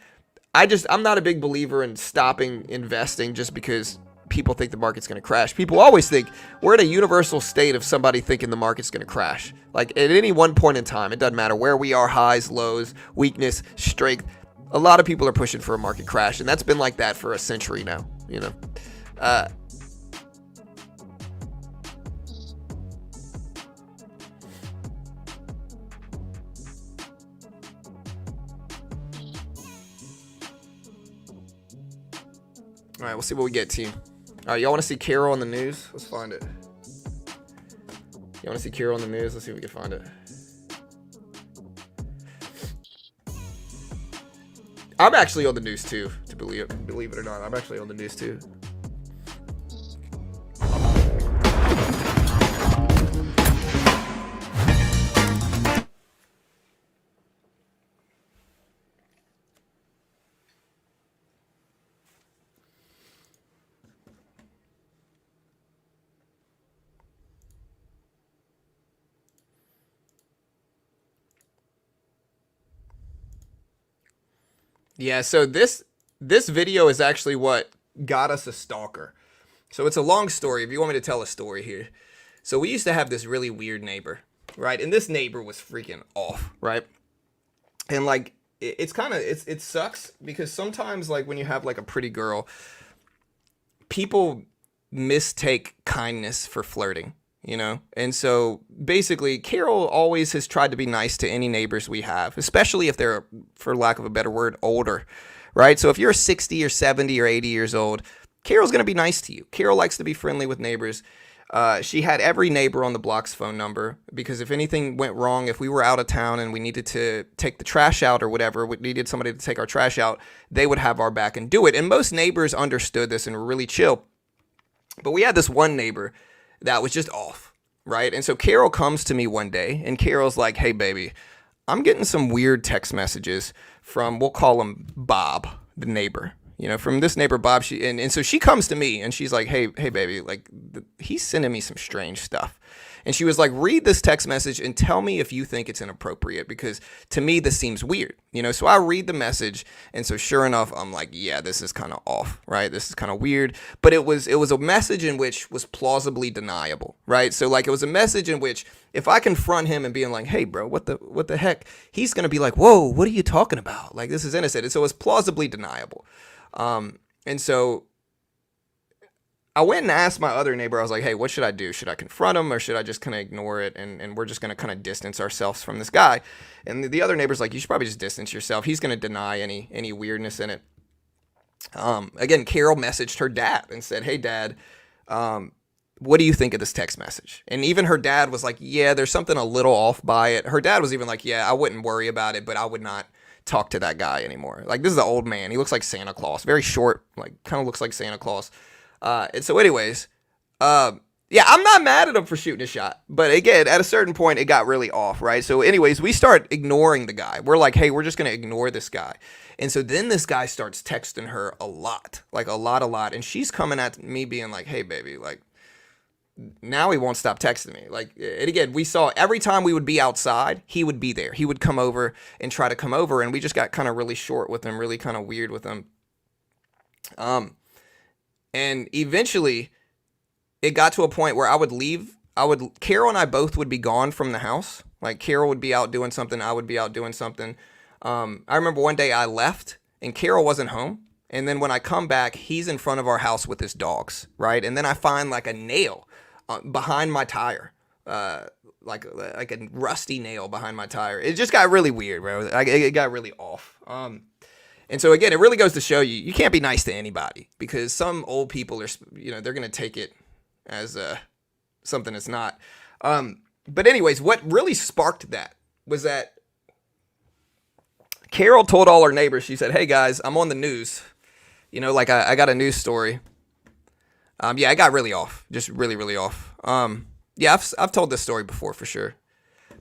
[SPEAKER 1] I'm not a big believer in stopping investing just because people think the market's going to crash. People always think we're in a universal state of somebody thinking the market's going to crash. Like at any one point in time, it doesn't matter where we are, highs, lows, weakness, strength. A lot of people are pushing for a market crash, and that's been like that for a century now, you know. All right, we'll see what we get, team. All right, y'all want to see Carol on the news? Let's find it. You want to see Carol on the news? Let's see if we can find it. I'm actually on the news too, to believe it or not. I'm actually on the news too. Yeah, so this video is actually what got us a stalker. So it's a long story. If you want me to tell a story here. So we used to have this really weird neighbor, right? And this neighbor was freaking off, right? And like it sucks because sometimes like when you have like a pretty girl, people mistake kindness for flirting, you know? And so basically Carol always has tried to be nice to any neighbors we have, especially if they're, for lack of a better word, older, right? So if you're 60 or 70 or 80 years old, Carol's going to be nice to you. Carol likes to be friendly with neighbors. She had every neighbor on the block's phone number because if anything went wrong, if we were out of town and we needed to take the trash out or whatever, we needed somebody to take our trash out, they would have our back and do it. And most neighbors understood this and were really chill. But we had this one neighbor that was just off, right? And so Carol comes to me one day and Carol's like, hey, baby, I'm getting some weird text messages from, we'll call him Bob, the neighbor. You know, from this neighbor, Bob, and so she comes to me and she's like, hey, baby, like he's sending me some strange stuff. And she was like, read this text message and tell me if you think it's inappropriate because to me, this seems weird. You know, so I read the message. And so sure enough, I'm like, yeah, this is kind of off, right? This is kind of weird. But it was a message in which was plausibly deniable, right? So like it was a message in which if I confront him and being like, hey, bro, what the heck? He's going to be like, whoa, what are you talking about? Like, this is innocent. And so it's plausibly deniable. And so I went and asked my other neighbor, I was like, hey, what should I do? Should I confront him or should I just kind of ignore it? And we're just going to kind of distance ourselves from this guy. And the other neighbor's like, you should probably just distance yourself. He's going to deny any weirdness in it. Again, Carol messaged her dad and said, hey, Dad, what do you think of this text message? And even her dad was like, yeah, there's something a little off by it. Her dad was even like, yeah, I wouldn't worry about it, but I would not talk to that guy anymore. Like, this is an old man. He looks like Santa Claus. Very short, like, kind of looks like Santa Claus. And so anyways, yeah, I'm not mad at him for shooting a shot. But again, at a certain point, it got really off, right? So anyways, we start ignoring the guy. We're like, hey, we're just going to ignore this guy. And so then this guy starts texting her a lot. Like, a lot. And she's coming at me being like, hey, baby, like, now he won't stop texting me. Like, and again, we saw every time we would be outside, he would be there. He would come over and try to come over. And we just got kind of really short with him, really kind of weird with him. And eventually it got to a point where I would leave. Carol and I both would be gone from the house. Like, Carol would be out doing something. I would be out doing something. I remember one day I left and Carol wasn't home. And then when I come back, he's in front of our house with his dogs. Right. And then I find like a nail behind my tire, like a rusty nail behind my tire. It just got really weird, bro. It got really off. And so again, it really goes to show you can't be nice to anybody because some old people are, you know, they're going to take it as something it's not. But anyways, what really sparked that was that Carol told all her neighbors, she said, hey guys, I'm on the news. You know, like I got a news story. Yeah, I got really off, just really, really off. Yeah, I've told this story before for sure.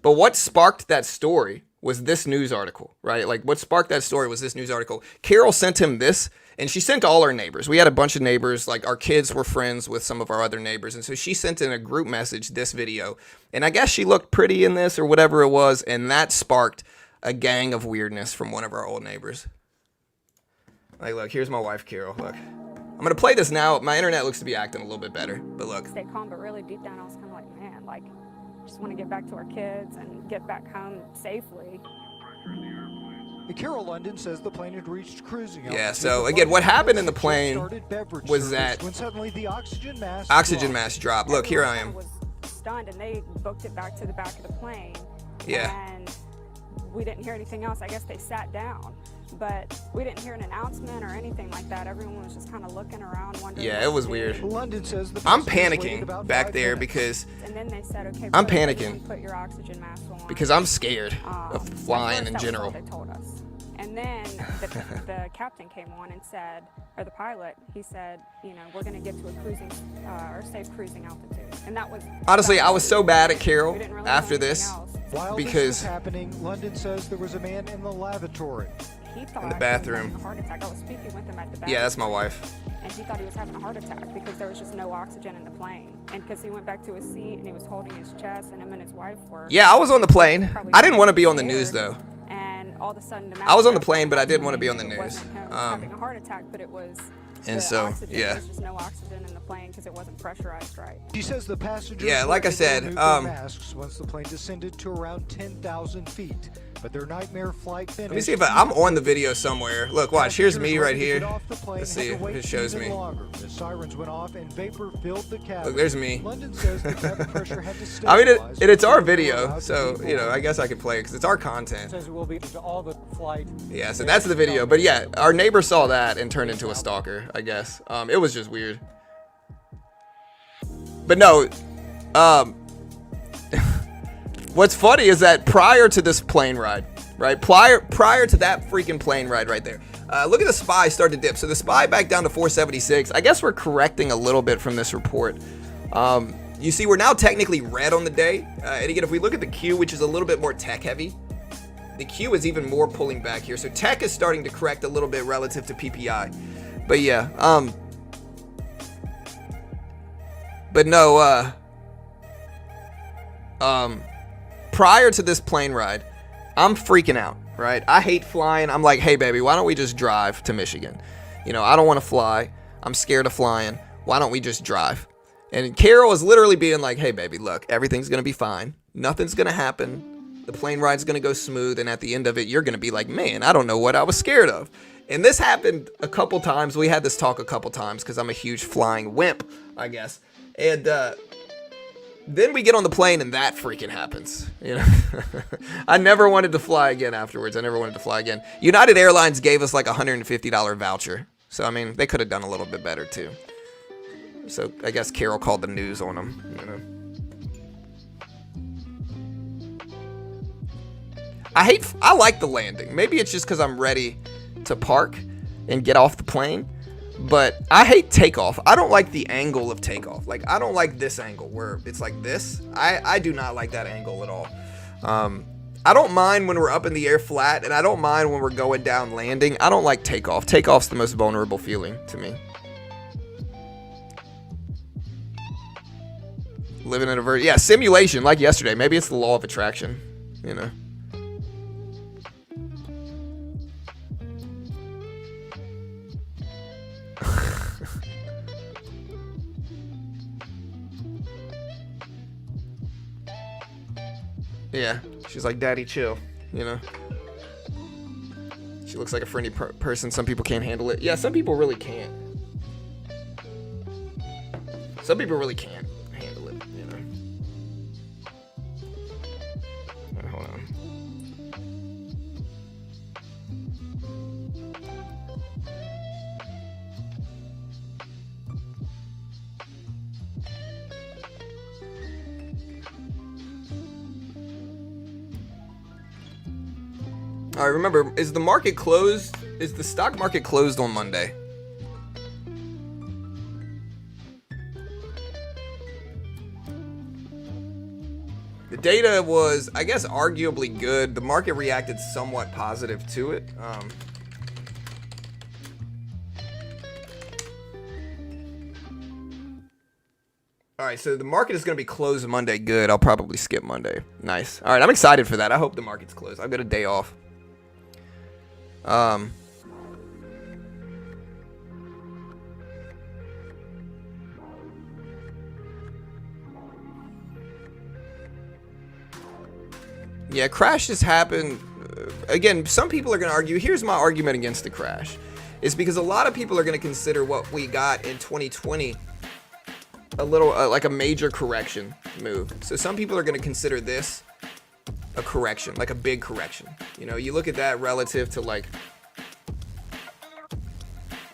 [SPEAKER 1] But what sparked that story was this news article, right? Like what sparked that story was this news article. Carol sent him this, And she sent to all our neighbors. We had a bunch of neighbors, like our kids were friends with some of our other neighbors. And so she sent in a group message this video. And I guess she looked pretty in this or whatever it was. And that sparked a gang of weirdness from one of our old neighbors. Like, look, here's my wife, Carol. Look. I'm going to play this now. My internet looks to be acting a little bit better. But look.
[SPEAKER 3] Stay calm, but really deep down, I was kind of like, man, like, just want to get back to our kids and get back home safely.
[SPEAKER 2] Carol London says the plane had reached cruising altitude.
[SPEAKER 1] Yeah, so again, what happened in the plane was that
[SPEAKER 2] when suddenly the oxygen
[SPEAKER 1] mask dropped. Look, here I am.
[SPEAKER 3] Was stunned, and they booked it back to the back of the plane.
[SPEAKER 1] Yeah.
[SPEAKER 3] And we didn't hear anything else. I guess they sat down, but we didn't hear an announcement or anything like that. Everyone was just kind of looking around, wondering.
[SPEAKER 1] Yeah, it was weird.
[SPEAKER 2] London says the
[SPEAKER 1] I'm panicking back there because
[SPEAKER 3] And then they said, okay,
[SPEAKER 1] I'm
[SPEAKER 3] brother,
[SPEAKER 1] panicking
[SPEAKER 3] put your oxygen mask on.
[SPEAKER 1] because I'm scared of
[SPEAKER 3] At
[SPEAKER 1] flying
[SPEAKER 3] first,
[SPEAKER 1] in
[SPEAKER 3] that was
[SPEAKER 1] general.
[SPEAKER 3] all they told us. And then the captain came on and said, or the pilot, he said, you know, we're going to get to a cruising or safe cruising altitude. And that was
[SPEAKER 1] Honestly, I was so bad at Carol
[SPEAKER 3] we didn't really know
[SPEAKER 1] after
[SPEAKER 3] anything
[SPEAKER 1] this
[SPEAKER 3] else.
[SPEAKER 2] While this
[SPEAKER 1] because
[SPEAKER 2] was happening, London says there was a man in the lavatory.
[SPEAKER 3] He thought
[SPEAKER 1] in the
[SPEAKER 3] he was
[SPEAKER 1] bathroom.
[SPEAKER 3] having a heart attack. I was speaking with him at the bathroom.
[SPEAKER 1] Yeah, that's my wife.
[SPEAKER 3] And he thought he was having a heart attack because there was just no oxygen in the plane. And because he went back to his seat and he was holding his chest, and him and his wife were.
[SPEAKER 1] Yeah, I was on the plane.
[SPEAKER 3] probably
[SPEAKER 1] I didn't want to be on the
[SPEAKER 3] scared.
[SPEAKER 1] news though.
[SPEAKER 3] And all of a sudden,
[SPEAKER 1] I was on the plane, but I didn't want to be on the
[SPEAKER 3] It
[SPEAKER 1] news.
[SPEAKER 3] wasn't him having a heart attack, but it was.
[SPEAKER 1] And
[SPEAKER 3] the
[SPEAKER 1] so,
[SPEAKER 3] oxygen.
[SPEAKER 1] yeah.
[SPEAKER 3] There was just no oxygen in the plane because it wasn't pressurized right.
[SPEAKER 2] She says the passengers
[SPEAKER 1] Yeah, like I
[SPEAKER 2] were able to
[SPEAKER 1] said,
[SPEAKER 2] remove their masks once the plane descended to around 10,000 feet. But their nightmare flight finished.
[SPEAKER 1] Let me see if I'm on the video somewhere. Look, watch. Here's me right here.
[SPEAKER 2] Let's
[SPEAKER 1] Let's see if it shows me.
[SPEAKER 2] The sirens went off and vapor filled the cabin.
[SPEAKER 1] Look, there's me.
[SPEAKER 2] London says the cabin pressure had to
[SPEAKER 1] I mean,
[SPEAKER 2] stabilize
[SPEAKER 1] it's our
[SPEAKER 2] before
[SPEAKER 1] video,
[SPEAKER 2] allowed
[SPEAKER 1] so
[SPEAKER 2] to
[SPEAKER 1] you know,
[SPEAKER 2] move
[SPEAKER 1] I guess I can play it because it's our content.
[SPEAKER 4] Says it will be to all the flight.
[SPEAKER 1] Yeah, so that's the video. But yeah, our neighbor saw that and turned into a stalker, I guess. It was just weird. But no, what's funny is that prior to this plane ride, right? Prior to that freaking plane ride right there, look at the SPY start to dip. So the SPY back down to 476. I guess we're correcting a little bit from this report. You see, we're now technically red on the day. And again, if we look at the Q, which is a little bit more tech heavy, the Q is even more pulling back here. So tech is starting to correct a little bit relative to PPI. But yeah, but no, prior to this plane ride, I'm freaking out, right? I hate flying. I'm like, hey, baby, why don't we just drive to Michigan? You know, I don't want to fly. I'm scared of flying. Why don't we just drive? And Carol is literally being like, hey, baby, look, everything's going to be fine. Nothing's going to happen. The plane ride's going to go smooth. And at the end of it, you're going to be like, man, I don't know what I was scared of. And this happened a couple times. We had this talk a couple times because I'm a huge flying wimp, I guess. And then we get on the plane and that freaking happens. You know, I never wanted to fly again afterwards. I never wanted to fly again. United Airlines gave us like a $150 voucher. So, I mean, they could have done a little bit better too. So I guess Carol called the news on them, you know. I like the landing. Maybe it's just because I'm ready to park and get off the plane. But I hate takeoff. I don't like the angle of takeoff. Like, I don't like this angle where it's like this. I do not like that angle at all. I don't mind when we're up in the air flat, and I don't mind when we're going down landing. I don't like takeoff. Takeoff's the most vulnerable feeling to me. Living in a yeah, simulation like yesterday. Maybe it's the law of attraction, you know. Yeah, she's like, daddy, chill, you know. She looks like a friendly person. Some people can't handle it. Yeah, some people really can't. Some people really can't handle it, you know. Hold on. All right, remember, is the market closed? Is the stock market closed on Monday? The data was, I guess, arguably good. The market reacted somewhat positive to it. All right, so the market is going to be closed Monday. Good. I'll probably skip Monday. Nice. All right, I'm excited for that. I hope the market's closed. I've got a day off. Yeah, crashes happen. Again, some people are going to argue. Here's my argument against the crash. It's because a lot of people are going to consider what we got in 2020 a little like a major correction move. So some people are going to consider this a correction, like a big correction. You know, you look at that relative to like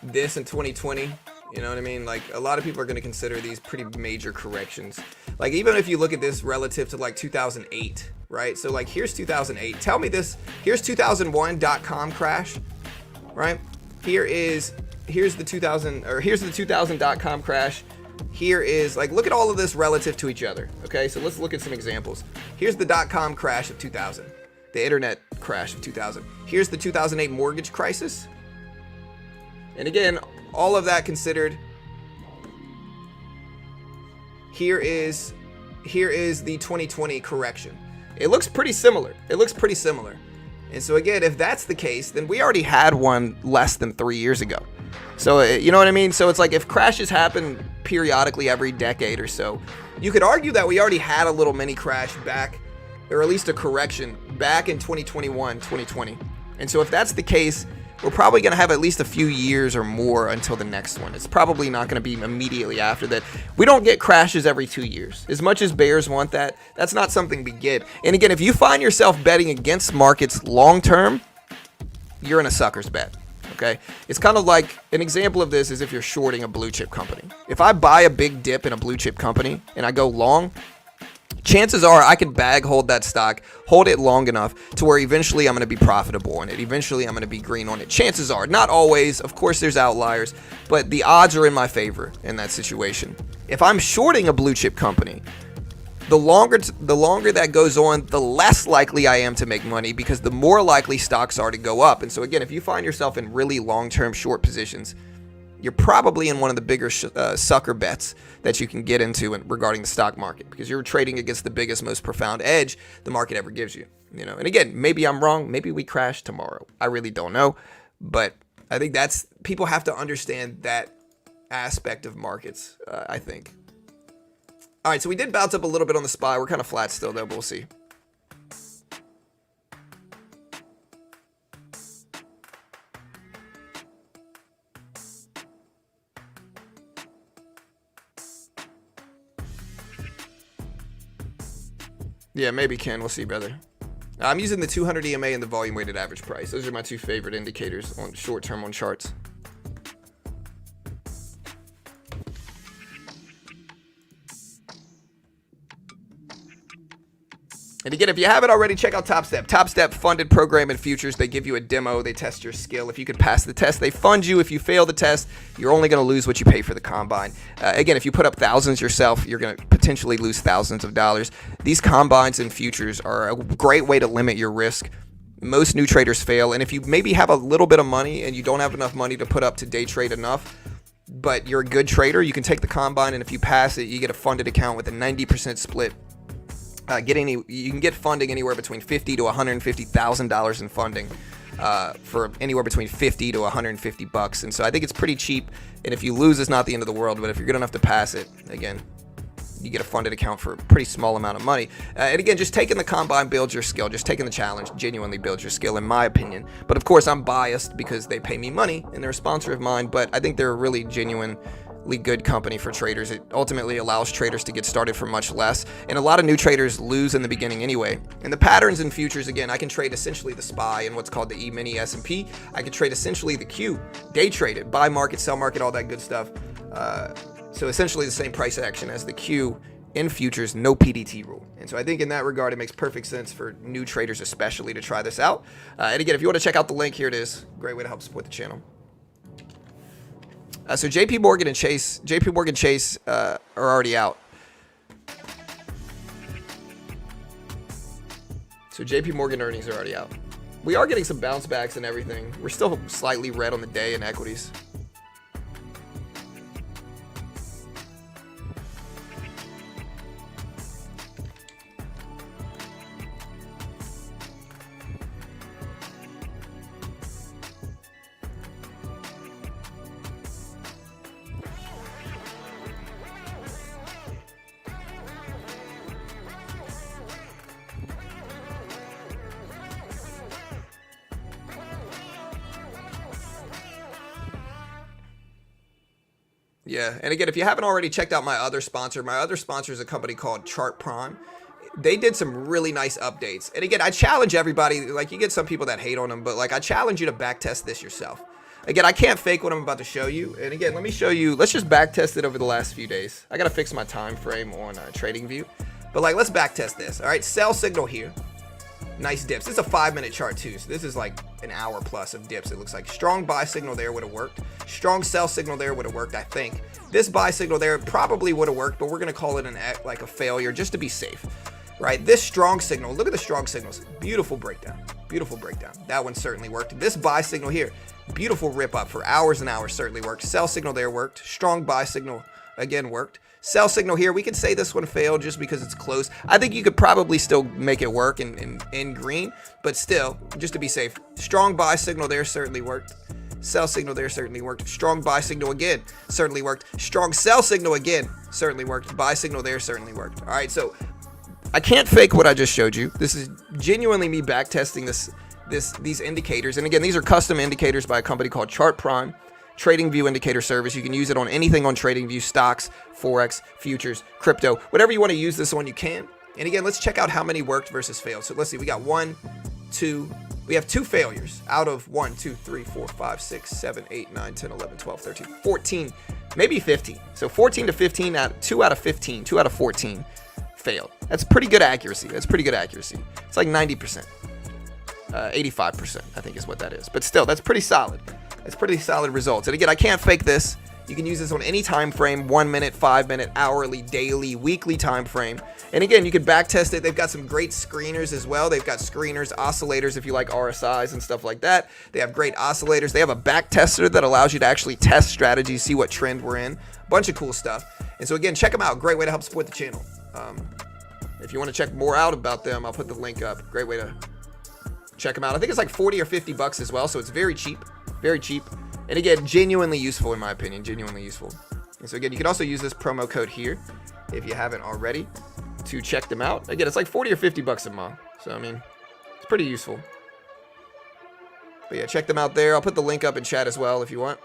[SPEAKER 1] this in 2020. You know what I mean? Like a lot of people are going to consider these pretty major corrections. Like even if you look at this relative to like 2008, right? So like here's 2008. Tell me this. Here's 2001.com crash, right? Here's the 2000.com crash. Here is like, look at all of this relative to each other. Okay, so let's look at some examples. Here's the .com crash of 2000, the internet crash of 2000. Here's the 2008 mortgage crisis. And again, all of that considered, here is the 2020 correction. It looks pretty similar. And so again, if that's the case, then we already had one less than 3 years ago. So, you know what I mean? So it's like if crashes happen periodically every decade or so, you could argue that we already had a little mini crash back, or at least a correction back in 2021, 2020. And so if that's the case, we're probably going to have at least a few years or more until the next one. It's probably not going to be immediately after that. We don't get crashes every 2 years. As much as bears want that, that's not something we get. And again, if you find yourself betting against markets long term, you're in a sucker's bet. Okay, it's kind of like an example of this is if you're shorting a blue chip company. If I buy a big dip in a blue chip company and I go long, chances are I can bag hold that stock, hold it long enough to where eventually I'm going to be profitable on it. Eventually I'm going to be green on it. Chances are, not always, of course there's outliers, but the odds are in my favor in that situation. If I'm shorting a blue chip company, the longer that goes on, the less likely I am to make money because the more likely stocks are to go up. And so again, if you find yourself in really long-term short positions, you're probably in one of the bigger sucker bets that you can get into regarding the stock market because you're trading against the biggest, most profound edge the market ever gives you. You know, and again, maybe I'm wrong. Maybe we crash tomorrow. I really don't know, but I think people have to understand that aspect of markets. I think. All right, so we did bounce up a little bit on the SPY. We're kind of flat still, though, but we'll see. Yeah, maybe Ken. We'll see, brother. I'm using the 200 EMA and the volume weighted average price. Those are my two favorite indicators on short term on charts. And again, if you haven't already, check out TopStep. TopStep funded program in futures. They give you a demo. They test your skill. If you can pass the test, they fund you. If you fail the test, you're only going to lose what you pay for the combine. Again, if you put up thousands yourself, you're going to potentially lose thousands of dollars. These combines and futures are a great way to limit your risk. Most new traders fail. And if you maybe have a little bit of money and you don't have enough money to put up to day trade enough, but you're a good trader, you can take the combine, and if you pass it, you get a funded account with a 90% split. You can get funding anywhere between $50,000 to $150,000 in funding for anywhere between $50 to $150. And so I think it's pretty cheap. And if you lose, it's not the end of the world. But if you're good enough to pass it, again, you get a funded account for a pretty small amount of money. And again, just taking the combine builds your skill. Just taking the challenge genuinely builds your skill, in my opinion. But of course, I'm biased because they pay me money and they're a sponsor of mine. But I think they're a really genuinely good company for traders. It ultimately allows traders to get started for much less, and a lot of new traders lose in the beginning anyway. And the patterns in futures, again, I can trade essentially the SPY and what's called the E-mini S&P. I can trade essentially the Q, day trade it, buy market, sell market, all that good stuff. So essentially the same price action as the Q in futures, no PDT rule. And so I think in that regard, it makes perfect sense for new traders especially to try this out. And again, if you want to check out the link, here it is. Great way to help support the channel. So JP Morgan and Chase are already out. So JP Morgan earnings are already out. We are getting some bounce backs and everything. We're still slightly red on the day in equities. Yeah, and again, if you haven't already checked out my other sponsor is a company called Chart Prime. They did some really nice updates. And again, I challenge everybody, like you get some people that hate on them, but like I challenge you to back test this yourself. Again, I can't fake what I'm about to show you. And again, let me show you, let's just back test it over the last few days. I got to fix my time frame on TradingView. But like, let's back test this. All right, sell signal here. Nice dips. This is a 5-minute chart too, so this is like an hour plus of dips. It looks like strong buy signal there would have worked. Strong sell signal there would have worked, I think. This buy signal there probably would have worked, but we're going to call it like a failure just to be safe. Right? This strong signal, look at the strong signals. Beautiful breakdown. Beautiful breakdown. That one certainly worked. This buy signal here, beautiful rip up for hours and hours, certainly worked. Sell signal there worked. Strong buy signal again worked. Sell signal here, we could say this one failed just because it's close. I think you could probably still make it work in green, but still, just to be safe. Strong buy signal there certainly worked. Sell signal there certainly worked. Strong buy signal again certainly worked. Strong sell signal again certainly worked. Buy signal there certainly worked. All right, so I can't fake what I just showed you. This is genuinely me back testing these indicators. And again, these are custom indicators by a company called Chart Prime. TradingView indicator service. You can use it on anything on TradingView, stocks, Forex, futures, crypto, whatever you want to use this on, you can. And again, let's check out how many worked versus failed. So let's see, we got we have 2 failures out of 1, 2, 3, 4, 5, 6, 7, 8, 9, 10, 11, 12, 13, 14, maybe 15. So 14 to 15, 2 out of 15, 2 out of 14 failed. That's pretty good accuracy. It's like 90%. 85%, I think is what that is. But still, that's pretty solid. That's pretty solid results. And again, I can't fake this. You can use this on any time frame, 1 minute, 5 minute, hourly, daily, weekly time frame. And again, you can back test it. They've got some great screeners as well. They've got screeners, oscillators, if you like RSIs and stuff like that. They have great oscillators. They have a back tester that allows you to actually test strategies, see what trend we're in. Bunch of cool stuff. And so again, check them out. Great way to help support the channel. If you want to check more out about them, I'll put the link up. Great way to check them out. I think it's like 40 or 50 bucks as well, so it's very cheap. Very cheap. And again, genuinely useful in my opinion. Genuinely useful. And so again, you can also use this promo code here if you haven't already to check them out. Again, it's like 40 or 50 bucks a month. So, I mean, it's pretty useful. But yeah, check them out there. I'll put the link up in chat as well if you want.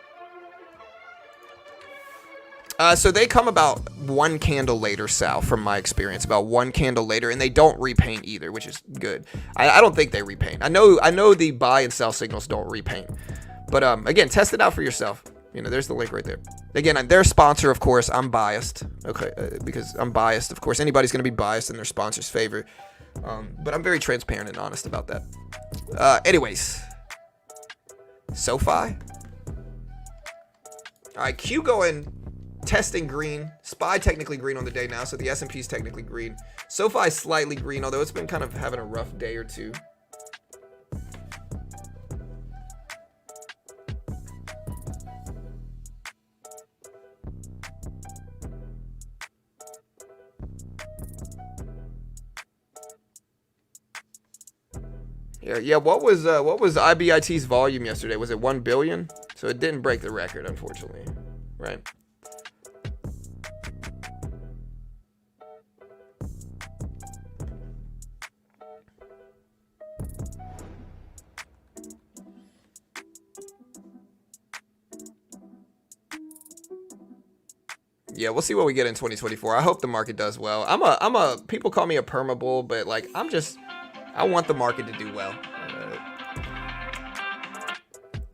[SPEAKER 1] So they come about 1 candle later, Sal, from my experience, about 1 candle later, and they don't repaint either, which is good. I don't think they repaint. I know the buy and sell signals don't repaint. But again, test it out for yourself. You know, there's the link right there. Again, they're a sponsor, of course. I'm biased, okay, because I'm biased. Of course, anybody's going to be biased in their sponsor's favor. But I'm very transparent and honest about that. Anyways, SoFi. All right, Q going testing green. SPY technically green on the day now, so the S&P is technically green. SoFi is slightly green, although it's been kind of having a rough day or two. Yeah. What was IBIT's volume yesterday? Was it 1 billion? So it didn't break the record, unfortunately, right? Yeah, we'll see what we get in 2024. I hope the market does well. People call me a perma bull, but like I want the market to do well.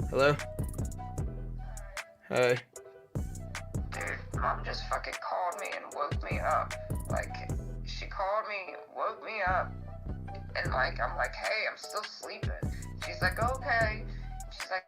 [SPEAKER 1] Hello? Hey.
[SPEAKER 5] Dude, mom just fucking called me and woke me up. Like, she called me, woke me up, and like, I'm like, hey, I'm still sleeping. She's like, okay. She's like,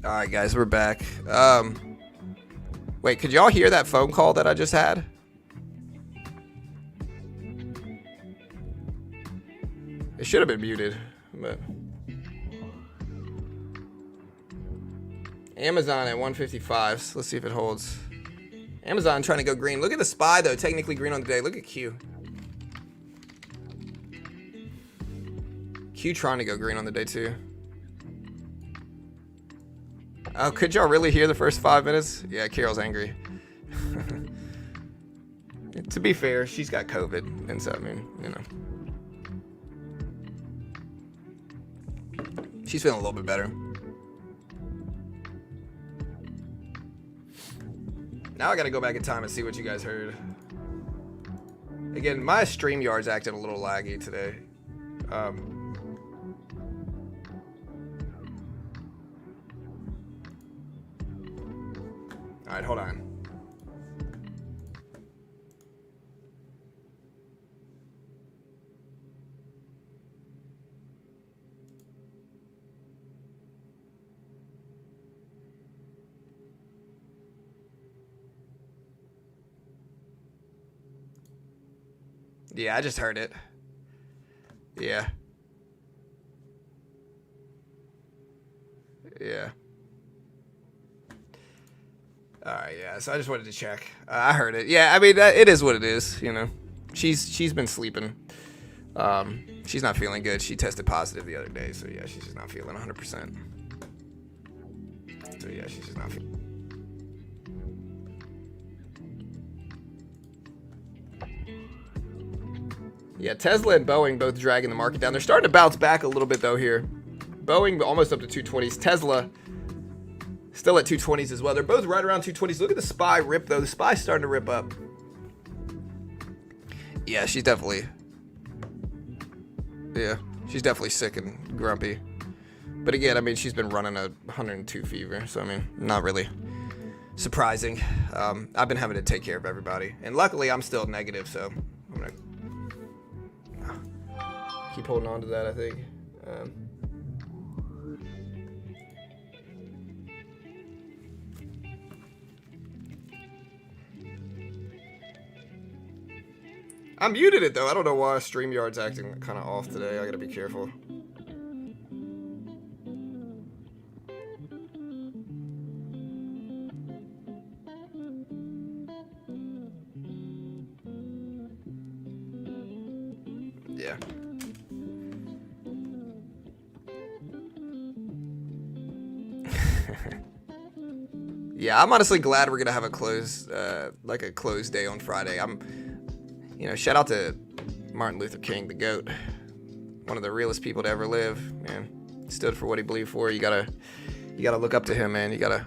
[SPEAKER 1] All right, guys, we're back. Wait, could y'all hear that phone call that I just had? It should have been muted, but Amazon at 155. So let's see if it holds. Amazon trying to go green. Look at the SPY though, technically green on the day. Look at Q. Q trying to go green on the day too. Oh, could y'all really hear the first 5 minutes? Yeah, Carol's angry. To be fair, she's got COVID, and so I mean, you know, she's feeling a little bit better. Now I gotta go back in time and see what you guys heard. Again, my StreamYard's acting a little laggy today. All right, hold on. Yeah, I just heard it. Yeah. Yeah. All right, yeah. So I just wanted to check. I heard it. Yeah, I mean, it is what it is. You know, she's been sleeping. She's not feeling good. She tested positive the other day, so yeah, she's just not feeling 100%. So yeah, she's just not feeling. Yeah, Tesla and Boeing both dragging the market down. They're starting to bounce back a little bit though here. Boeing almost up to 220s. Tesla still at 220s as well. They're both right around 220s. Look at the SPY rip though. The SPY's starting to rip up. Yeah, she's definitely sick and grumpy. But again, I mean, she's been running a 102 fever, so I mean, not really surprising. I've been having to take care of everybody, and luckily I'm still negative, so I'm gonna keep holding on to that, I think. I muted it though. I don't know why StreamYard's acting kind of off today. I gotta be careful. Yeah. Yeah, I'm honestly glad we're gonna have a close day on Friday. Shout out to Martin Luther King, the GOAT, one of the realest people to ever live. Man, stood for what he believed for. You gotta look up to him, man. You gotta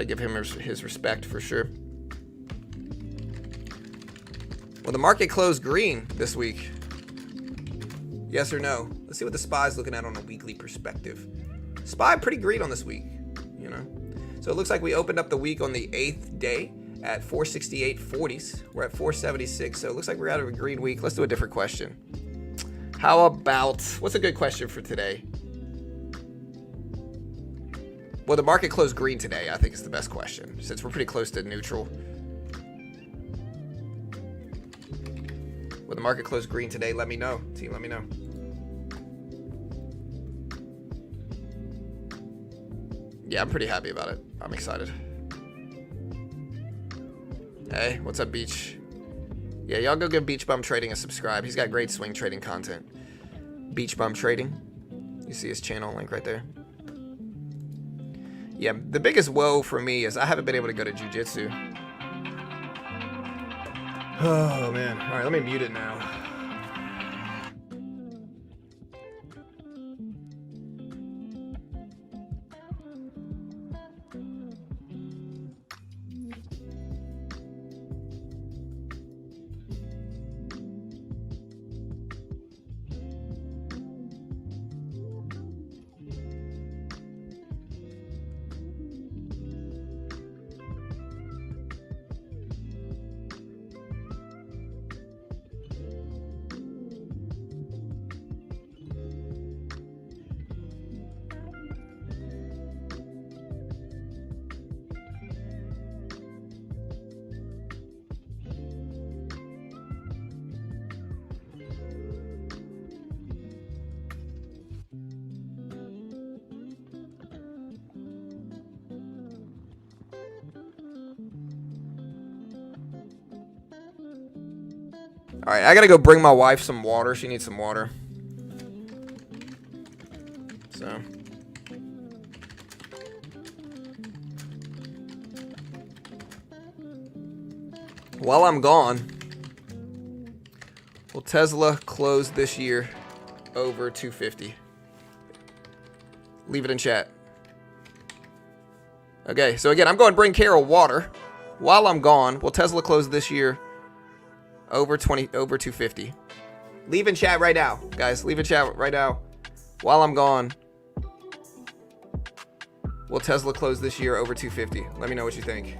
[SPEAKER 1] give him his respect for sure. Well, the market closed green this week. Yes or no? Let's see what the SPY's looking at on a weekly perspective. SPY pretty green on this week, you know. So it looks like we opened up the week on the 8th day at 468.40s. We're at 476, so it looks like we're out of a green week. Let's do a different question. How about, what's a good question for today? Well, the market closed green today, I think is the best question, since we're pretty close to neutral. Will the market close green today? Let me know. Team, let me know. Yeah, I'm pretty happy about it. I'm excited. Hey, what's up, Beach? Yeah, y'all go give Beach Bum Trading a subscribe. He's got great swing trading content. Beach Bum Trading. You see his channel link right there. Yeah, the biggest woe for me is I haven't been able to go to jiu-jitsu. Oh, man. All right, let me mute it now. All right, I gotta go bring my wife some water. She needs some water. So. While I'm gone, will Tesla close this year over 250? Leave it in chat. Okay, so again, I'm going to bring Carol water. While I'm gone, will Tesla close this year over 250? Leave in chat right now, guys. Leave in chat right now. While I'm gone, will Tesla close this year over 250? Let me know what you think.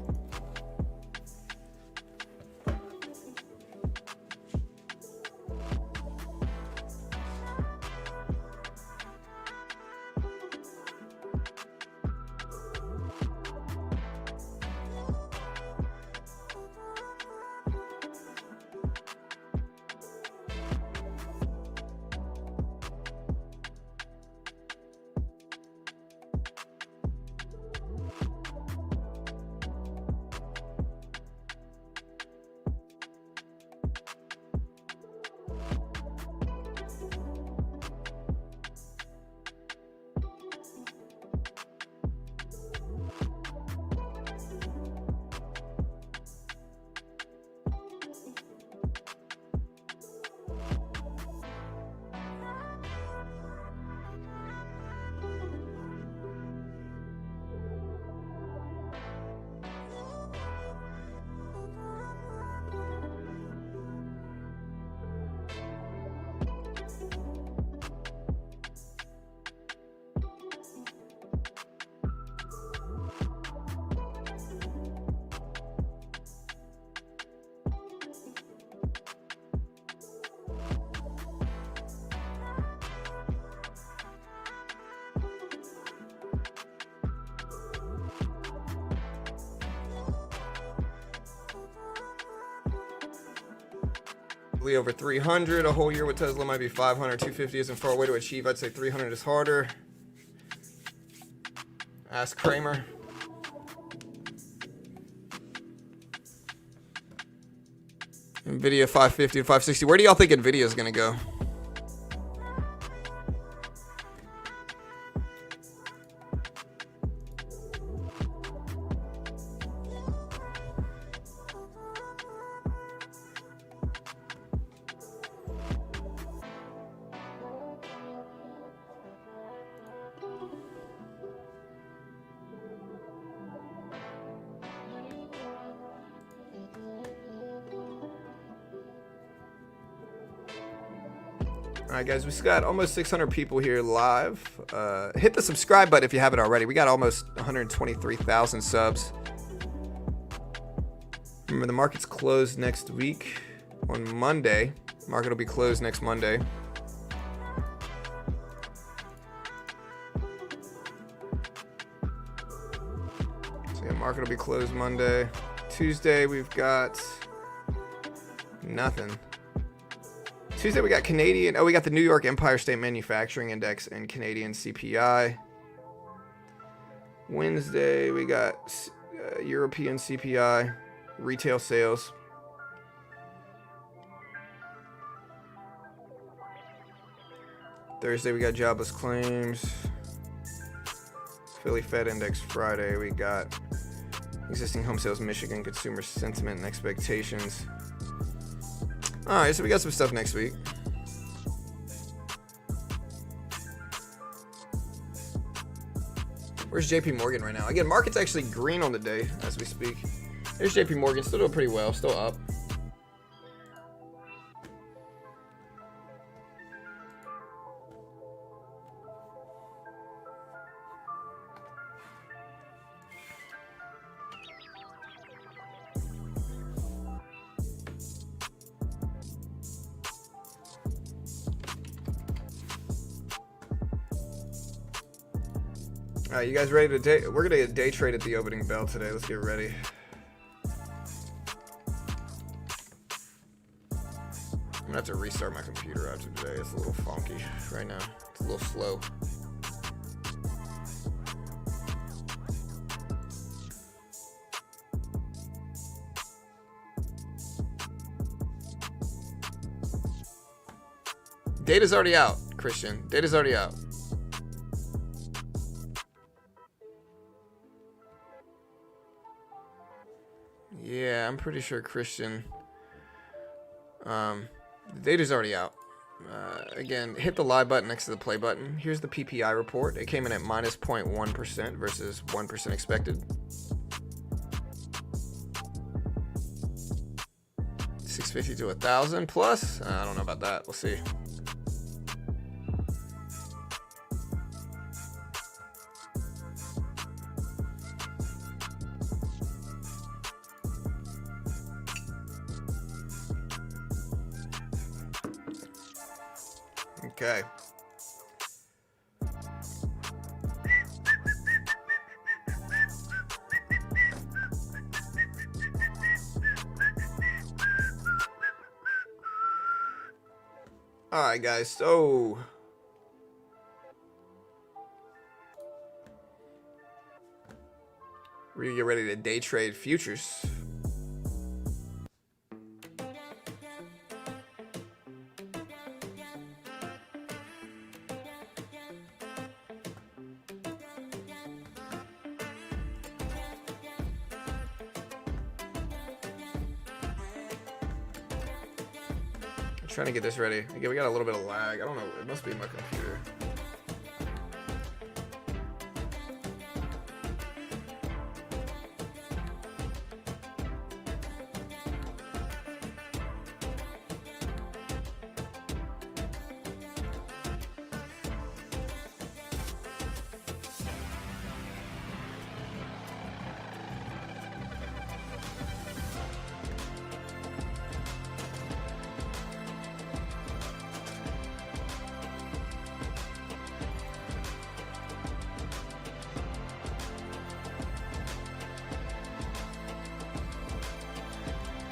[SPEAKER 1] Over 300. A whole year with Tesla might be 500. 250 isn't far away to achieve. I'd say 300 is harder. Ask Kramer. Nvidia 550 and 560. Where do y'all think Nvidia is going to go? Alright guys, we've got almost 600 people here live. Hit the subscribe button if you haven't already. We got almost 123,000 subs. Remember, the market's closed next week on Monday. Market will be closed next Monday. So yeah, market will be closed Monday. Tuesday, we've got nothing. Tuesday we got Canadian. Oh, we got the New York Empire State Manufacturing Index and Canadian CPI. Wednesday we got European CPI, retail sales. Thursday we got jobless claims. Philly Fed Index Friday. We got existing home sales, Michigan consumer sentiment and expectations. Alright, so we got some stuff next week. Where's JP Morgan right now? Again, market's actually green on the day as we speak. There's JP Morgan, still doing pretty well, still up. All right, you guys ready to day? We're gonna get day trade at the opening bell today. Let's get ready. I'm gonna have to restart my computer after today. It's a little funky right now. It's a little slow. Data's already out, Christian. Data's already out. Yeah, I'm pretty sure Christian. The data's already out. Again, hit the live button next to the play button. Here's the PPI report. It came in at minus 0.1% versus 1% expected. 650 to 1,000 plus. I don't know about that. We'll see. Okay. All right, guys. So we're gonna get ready to day trade futures. Trying to get this ready. Again, we got a little bit of lag. I don't know. It must be my computer.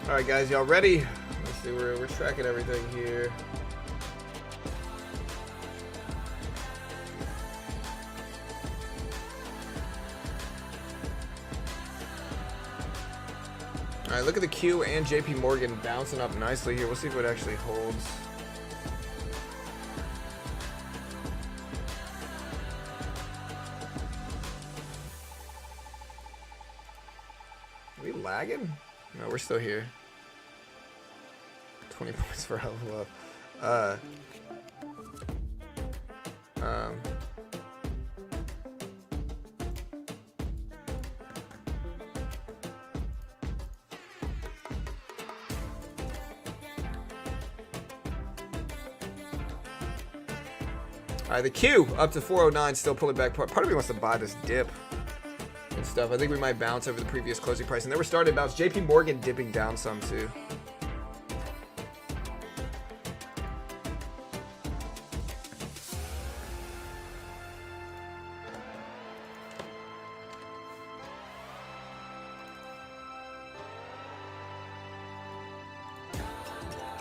[SPEAKER 1] All right, guys, y'all ready? Let's see, we're tracking everything here. All right, look at the Q and JP Morgan bouncing up nicely here. We'll see if it actually holds. Are we lagging? No, we're still here. 20 points for level up. All right, the Q up to 409, still pulling back. Part of me wants to buy this dip and stuff. I think we might bounce over the previous closing price, and then we're starting to bounce. JP Morgan dipping down some too.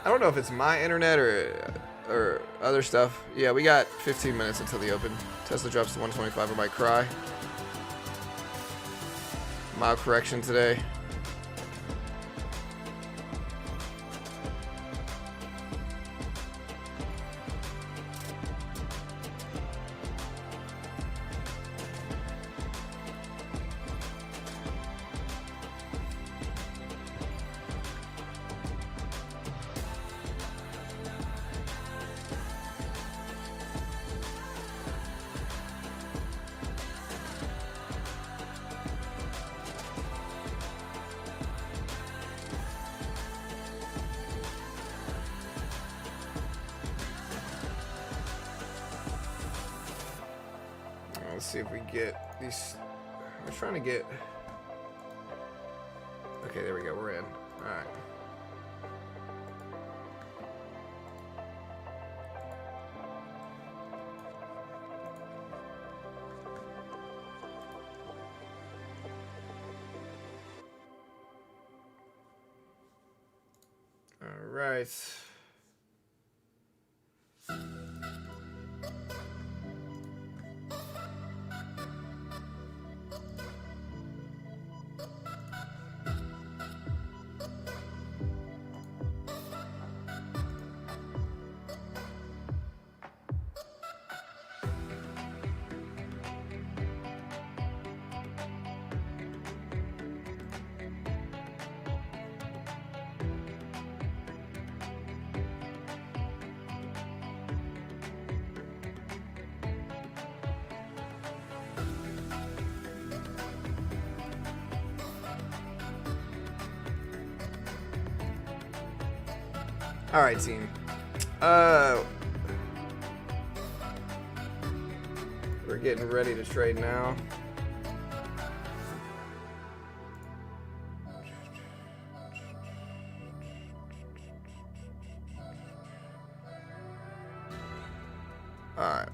[SPEAKER 1] I don't know if it's my internet or other stuff. Yeah, we got 15 minutes until the open. Tesla drops to 125. I might cry. Mild correction today. Let's see if we get these. We're trying to get. Okay, there we go. We're in. All right. All right. All right, team. We're getting ready to trade now. All right.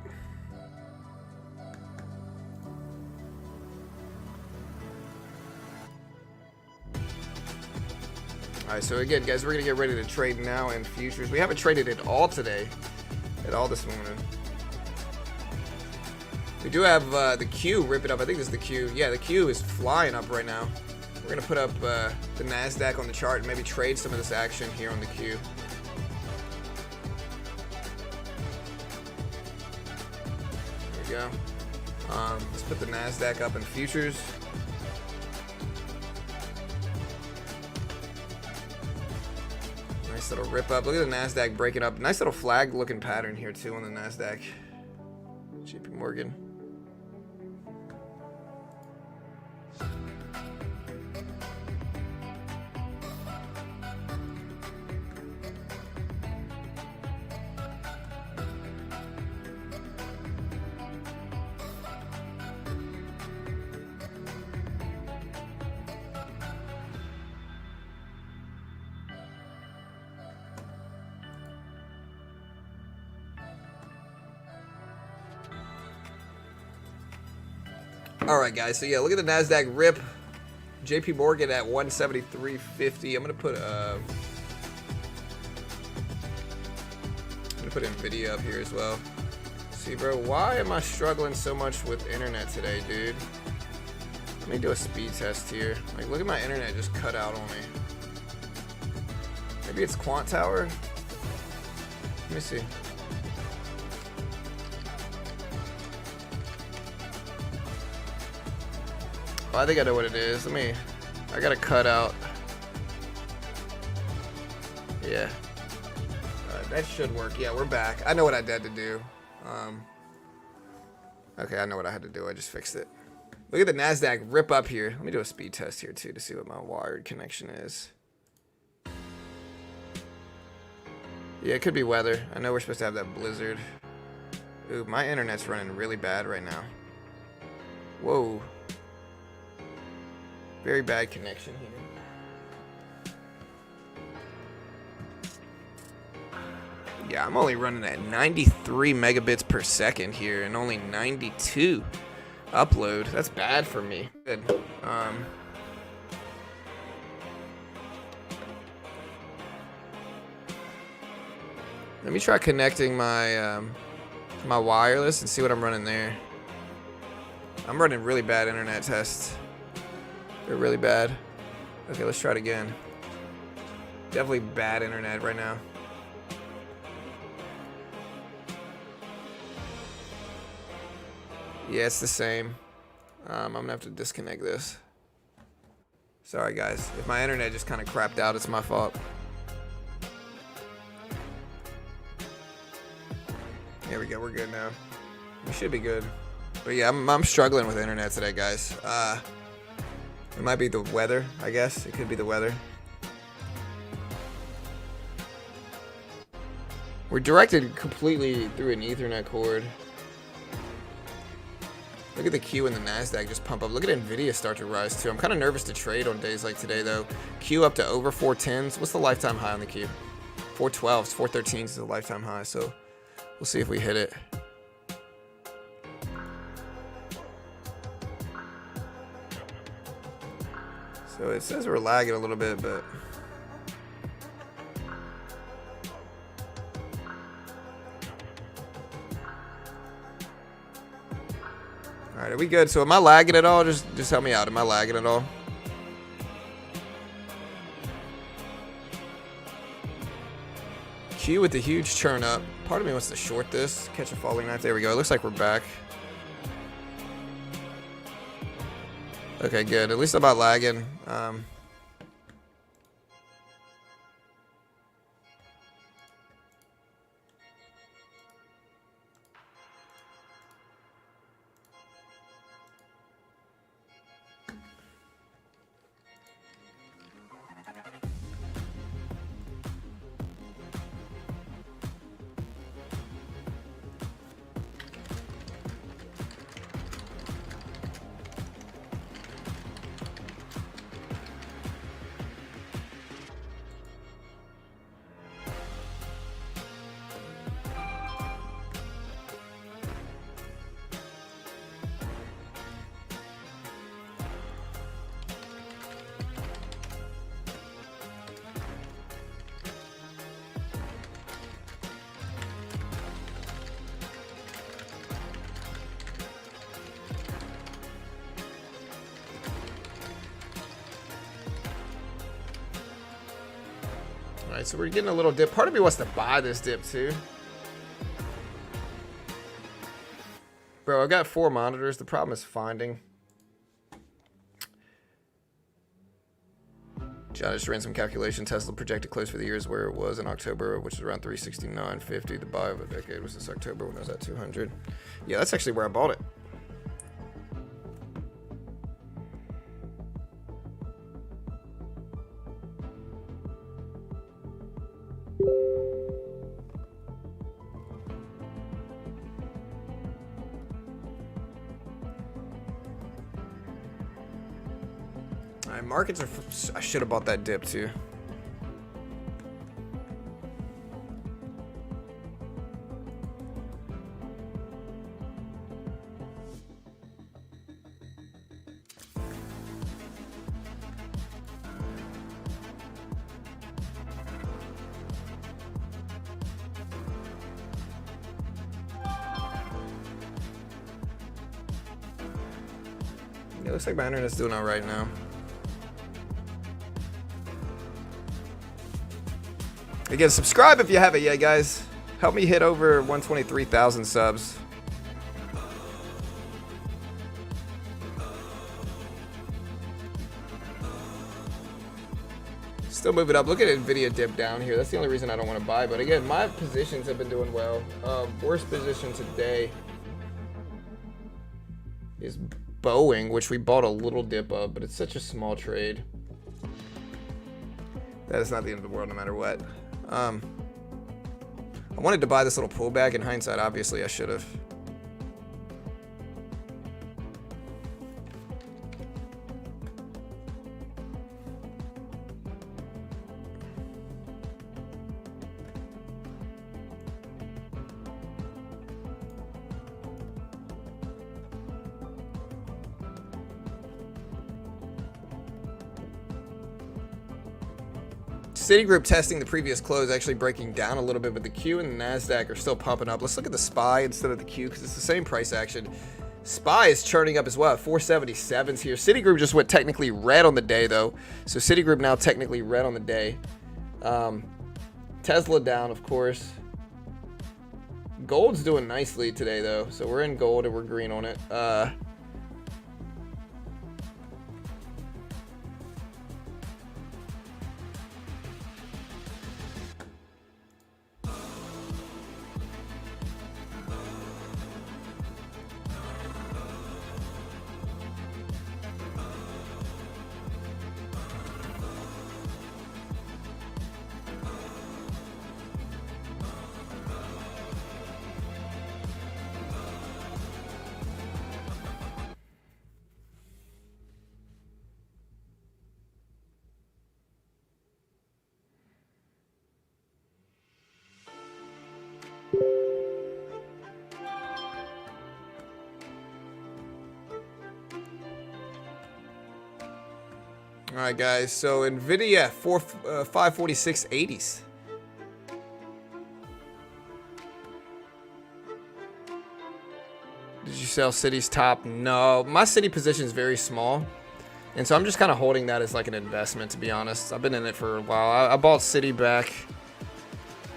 [SPEAKER 1] All right, so again, guys, we're gonna get ready to trade now in futures. We haven't traded at all today, at all this morning. We do have the Q rip it up. I think this is the Q. Yeah, the Q is flying up right now. We're gonna put up the NASDAQ on the chart and maybe trade some of this action here on the Q. There we go. Let's put the NASDAQ up in futures. Nice little rip up. Look at the NASDAQ breaking up. Nice little flag looking pattern here too on the NASDAQ. JP Morgan. All right, guys. So yeah, look at the NASDAQ rip. JP Morgan at 173.50. I'm gonna put Nvidia up here as well. See, bro, why am I struggling so much with internet today, dude? Let me do a speed test here. Like, look at my internet just cut out on me. Maybe it's Quant Tower. Let me see. I think I know what it is. I gotta cut out. Yeah. That should work. Yeah, we're back. I know what I had to do. Okay, I know what I had to do. I just fixed it. Look at the NASDAQ rip up here. Let me do a speed test here too to see what my wired connection is. Yeah, it could be weather. I know we're supposed to have that blizzard. Ooh, my internet's running really bad right now. Whoa. Very bad connection here. Yeah, I'm only running at 93 megabits per second here and only 92 upload. That's bad for me. Good. Let me try connecting my my wireless and see what I'm running there. I'm running really bad internet tests. They're really bad. Okay, let's try it again. Definitely bad internet right now. Yeah, it's the same. I'm gonna have to disconnect this. Sorry guys, if my internet just kind of crapped out, it's my fault. There we go, we're good now. We should be good. But yeah, I'm struggling with internet today, guys. It might be the weather, I guess. It could be the weather. We're directed completely through an Ethernet cord. Look at the Q and the NASDAQ just pump up. Look at Nvidia start to rise too. I'm kind of nervous to trade on days like today though. Q up to over 410s. What's the lifetime high on the Q? 412s, 413s is the lifetime high. So we'll see if we hit it. So it says we're lagging a little bit, but all right, are we good? So am I lagging at all? Just help me out. Am I lagging at all? Q with the huge churn up. Part of me wants to short this, catch a falling knife. There we go. It looks like we're back. Okay, good. At least I'm not lagging. All right, so we're getting a little dip. Part of me wants to buy this dip too. Bro, I've got 4 monitors. The problem is finding. John just ran some calculation. Tesla projected close for the year is where it was in October, which is around 369.50. The buy of a decade was this October when I was at 200. Yeah, that's actually where I bought it. Alright, markets are. I should have bought that dip too. It looks like my internet's doing all right now. Again, subscribe if you haven't yet, guys. Help me hit over 123,000 subs. Still moving up. Look at Nvidia dip down here. That's the only reason I don't want to buy. But again, my positions have been doing well. Worst position today is Boeing, which we bought a little dip of, but it's such a small trade. That is not the end of the world no matter what. I wanted to buy this little pullback. In hindsight, obviously I should have. Citigroup testing the previous close, actually breaking down a little bit, but the Q and the NASDAQ are still pumping up. Let's look at the SPY instead of the Q because it's the same price action. SPY is churning up as well at 477s here. Citigroup just went technically red on the day, though. So Citigroup now technically red on the day. Tesla down, of course. Gold's doing nicely today, though. So we're in gold and we're green on it. All right, guys. So Nvidia 546.80s. Did you sell City's top? No, my City position is very small, and so I'm just kind of holding that as like an investment. To be honest, I've been in it for a while. I bought City back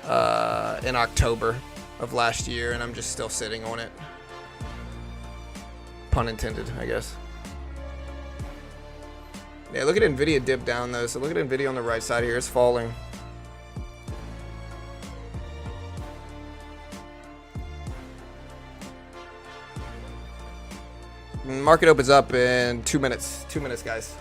[SPEAKER 1] in October of last year, and I'm just still sitting on it. Pun intended, I guess. Yeah, look at Nvidia dip down though. So look at Nvidia on the right side here. It's falling. Market opens up in 2 minutes. 2 minutes, guys.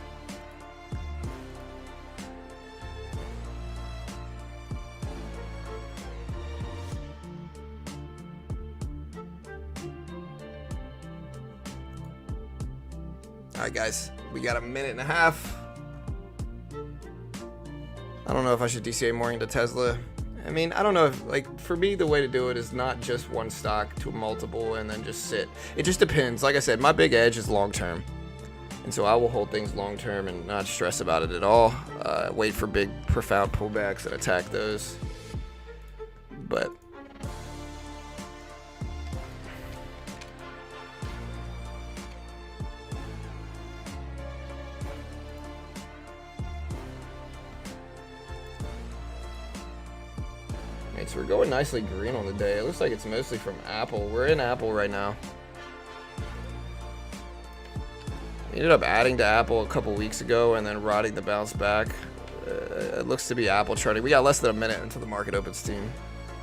[SPEAKER 1] All right, guys. We got a minute and a half. I don't know if I should DCA more into Tesla. I mean, I don't know if, like, for me, the way to do it is not just one stock to multiple and then just sit. It just depends. Like I said, my big edge is long term. And so I will hold things long term and not stress about it at all. Wait for big, profound pullbacks and attack those. But Alright, so we're going nicely green on the day. It looks like it's mostly from Apple. We're in Apple right now. We ended up adding to Apple a couple weeks ago and then riding the bounce back. It looks to be Apple charting. We got less than a minute until the market opens, team.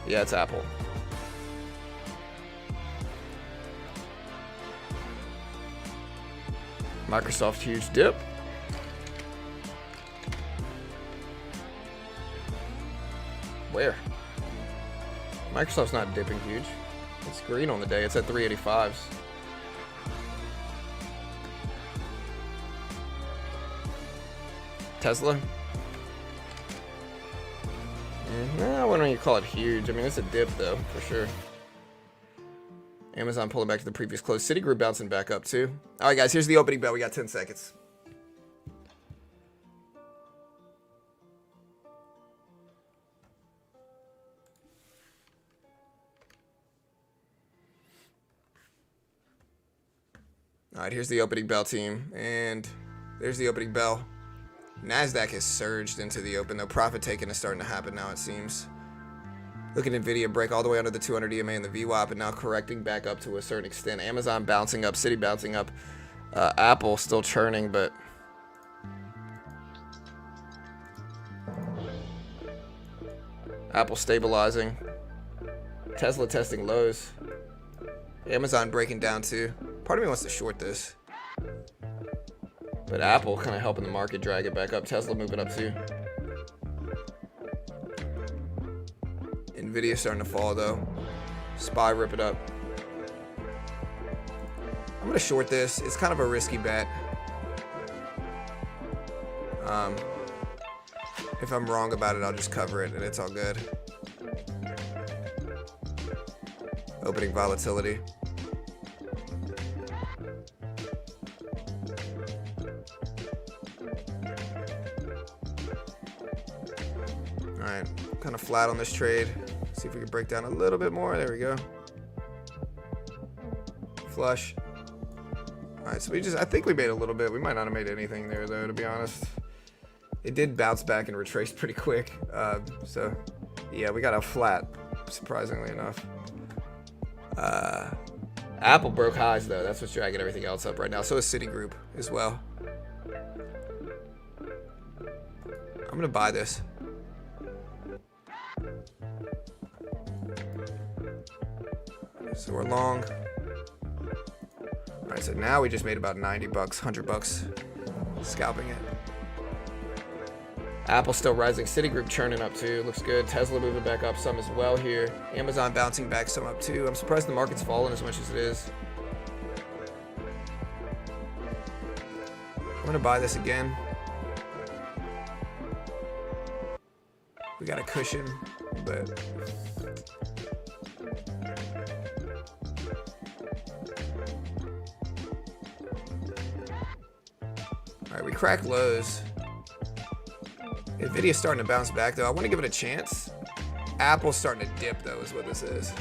[SPEAKER 1] Yeah, it's Apple. Microsoft huge dip. Where? Microsoft's not dipping huge. It's green on the day. It's at 385s. Tesla? I wouldn't even call it huge. I mean, it's a dip, though, for sure. Amazon pulling back to the previous close. Citigroup bouncing back up, too. All right, guys, here's the opening bell. We got 10 seconds. All right, here's the opening bell, team. And there's the opening bell. NASDAQ has surged into the open, though. Profit taking is starting to happen now, it seems. Look at NVIDIA break all the way under the 200 EMA and the VWAP, and now correcting back up to a certain extent. Amazon bouncing up, Citi bouncing up. Apple still churning, but... Apple stabilizing. Tesla testing lows. Amazon breaking down, too. Part of me wants to short this. But Apple kind of helping the market drag it back up. Tesla moving up too. NVIDIA starting to fall though. SPY rip it up. I'm going to short this. It's kind of a risky bet. If I'm wrong about it, I'll just cover it and it's all good. Opening volatility. Alright, kind of flat on this trade. See if we can break down a little bit more. There we go. Flush. Alright, so I think we made a little bit. We might not have made anything there, though, to be honest. It did bounce back and retrace pretty quick. So, yeah, we got a flat, surprisingly enough. Apple broke highs, though. That's what's dragging everything else up right now. So is Citigroup as well. I'm going to buy this. So we're long. All right, so now we just made about 90 bucks, 100 bucks scalping it. Apple still rising. Citigroup churning up too. Looks good. Tesla moving back up some as well here. Amazon bouncing back some up too. I'm surprised the market's fallen as much as it is. I'm gonna buy this again. We got a cushion, but all right, we crack lows. NVIDIA's starting to bounce back, though. I want to give it a chance. Apple's starting to dip, though, is what this is.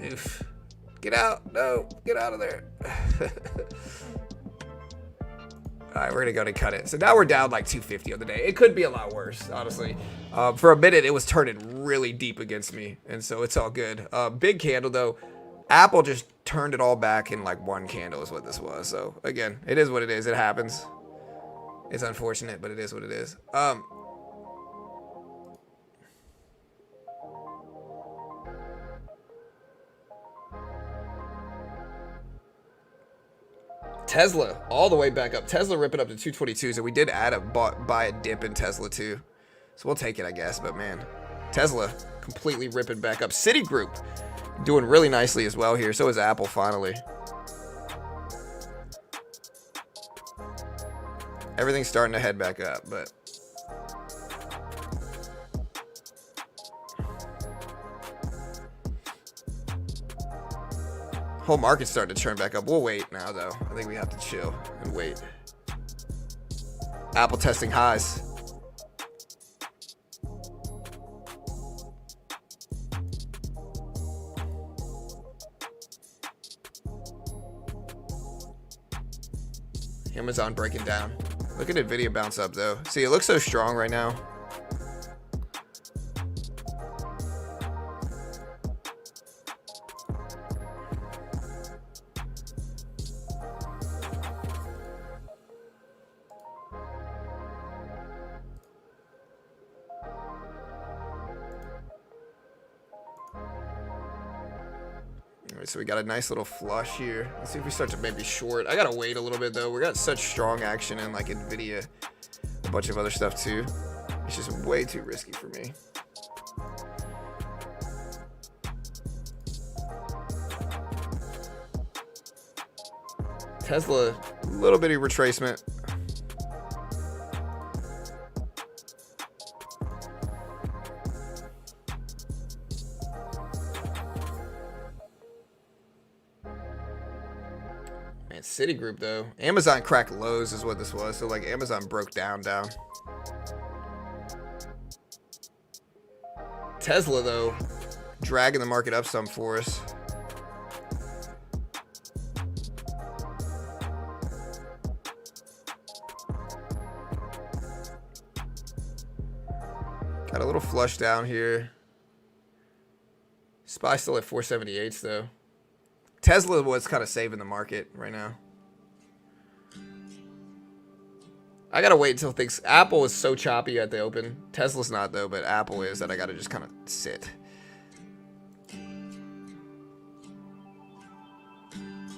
[SPEAKER 1] Oof. Get out. No. Get out of there. All right, we're going to go to cut it. So now we're down like 250 on the day. It could be a lot worse, honestly. For a minute, it was turning really deep against me, and so it's all good. Big candle, though. Apple just turned it all back in like one candle is what this was. So, again, it is what it is. It happens. It's unfortunate, but it is what it is. Tesla all the way back up. Tesla ripping up to 222. So we did add buy a dip in Tesla too. So we'll take it, I guess. But man, Tesla completely ripping back up. Citigroup doing really nicely as well here. So is Apple finally. Everything's starting to head back up, but whole market's starting to turn back up. We'll wait now, though. I think we have to chill and wait. Apple testing highs. Amazon breaking down. Look at Nvidia bounce up though. See, it looks so strong right now. Alright, so we got a nice little flush here. Let's see if we start to maybe short. I gotta wait a little bit though. We got such strong action in like Nvidia, a bunch of other stuff too. It's just way too risky for me. Tesla, little bitty retracement. Man, Citigroup though. Amazon cracked lows is what this was. So like Amazon broke down. Tesla though, dragging the market up some for us. Got a little flush down here. SPY still at 478s though. Tesla was kind of saving the market right now. I gotta wait until things. Apple is so choppy at the open. Tesla's not though, but Apple is, that I gotta just kind of sit.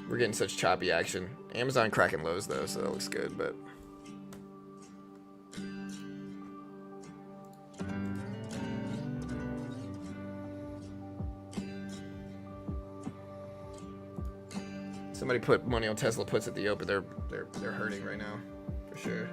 [SPEAKER 1] We're getting such choppy action. Amazon cracking lows though, so that looks good, but. Somebody put money on Tesla puts at the open. They're hurting right now, for sure.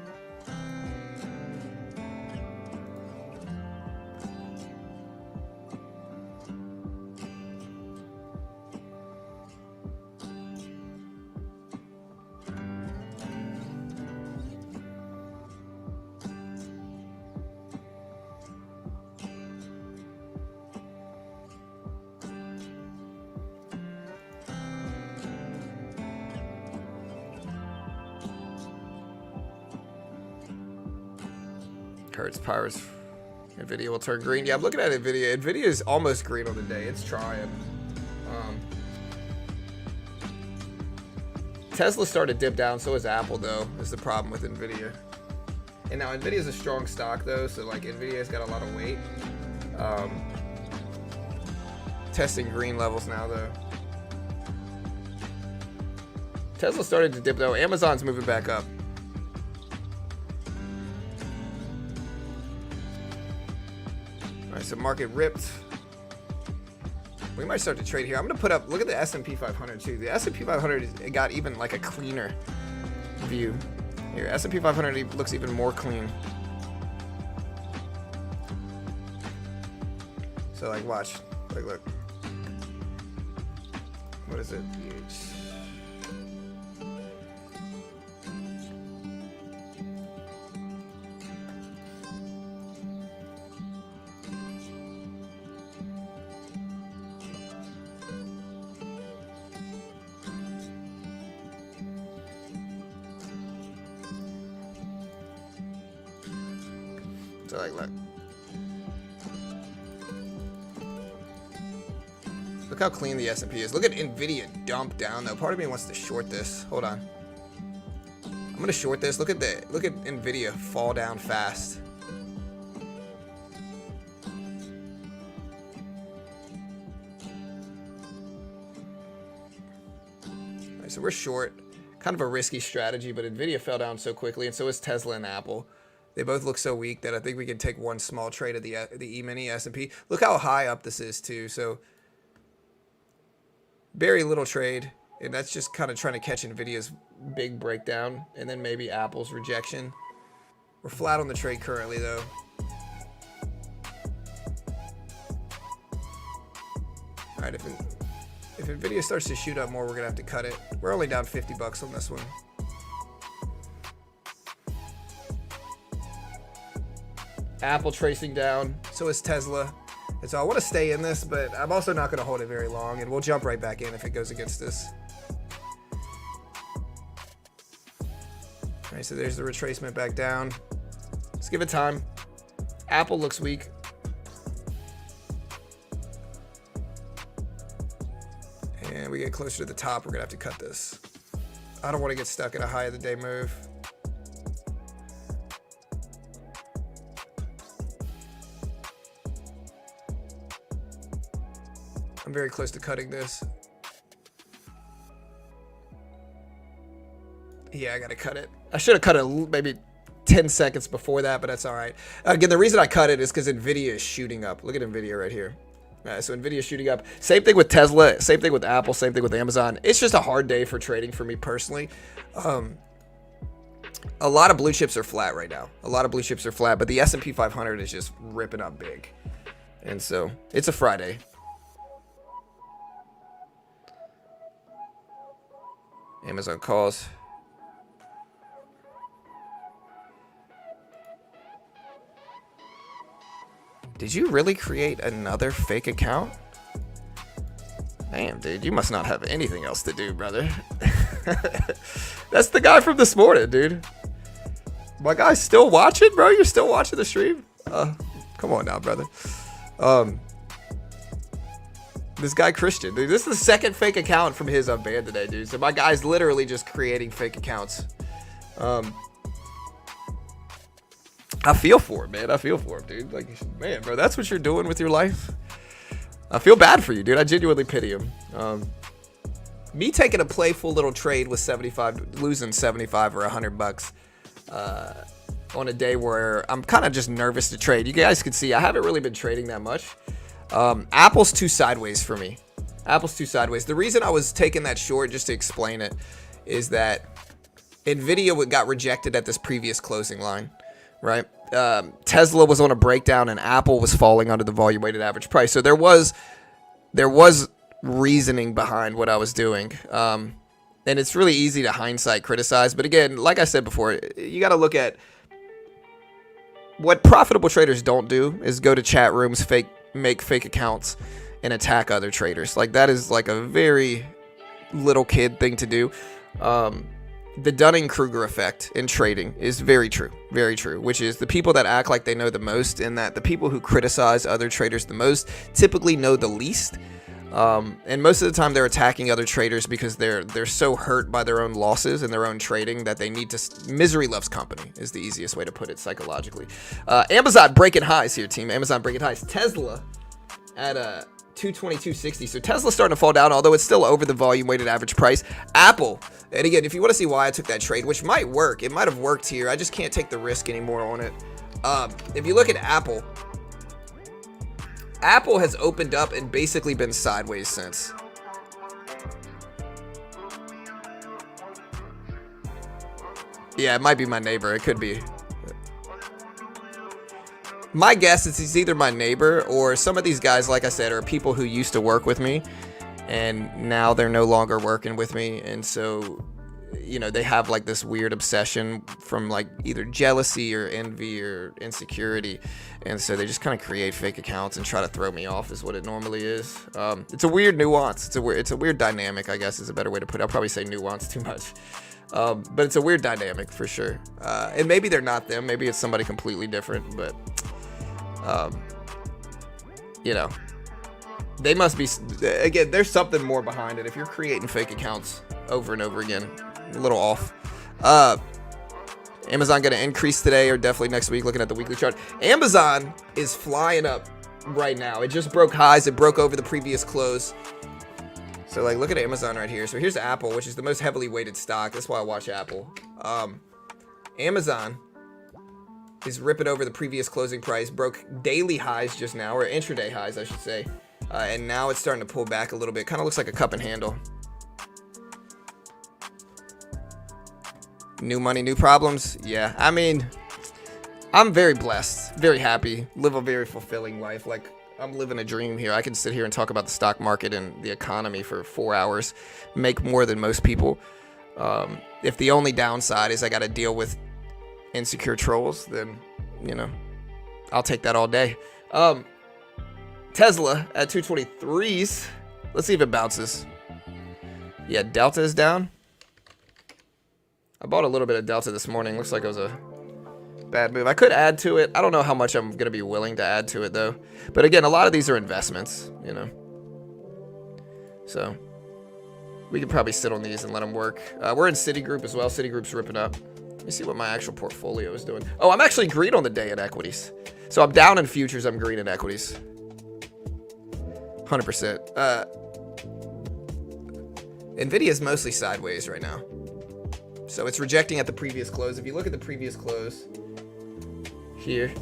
[SPEAKER 1] Hertz powers. Nvidia will turn green. Yeah, I'm looking at Nvidia. Nvidia is almost green on the day. It's trying. Tesla started to dip down. So is Apple, though. Is the problem with Nvidia. And now Nvidia is a strong stock, though. So like Nvidia's got a lot of weight. Testing green levels now, though. Tesla started to dip, though. Amazon's moving back up. So market ripped. We might start to trade here. I'm gonna put up. Look at the S&P 500 too. The S&P 500 it got even like a cleaner view here. S&P 500 looks even more clean. So like, watch. Like, look. What is it? So like, look how clean the S&P is. Look at Nvidia dump down though. Part of me wants to short this. Hold on. I'm gonna short this. Look at Nvidia fall down fast. All right, so we're short. Kind of a risky strategy, but Nvidia fell down so quickly, and so is Tesla and Apple. They both look so weak that I think we can take one small trade of the E-mini S&P. Look how high up this is too. So very little trade, and that's just kind of trying to catch Nvidia's big breakdown, and then maybe Apple's rejection. We're flat on the trade currently though. All right, if Nvidia starts to shoot up more, we're gonna have to cut it. We're only down 50 bucks on this one. Apple tracing down, so is Tesla. And so I want to stay in this, but I'm also not going to hold it very long, and we'll jump right back in if it goes against this. right, so there's the retracement back down. Let's give it time. Apple looks weak. And we get closer to the top, we're gonna have to cut this. I don't want to get stuck in a high of the day move. I'm very close to cutting this. Yeah, I gotta cut it. I should have cut it maybe 10 seconds before that, but that's all right. Again, the reason I cut it is because NVIDIA is shooting up. Look at NVIDIA right here. So NVIDIA is shooting up. Same thing with Tesla. Same thing with Apple. Same thing with Amazon. It's just a hard day for trading for me personally. A lot of blue chips are flat right now. A lot of blue chips are flat, but the S&P 500 is just ripping up big. And so it's a Friday. Amazon calls. Did you really create another fake account? Damn, dude, you must not have anything else to do, brother. That's the guy from this morning, dude. My guy's still watching, bro? You're still watching the stream? Come on now, brother. This guy Christian, dude. This is the second fake account from his unbanned today, dude. So my guy's literally just creating fake accounts. I feel for him, man. I feel for him, dude. Like, man, bro, that's what you're doing with your life. I feel bad for you, dude. I genuinely pity him. Me taking a playful little trade with 75, losing 75 or $100 on a day where I'm kind of just nervous to trade. You guys can see I haven't really been trading that much. Apple's too sideways for me. Apple's too sideways. The reason I was taking that short, just to explain it, is that NVIDIA got rejected at this previous closing line, right? Tesla was on a breakdown and Apple was falling under the volume weighted average price. So there was reasoning behind what I was doing. And it's really easy to hindsight criticize. But again, like I said before, you got to look at what profitable traders don't do is go to chat rooms, make fake accounts and attack other traders. Like, that is like a very little kid thing to do. The Dunning-Kruger effect in trading is very true, which is the people that act like they know the most, and that the people who criticize other traders the most typically know the least. And most of the time they're attacking other traders because they're so hurt by their own losses and their own trading that they need to. Misery loves company is the easiest way to put it psychologically. Amazon breaking highs here, team. Amazon breaking highs. Tesla at 222.60. So Tesla's starting to fall down, although it's still over the volume weighted average price. Apple, and again, if you want to see why I took that trade, which might work, it might have worked here. I just can't take the risk anymore on it. If you look at Apple has opened up and basically been sideways since. Yeah, it might be my neighbor. It could be. My guess is he's either my neighbor or some of these guys, like I said, are people who used to work with me and now they're no longer working with me. And so, you know, they have like this weird obsession from like either jealousy or envy or insecurity. And so they just kind of create fake accounts and try to throw me off is what it normally is. It's a weird nuance. It's a weird dynamic, I guess is a better way to put it. I'll probably say nuance too much. But it's a weird dynamic for sure. And maybe they're not them. Maybe it's somebody completely different, but you know, they must be, again, there's something more behind it. If you're creating fake accounts over and over again, a little off. Amazon going to increase today or definitely next week, looking at the weekly chart. Amazon is flying up right now. It just broke highs. It broke over the previous close. So like, look at Amazon right here. So here's Apple, which is the most heavily weighted stock. That's why I watch Apple. Amazon is ripping over the previous closing price, broke daily highs just now, or intraday highs, I should say. And now it's starting to pull back a little bit. Kind of looks like a cup and handle. New money, new problems. Yeah, I mean, I'm very blessed, very happy, live a very fulfilling life. Like, I'm living a dream here. I can sit here and talk about the stock market and the economy for 4 hours, make more than most people. If the only downside is I got to deal with insecure trolls, then, you know, I'll take that all day. Tesla at 223s. Let's see if it bounces. Yeah, Delta is down. I bought a little bit of Delta this morning. Looks like it was a bad move. I could add to it. I don't know how much I'm going to be willing to add to it, though. But again, a lot of these are investments, you know. So we could probably sit on these and let them work. We're in Citigroup as well. Citigroup's ripping up. Let me see what my actual portfolio is doing. Oh, I'm actually green on the day in equities. So I'm down in futures. I'm green in equities. 100%. Nvidia's mostly sideways right now. So it's rejecting at the previous close. If you look at the previous close here,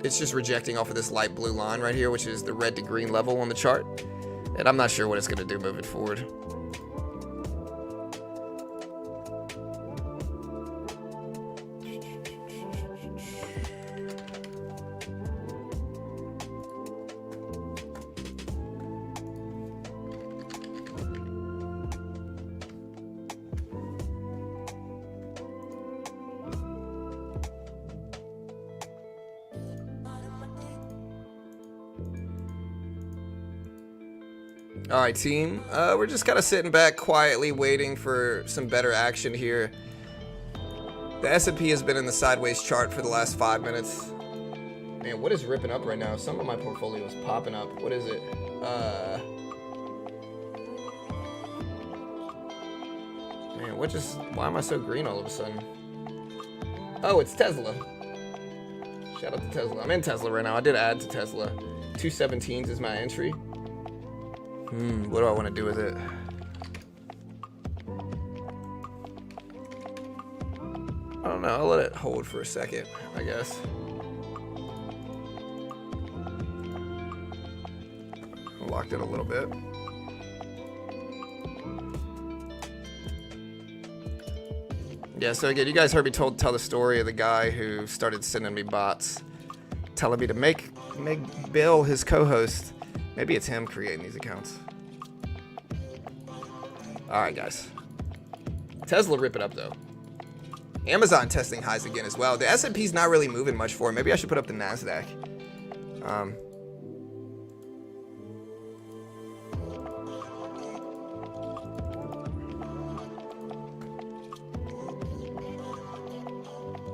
[SPEAKER 1] it's just rejecting off of this light blue line right here, which is the red to green level on the chart. And I'm not sure what it's going to do moving forward. All right, team. We're just kind of sitting back quietly waiting for some better action here. The S&P has been in the sideways chart for the last 5 minutes. Man, what is ripping up right now? Some of my portfolio is popping up. What is it? Man, why am I so green all of a sudden? Oh, it's Tesla. Shout out to Tesla. I'm in Tesla right now. I did add to Tesla. 217s is my entry. What do I want to do with it? I don't know. I'll let it hold for a second, I guess. I locked it a little bit. Yeah, so again, you guys heard me tell the story of the guy who started sending me bots, telling me to make Bill his co-host. Maybe it's him creating these accounts. All right, guys. Tesla rip it up, though. Amazon testing highs again as well. The S&P's not really moving much for it. Maybe I should put up the NASDAQ.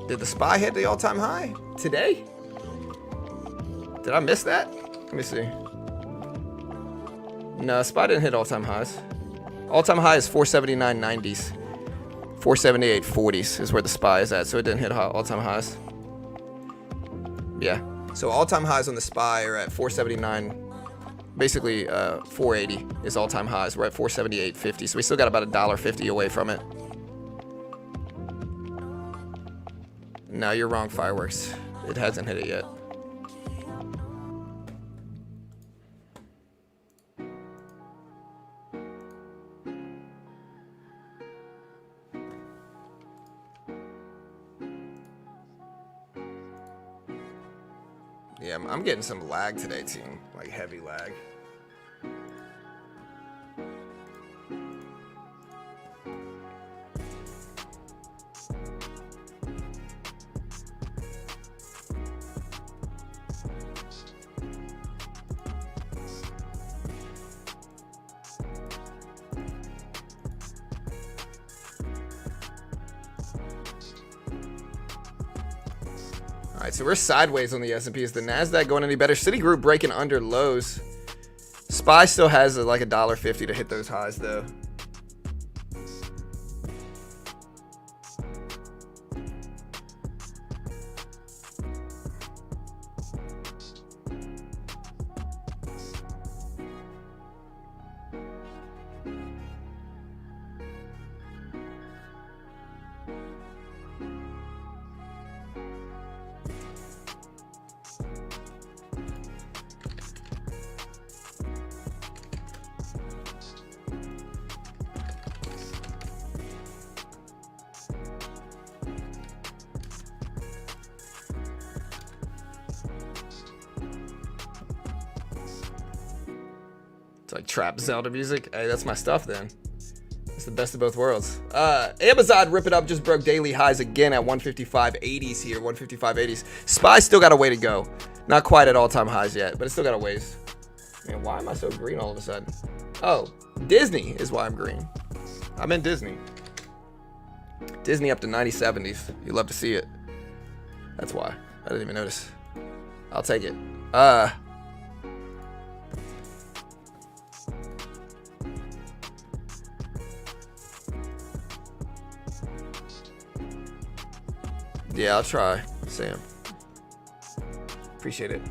[SPEAKER 1] Did the SPY hit the all-time high today? Did I miss that? Let me see. No, SPY didn't hit all-time highs. All-time high is 479.90s. 478.40s is where the SPY is at, so it didn't hit all-time highs. Yeah, so all-time highs on the SPY are at 479. Basically, 480 is all-time highs. We're at 478.50, so we still got about $1.50 away from it. No, you're wrong, Fireworks. It hasn't hit it yet. Yeah, I'm getting some lag today, team. Like heavy lag. All right, so we're sideways on the S&P. Is the NASDAQ going any better? Citigroup breaking under lows. SPY still has like $1.50 to hit those highs, though. It's like trap Zelda music. Hey, that's my stuff then. It's the best of both worlds. Amazon rip it up, just broke daily highs again at 155.80s here, 155.80s. SPY still got a way to go. Not quite at all-time highs yet, but it's still got a ways. Man, why am I so green all of a sudden? Oh, Disney is why I'm green. I'm in Disney. Disney up to 90/70s. You love to see it. That's why. I didn't even notice. I'll take it. Yeah, I'll try, Sam. Appreciate it.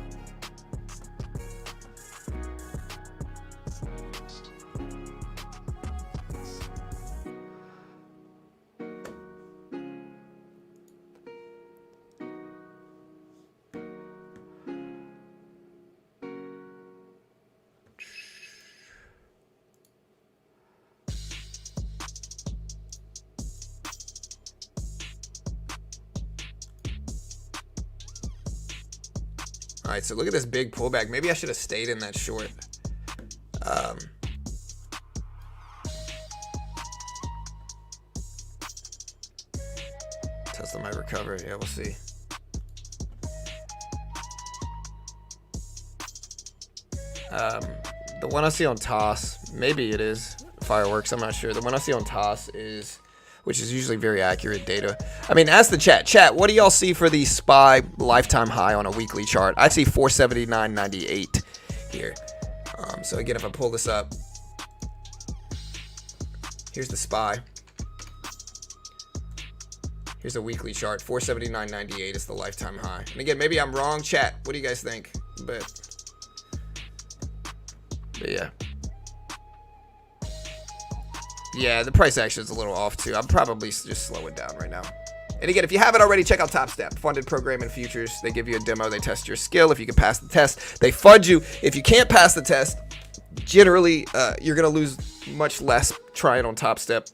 [SPEAKER 1] All right, so look at this big pullback. Maybe I should have stayed in that short. Tesla might recover. Yeah, we'll see. The one I see on TOS, maybe it is fireworks. I'm not sure. The one I see on TOS is, which is usually very accurate data. I mean, ask the chat. Chat, what do y'all see for the SPY lifetime high on a weekly chart? I see 479.98 here. So again, if I pull this up, here's the SPY. Here's a weekly chart. 479.98 is the lifetime high. And again, maybe I'm wrong. Chat, what do you guys think? But yeah. Yeah, the price action is a little off too. I'm probably just slow it down right now. And again, if you haven't already, check out Top Step, funded program in futures. They give you a demo. They test your skill. If you can pass the test, they fund you. If you can't pass the test, generally you're going to lose much less trying on Top Step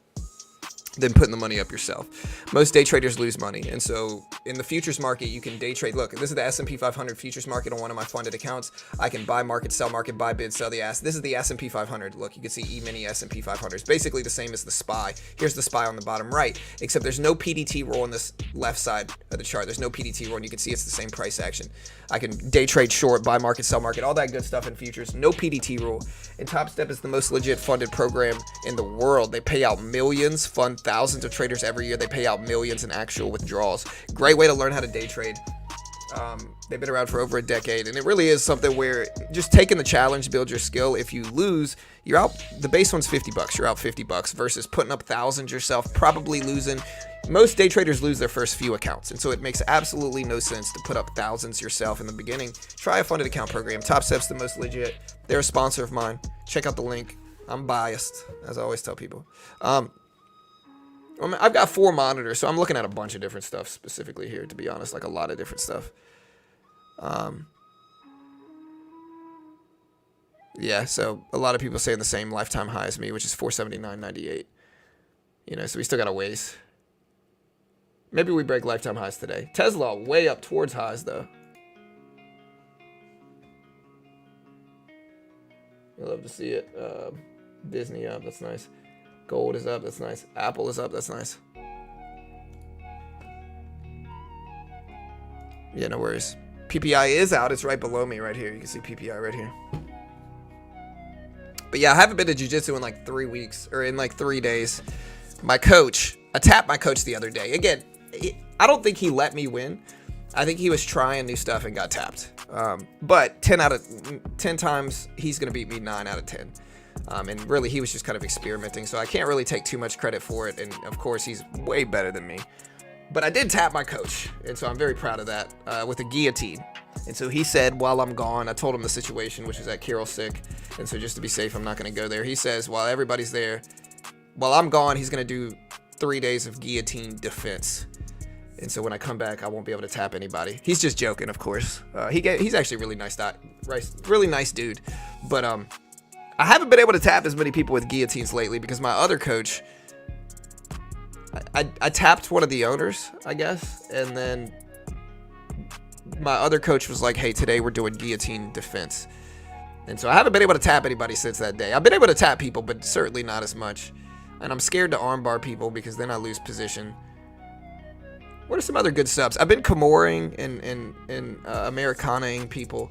[SPEAKER 1] than putting the money up yourself. Most day traders lose money. And so in the futures market, you can day trade. Look, this is the S&P 500 futures market on one of my funded accounts. I can buy market, sell market, buy bid, sell the ass. This is the S&P 500. Look, you can see E-mini S&P 500. It's basically the same as the SPY. Here's the SPY on the bottom right, except there's no PDT roll on this left side of the chart. There's no PDT roll, and you can see it's the same price action. I can day trade short, buy market, sell market, all that good stuff in futures. No PDT rule. And Top Step is the most legit funded program in the world. They pay out millions, fund thousands of traders every year. They pay out millions in actual withdrawals. Great way to learn how to day trade. They've been around for over a decade, and it really is something where just taking the challenge, build your skill. If you lose, you're out. The base one's $50. You're out $50 versus putting up thousands yourself, probably losing. Most day traders lose their first few accounts, and so it makes absolutely no sense to put up thousands yourself in the beginning. Try a funded account program. Top Step's the most legit. They're a sponsor of mine. Check out the link. I'm biased, as I always tell people. I've got 4 monitors, so I'm looking at a bunch of different stuff specifically here, to be honest, like a lot of different stuff. Yeah, so a lot of people saying the same lifetime high as me, which is 479.98. You know, so we still got a ways. Maybe we break lifetime highs today. Tesla way up towards highs, though. I love to see it. Disney up, that's nice. Gold is up, that's nice. Apple is up, that's nice. Yeah, no worries. PPI is out. It's right below me right here. You can see PPI right here. But yeah, I haven't been to jiu-jitsu in like 3 weeks, or in like 3 days. My coach, I tapped my coach the other day. Again, I don't think he let me win. I think he was trying new stuff and got tapped. But 10 times, he's going to beat me 9 out of 10. And really, he was just kind of experimenting, so I can't really take too much credit for it. And of course, he's way better than me. But I did tap my coach, and so I'm very proud of that, with a guillotine. And so he said, while I'm gone, I told him the situation, which is that Carol's sick. And so just to be safe, I'm not going to go there. He says, while everybody's there, while I'm gone, he's going to do 3 days of guillotine defense. And so when I come back, I won't be able to tap anybody. He's just joking, of course. He's actually a really nice dude. But I haven't been able to tap as many people with guillotines lately because my other coach, I tapped one of the owners, I guess, and then my other coach was like, hey, today we're doing guillotine defense. And so I haven't been able to tap anybody since that day. I've been able to tap people, but certainly not as much. And I'm scared to armbar people because then I lose position. What are some other good subs? I've been Kimuring and Americanaing people,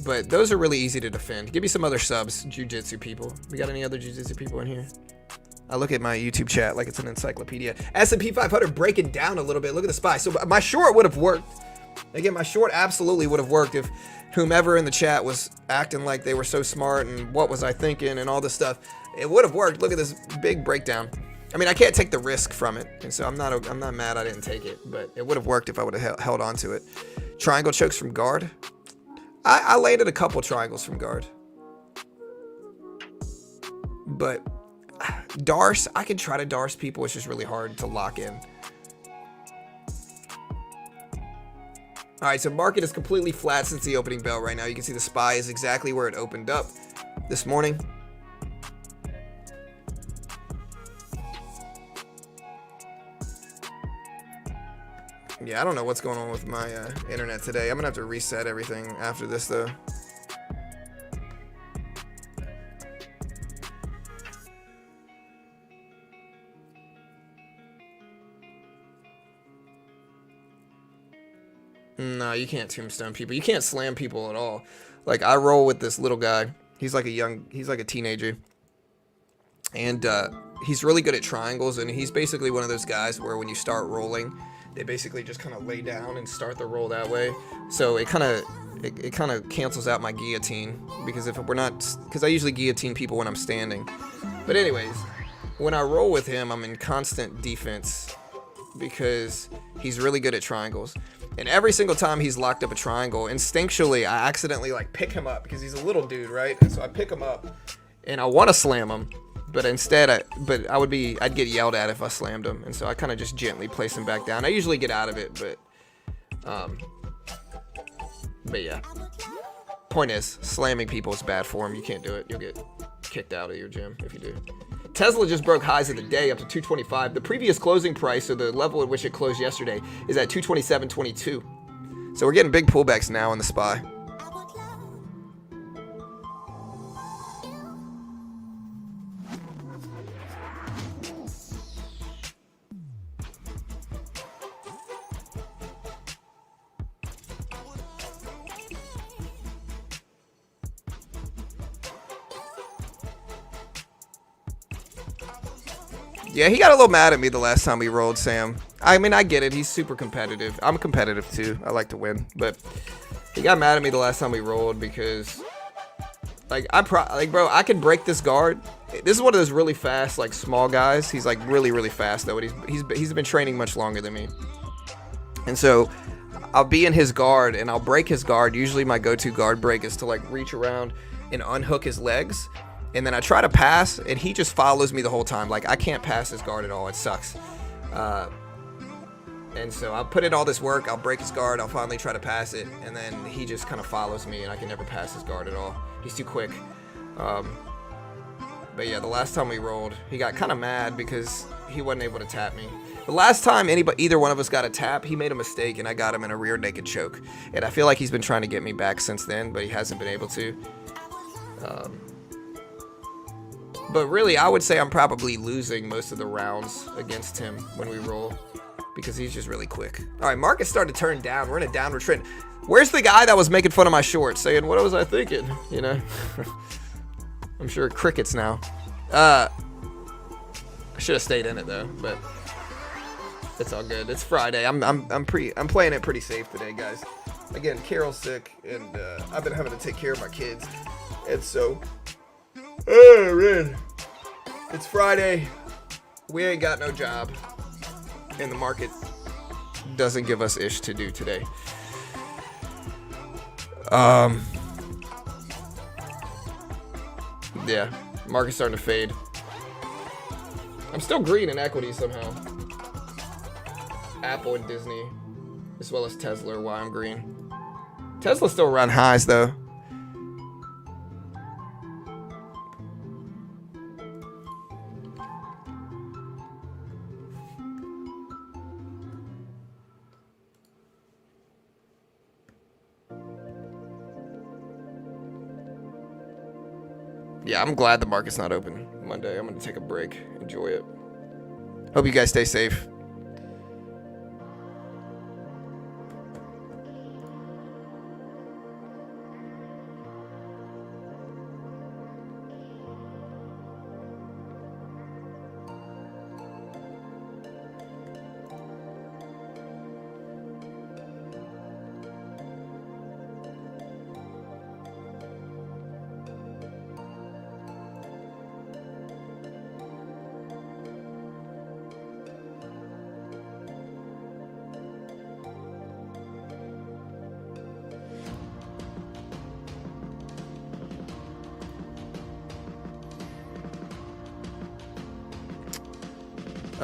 [SPEAKER 1] but those are really easy to defend. Give me some other subs, jiu-jitsu people. We got any other jiu-jitsu people in here? I look at my YouTube chat like it's an encyclopedia. S&P 500 breaking down a little bit. Look at the SPY. So my short would have worked. Again, my short absolutely would have worked if whomever in the chat was acting like they were so smart and what was I thinking and all this stuff. It would have worked. Look at this big breakdown. I mean, I can't take the risk from it, and so I'm not mad I didn't take it, but it would have worked if I would have held on to it. Triangle chokes from guard. I landed a couple triangles from guard, but Darce, I can try to Darce people. It's just really hard to lock in. All right, so market is completely flat since the opening bell right now. You can see the SPY is exactly where it opened up this morning. Yeah, I don't know what's going on with my internet today. I'm gonna have to reset everything after this though. No, you can't tombstone people. You can't slam people at all. Like, I roll with this little guy. He's like a teenager. And he's really good at triangles, and he's basically one of those guys where when you start rolling, they basically just kind of lay down and start the roll that way. So it kind of cancels out my guillotine, because I usually guillotine people when I'm standing. But anyways, when I roll with him, I'm in constant defense because he's really good at triangles. And every single time he's locked up a triangle, instinctually, I accidentally like pick him up because he's a little dude, right? And so I pick him up and I want to slam him, but instead I'd get yelled at if I slammed him. And so I kind of just gently place him back down. I usually get out of it, but yeah. Point is, slamming people is bad form. You can't do it. You'll get kicked out of your gym if you do. Tesla just broke highs of the day up to 225. The previous closing price, or the level at which it closed yesterday, is at 227.22. So we're getting big pullbacks now in the SPY. Yeah, he got a little mad at me the last time we rolled, Sam. I mean, I get it. He's super competitive. I'm competitive too. I like to win, but he got mad at me the last time we rolled because, like, bro, I could break this guard. This is one of those really fast, like, small guys. He's like really, really fast though. And he's been training much longer than me, and so I'll be in his guard and I'll break his guard. Usually, my go-to guard break is to like reach around and unhook his legs. And then I try to pass, and he just follows me the whole time. Like, I can't pass his guard at all. It sucks. And so I'll put in all this work. I'll break his guard. I'll finally try to pass it. And then he just kind of follows me, and I can never pass his guard at all. He's too quick. But yeah, the last time we rolled, he got kind of mad because he wasn't able to tap me. The last time either one of us got a tap, he made a mistake, and I got him in a rear naked choke. And I feel like he's been trying to get me back since then, but he hasn't been able to. But really, I would say I'm probably losing most of the rounds against him when we roll because he's just really quick. All right, market's starting to turn down. We're in a downward trend. Where's the guy that was making fun of my shorts, saying, what was I thinking? You know? I'm sure crickets now. I should have stayed in it, though, but it's all good. It's Friday. I'm playing it pretty safe today, guys. Again, Carol's sick, and I've been having to take care of my kids. And so... oh, man. It's Friday. We ain't got no job. And the market doesn't give us ish to do today. Yeah, market's starting to fade. I'm still green in equity somehow. Apple and Disney, as well as Tesla, are why I'm green. Tesla's still around highs, though. Yeah, I'm glad the market's not open Monday. I'm going to take a break. Enjoy it. Hope you guys stay safe.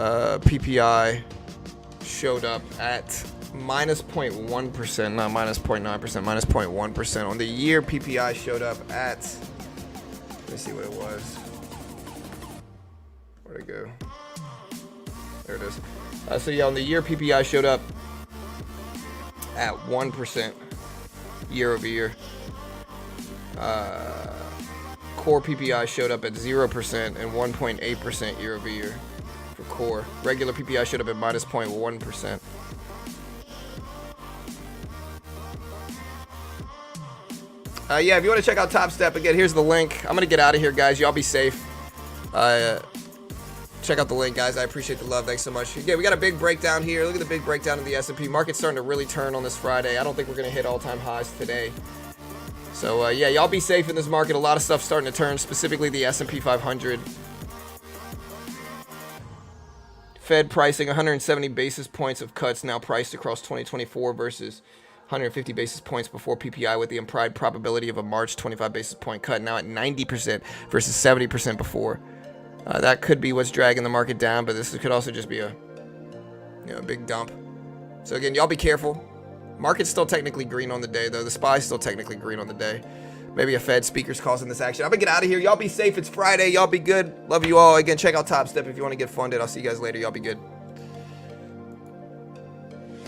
[SPEAKER 1] PPI showed up at minus 0.1%, not minus 0.9%, minus 0.1%. On the year, PPI showed up at, let me see what it was. Where'd it go? There it is. So yeah, on the year, PPI showed up at 1% year over year. Core PPI showed up at 0% and 1.8% year over year for core. Regular PPI showed up at minus 0.1%. Yeah, if you want to check out Top Step, again, here's the link. I'm going to get out of here, guys. Y'all be safe. Check out the link, guys. I appreciate the love. Thanks so much. Again, we got a big breakdown here. Look at the big breakdown of the S&P. Market's starting to really turn on this Friday. I don't think we're going to hit all-time highs today. So, yeah, y'all be safe in this market. A lot of stuff starting to turn, specifically the S&P 500. Fed pricing 170 basis points of cuts now priced across 2024 versus 150 basis points before PPI, with the implied probability of a March 25 basis point cut now at 90% versus 70% before. That could be what's dragging the market down, but this could also just be a big dump. So again, y'all be careful. Market's still technically green on the day, though. The SPY's still technically green on the day. Maybe a Fed speaker's causing this action. I'm gonna get out of here. Y'all be safe. It's Friday. Y'all be good. Love you all. Again, check out Top Step if you want to get funded. I'll see you guys later. Y'all be good.